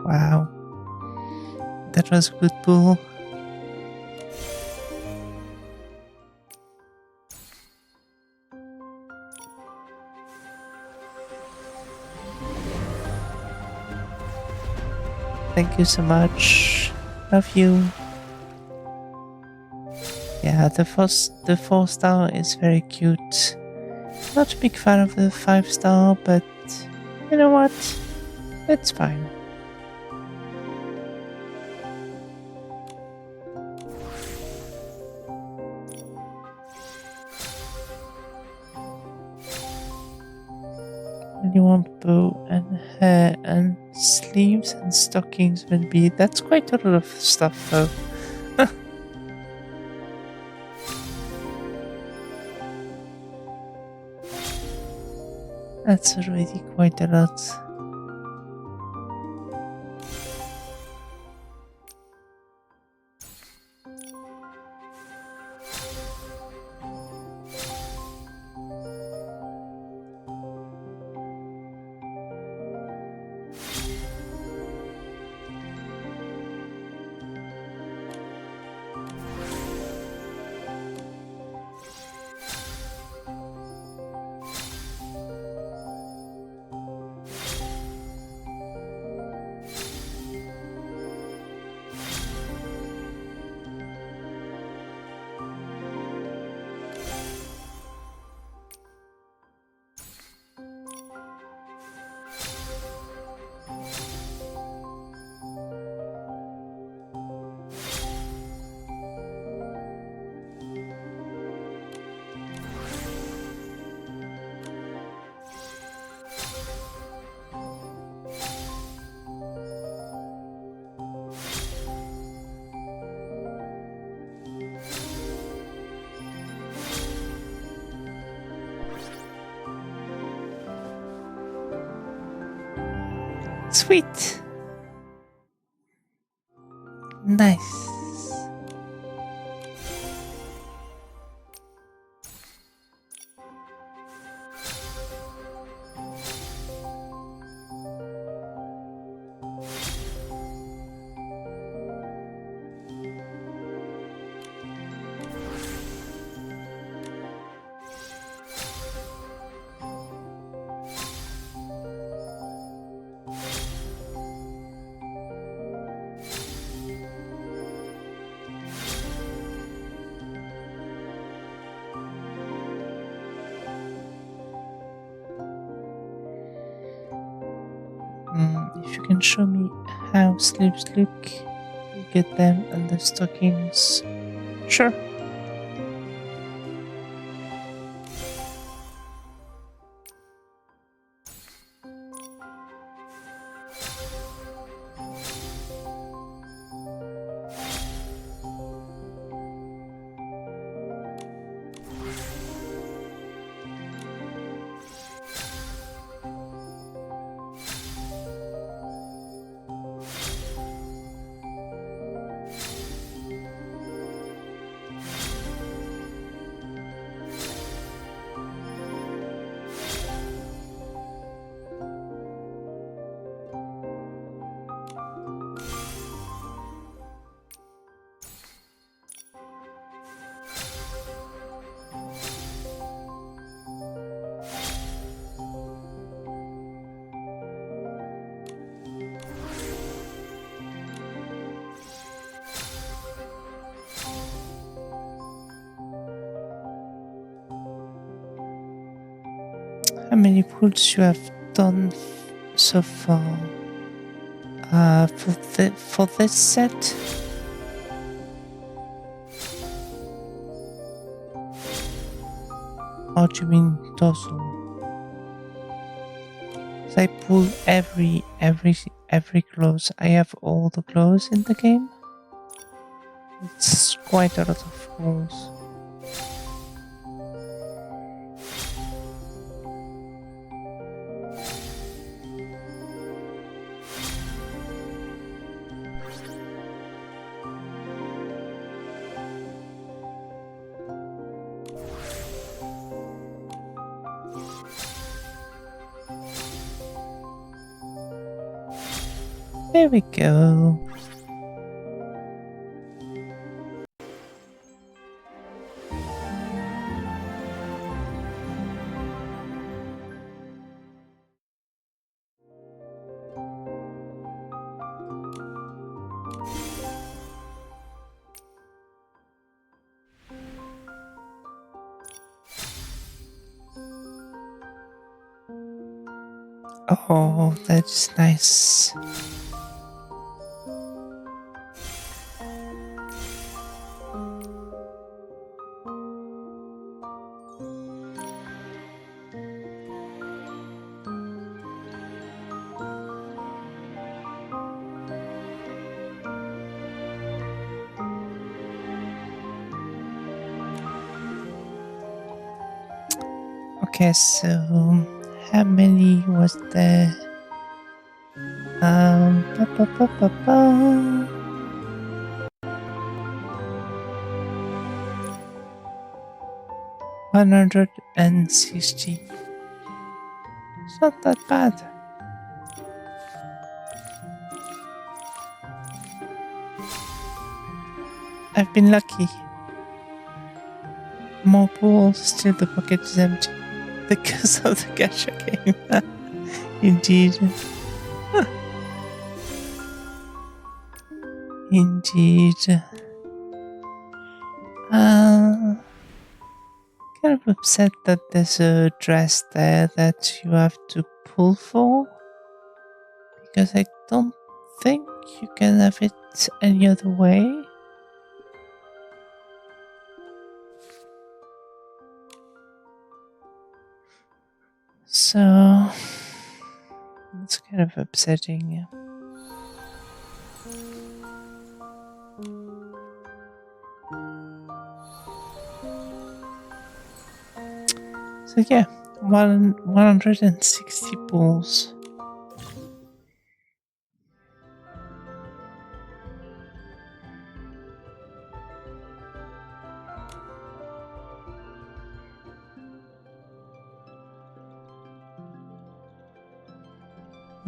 Wow, that was a good pull. Thank you so much. Love you. Yeah, the 4-star is very cute. Not a big fan of the 5-star, but you know what? It's fine. You want bow and hair and sleeves and stockings will be. That's quite a lot of stuff though. That's already quite a lot. Sweet. Nice. If you can show me how sleeves look, you get them and the stockings. Sure. How many pulls you have done so far? For this set? Or do you mean total? So I pull every clothes. I have all the clothes in the game. It's quite a lot of pulls. There we go. Oh, that's nice. Okay, so how many was there? Ba, ba, ba, ba, ba. 160. It's not that bad. I've been lucky. More pools, still the pocket is empty. Because of the gacha game. Indeed. Indeed. Kind of upset that there's a dress there that you have to pull for. Because I don't think you can have it any other way. So it's kind of upsetting. So yeah, 160 balls.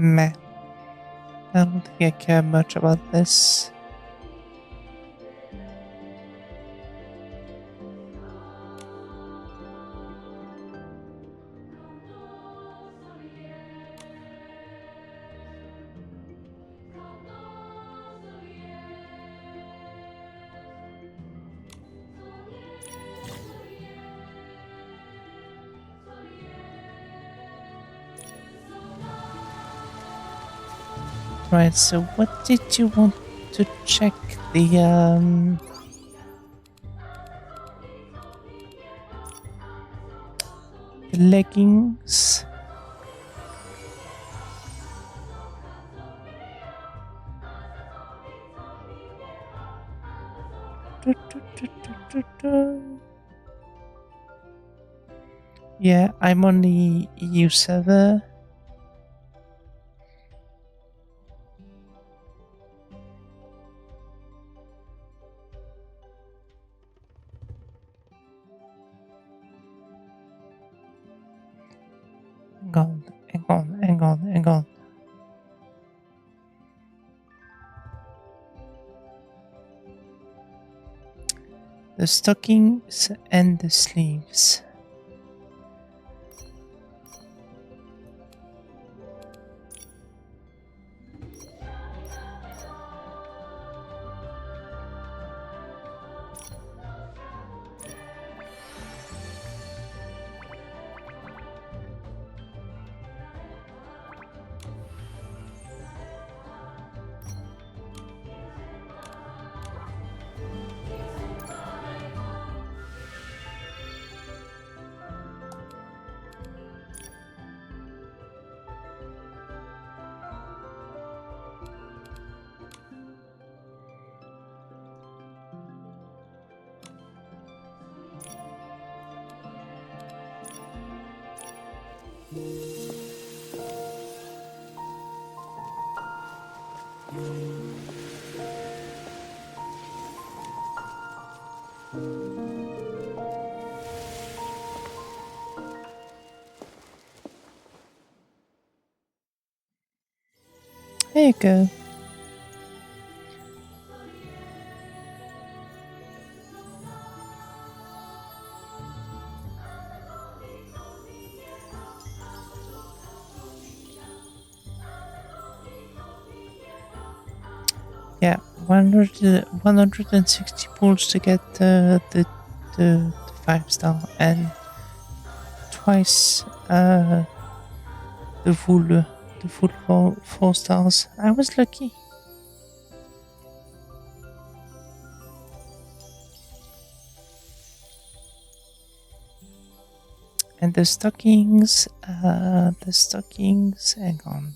Meh. I don't think I care much about this. Right, so what did you want to check? The leggings? Yeah, I'm on the EU server. Hang on. The stockings and the sleeves. There you go. Yeah, 160 pulls to get the 5-star and twice the full 4 stars. I was lucky. And the stockings, hang on.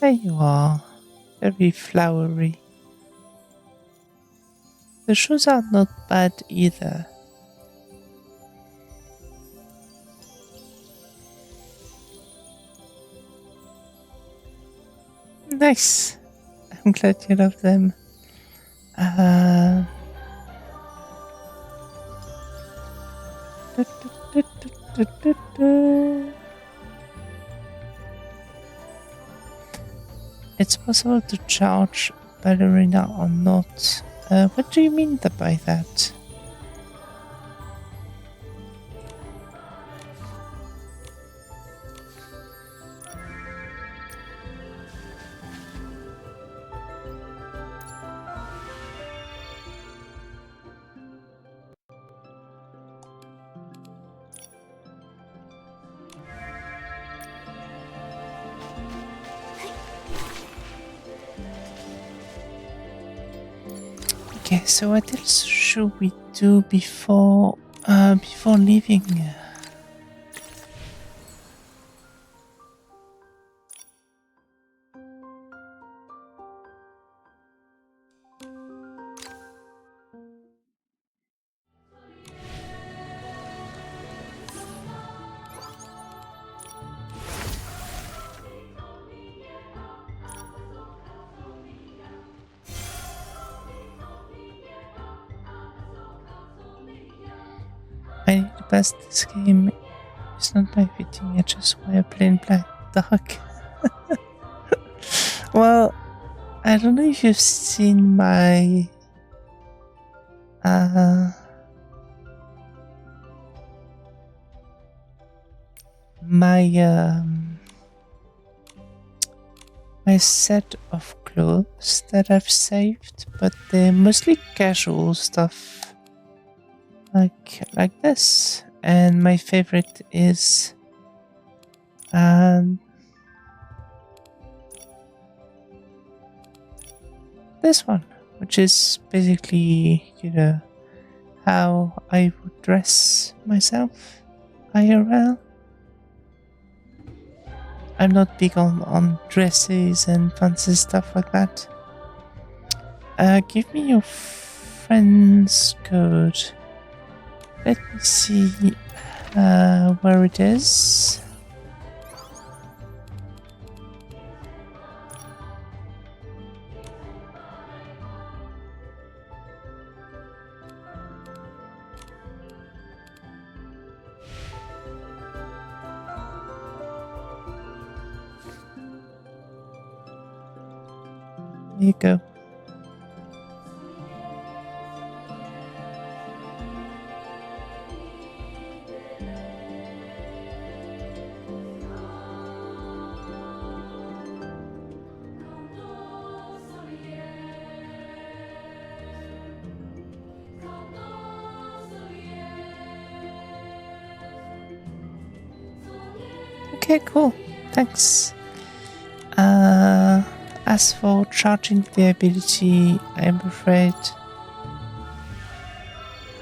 There you are, very flowery. The shoes are not bad either. Nice. I'm glad you love them. It's possible to charge ballerina or not. What do you mean by that? Okay, so what else should we do before leaving? I need to pass this game It's not my fitting, I just wear plain black dog. Well, I don't know if you've seen my my my set of clothes that I've saved, but they're mostly casual stuff like this. And my favorite is this one, which is basically, you know, how I would dress myself IRL. I'm not big on dresses and fancy stuff like that. Give me your friend's code. Let me see where it is. There you go. Okay, cool. Thanks. As for charging the ability, I'm afraid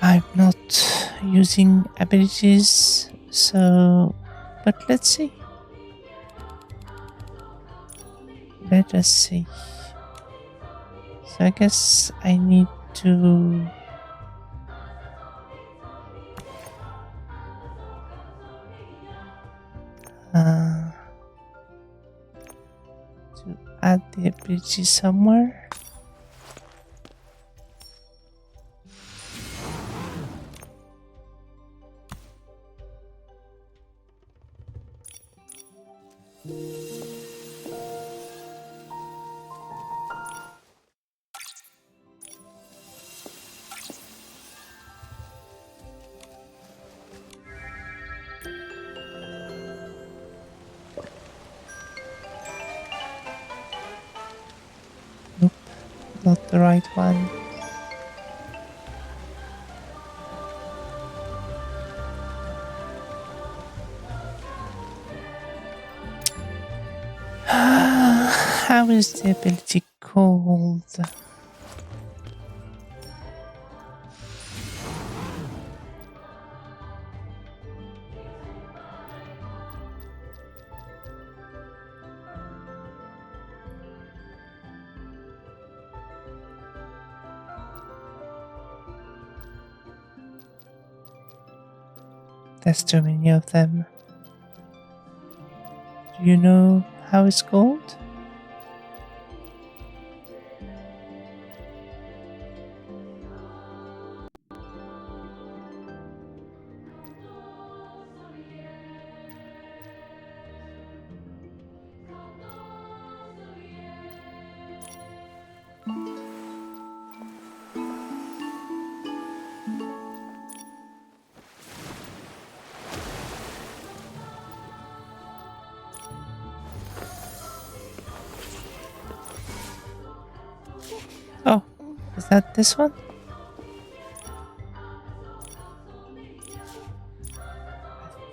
I'm not using abilities, so... But let's see. Let us see. So I guess I need to... to add the ability somewhere. Nope, not the right one. How is the ability called? There's too many of them. Do you know how it's called? Oh, is that this one?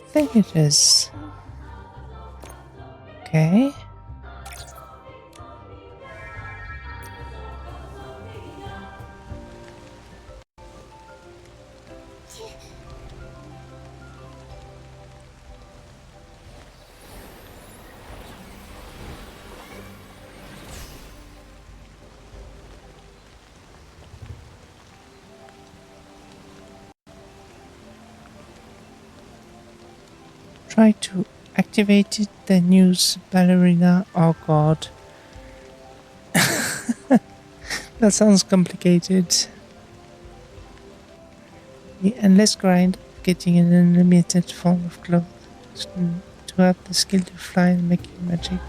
I think it is. Okay. Try to activate it, then use ballerina. Oh god. That sounds complicated. The endless grind of getting an unlimited form of cloth. to have the skill to fly and making magic.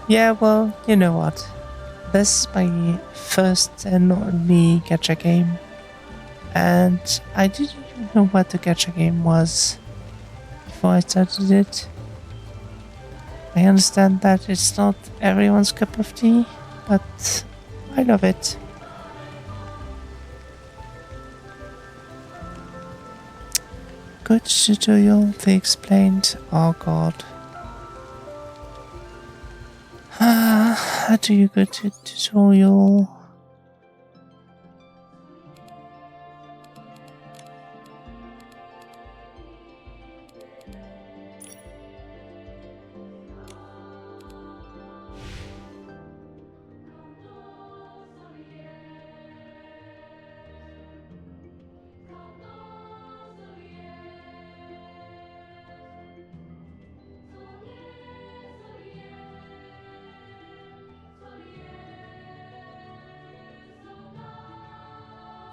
Yeah, well, you know what? This is my first and only gacha game, and I didn't even know what the gacha game was before I started it. I understand that it's not everyone's cup of tea, but I love it. Good tutorial, they explained. Oh god. How do you go to tutorial?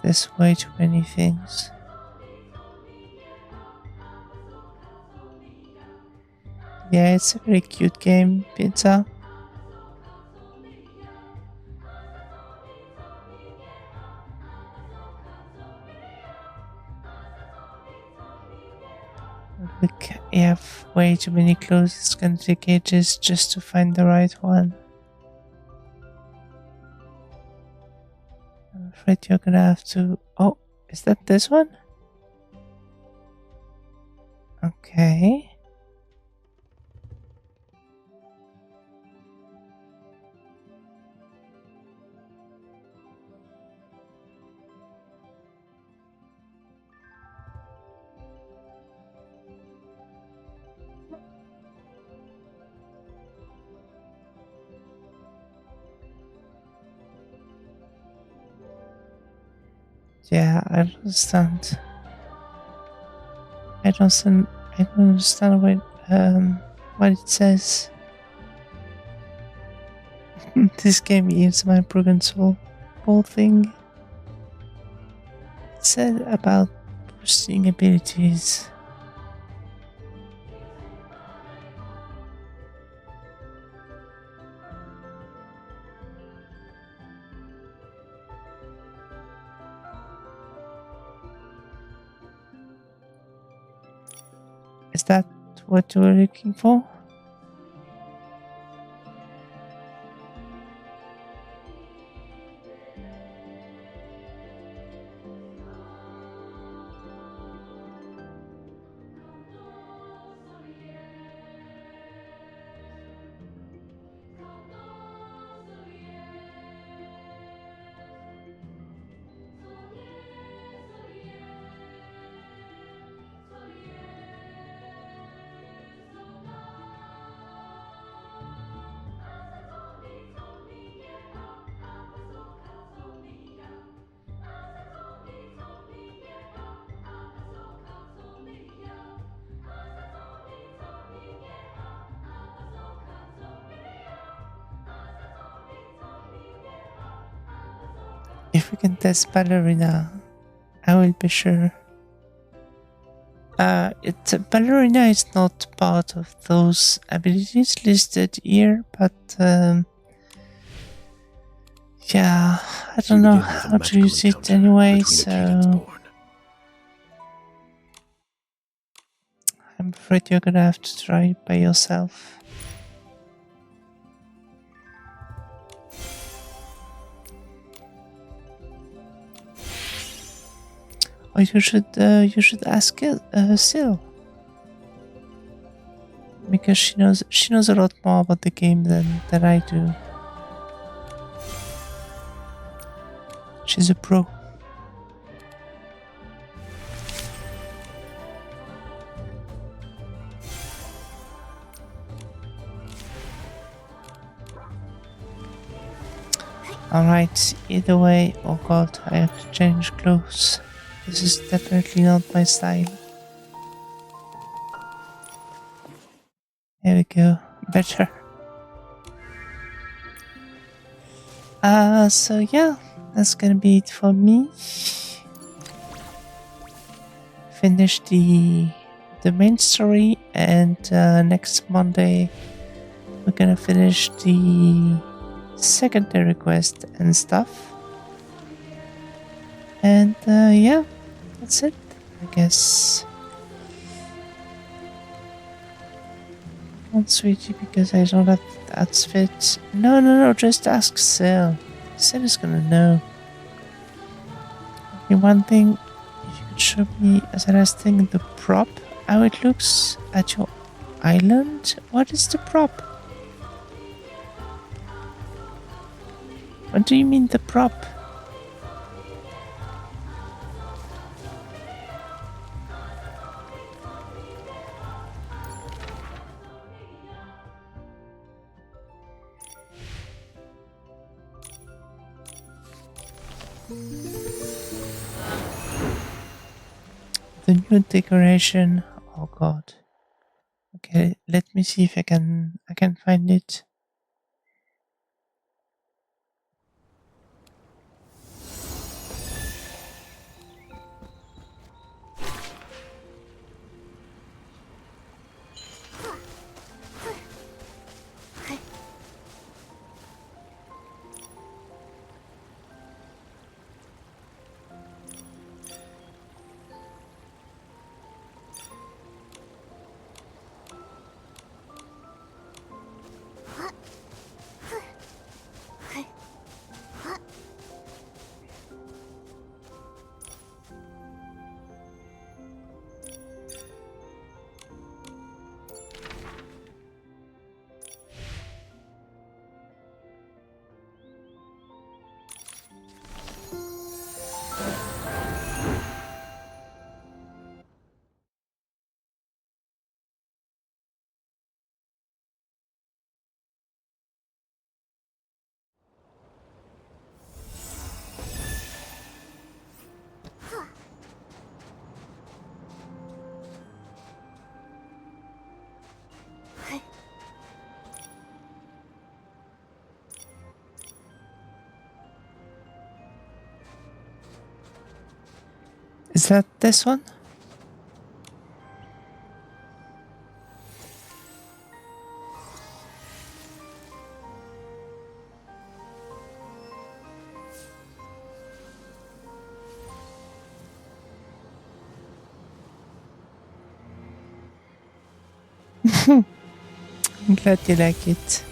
There's way too many things. Yeah, it's a very cute game, Pizza. Look, I have way too many clothes. It's gonna take ages just to find the right one. I'm afraid you're gonna have to... Oh, is that this one? Okay. Yeah, I understand. I don't understand what it says. This game is my broken soul. Whole thing. It said about boosting abilities. Is that what you were looking for? If we can test Ballerina, I will be sure. Ballerina is not part of those abilities listed here, but yeah, I don't know how to use it anyway, so I'm afraid you're gonna have to try it by yourself. Or you should ask Sil, because she knows a lot more about the game than I do. She's a pro. Alright, either way, oh god, I have to change clothes. This is definitely not my style. There we go, better. So yeah, that's gonna be it for me. Finish the the main story, and next Monday we're gonna finish the secondary quest and stuff. And yeah, that's it, I guess. Come on, sweetie, because I don't have the outfit. No, just ask Sil. Sil is gonna know. Okay, one thing, if you could show me as a last thing the prop, how it looks at your island. What is the prop? What do you mean the prop? The new decoration. Oh god. Okay, let me see if I can find it. Is that this one? I'm glad you like it.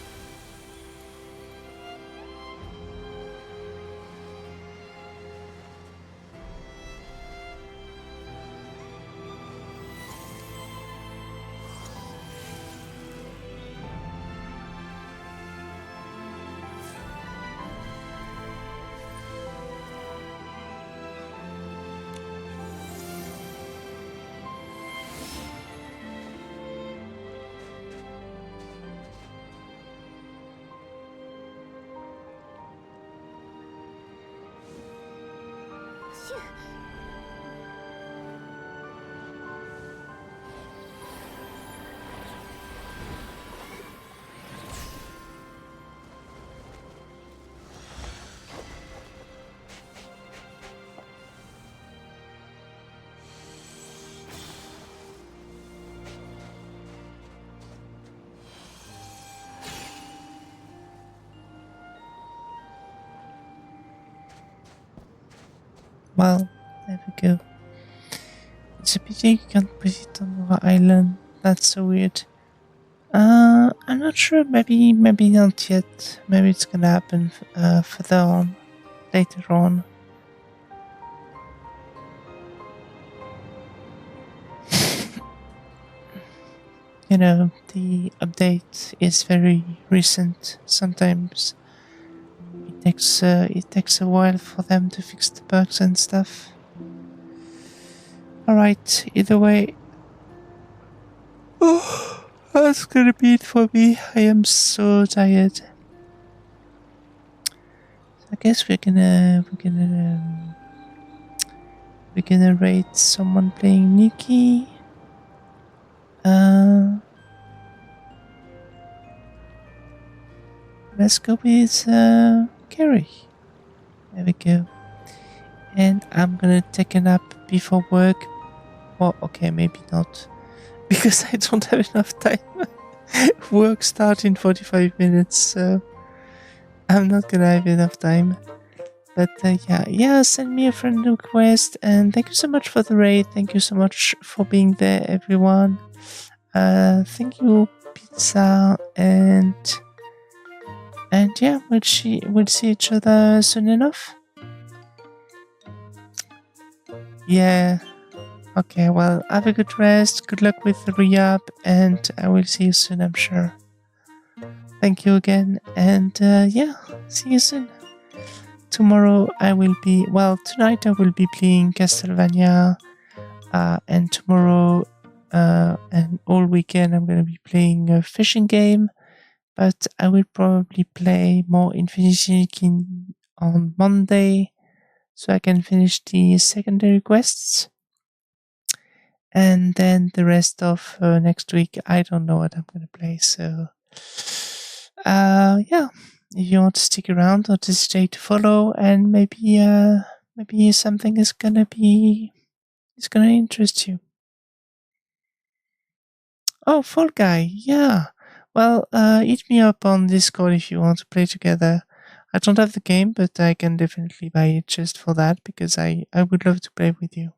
Well, there we go. It's a pity you can't put it on our island. That's so weird. I'm not sure. Maybe not yet. Maybe it's gonna happen further on, later on. You know, the update is very recent. Sometimes it takes a while for them to fix the bugs and stuff. Alright, either way. Oh, that's gonna be it for me. I am so tired. I guess we're gonna rate someone playing Nikki. Let's go with Carrie. There we go. And I'm gonna take a nap before work. Well, okay, maybe not. because I don't have enough time. Work starts in 45 minutes, so I'm not gonna have enough time. But yeah, send me a friend request, and thank you so much for the raid. Thank you so much for being there, everyone. Thank you, Pizza, and yeah, we'll see each other soon enough. Yeah. Okay, well, have a good rest. Good luck with the re-up, and I will see you soon, I'm sure. Thank you again, and yeah, see you soon. Tomorrow I will be, tonight I will be playing Castlevania, and tomorrow and all weekend I'm going to be playing a fishing game, but I will probably play more Infinity King on Monday, so I can finish the secondary quests. And then the rest of next week, I don't know what I'm going to play. So, yeah, if you want to stick around, don't hesitate to follow, and maybe something is gonna interest you. Oh, Fall Guy, yeah. Well, hit me up on Discord if you want to play together. I don't have the game, but I can definitely buy it just for that because I would love to play with you.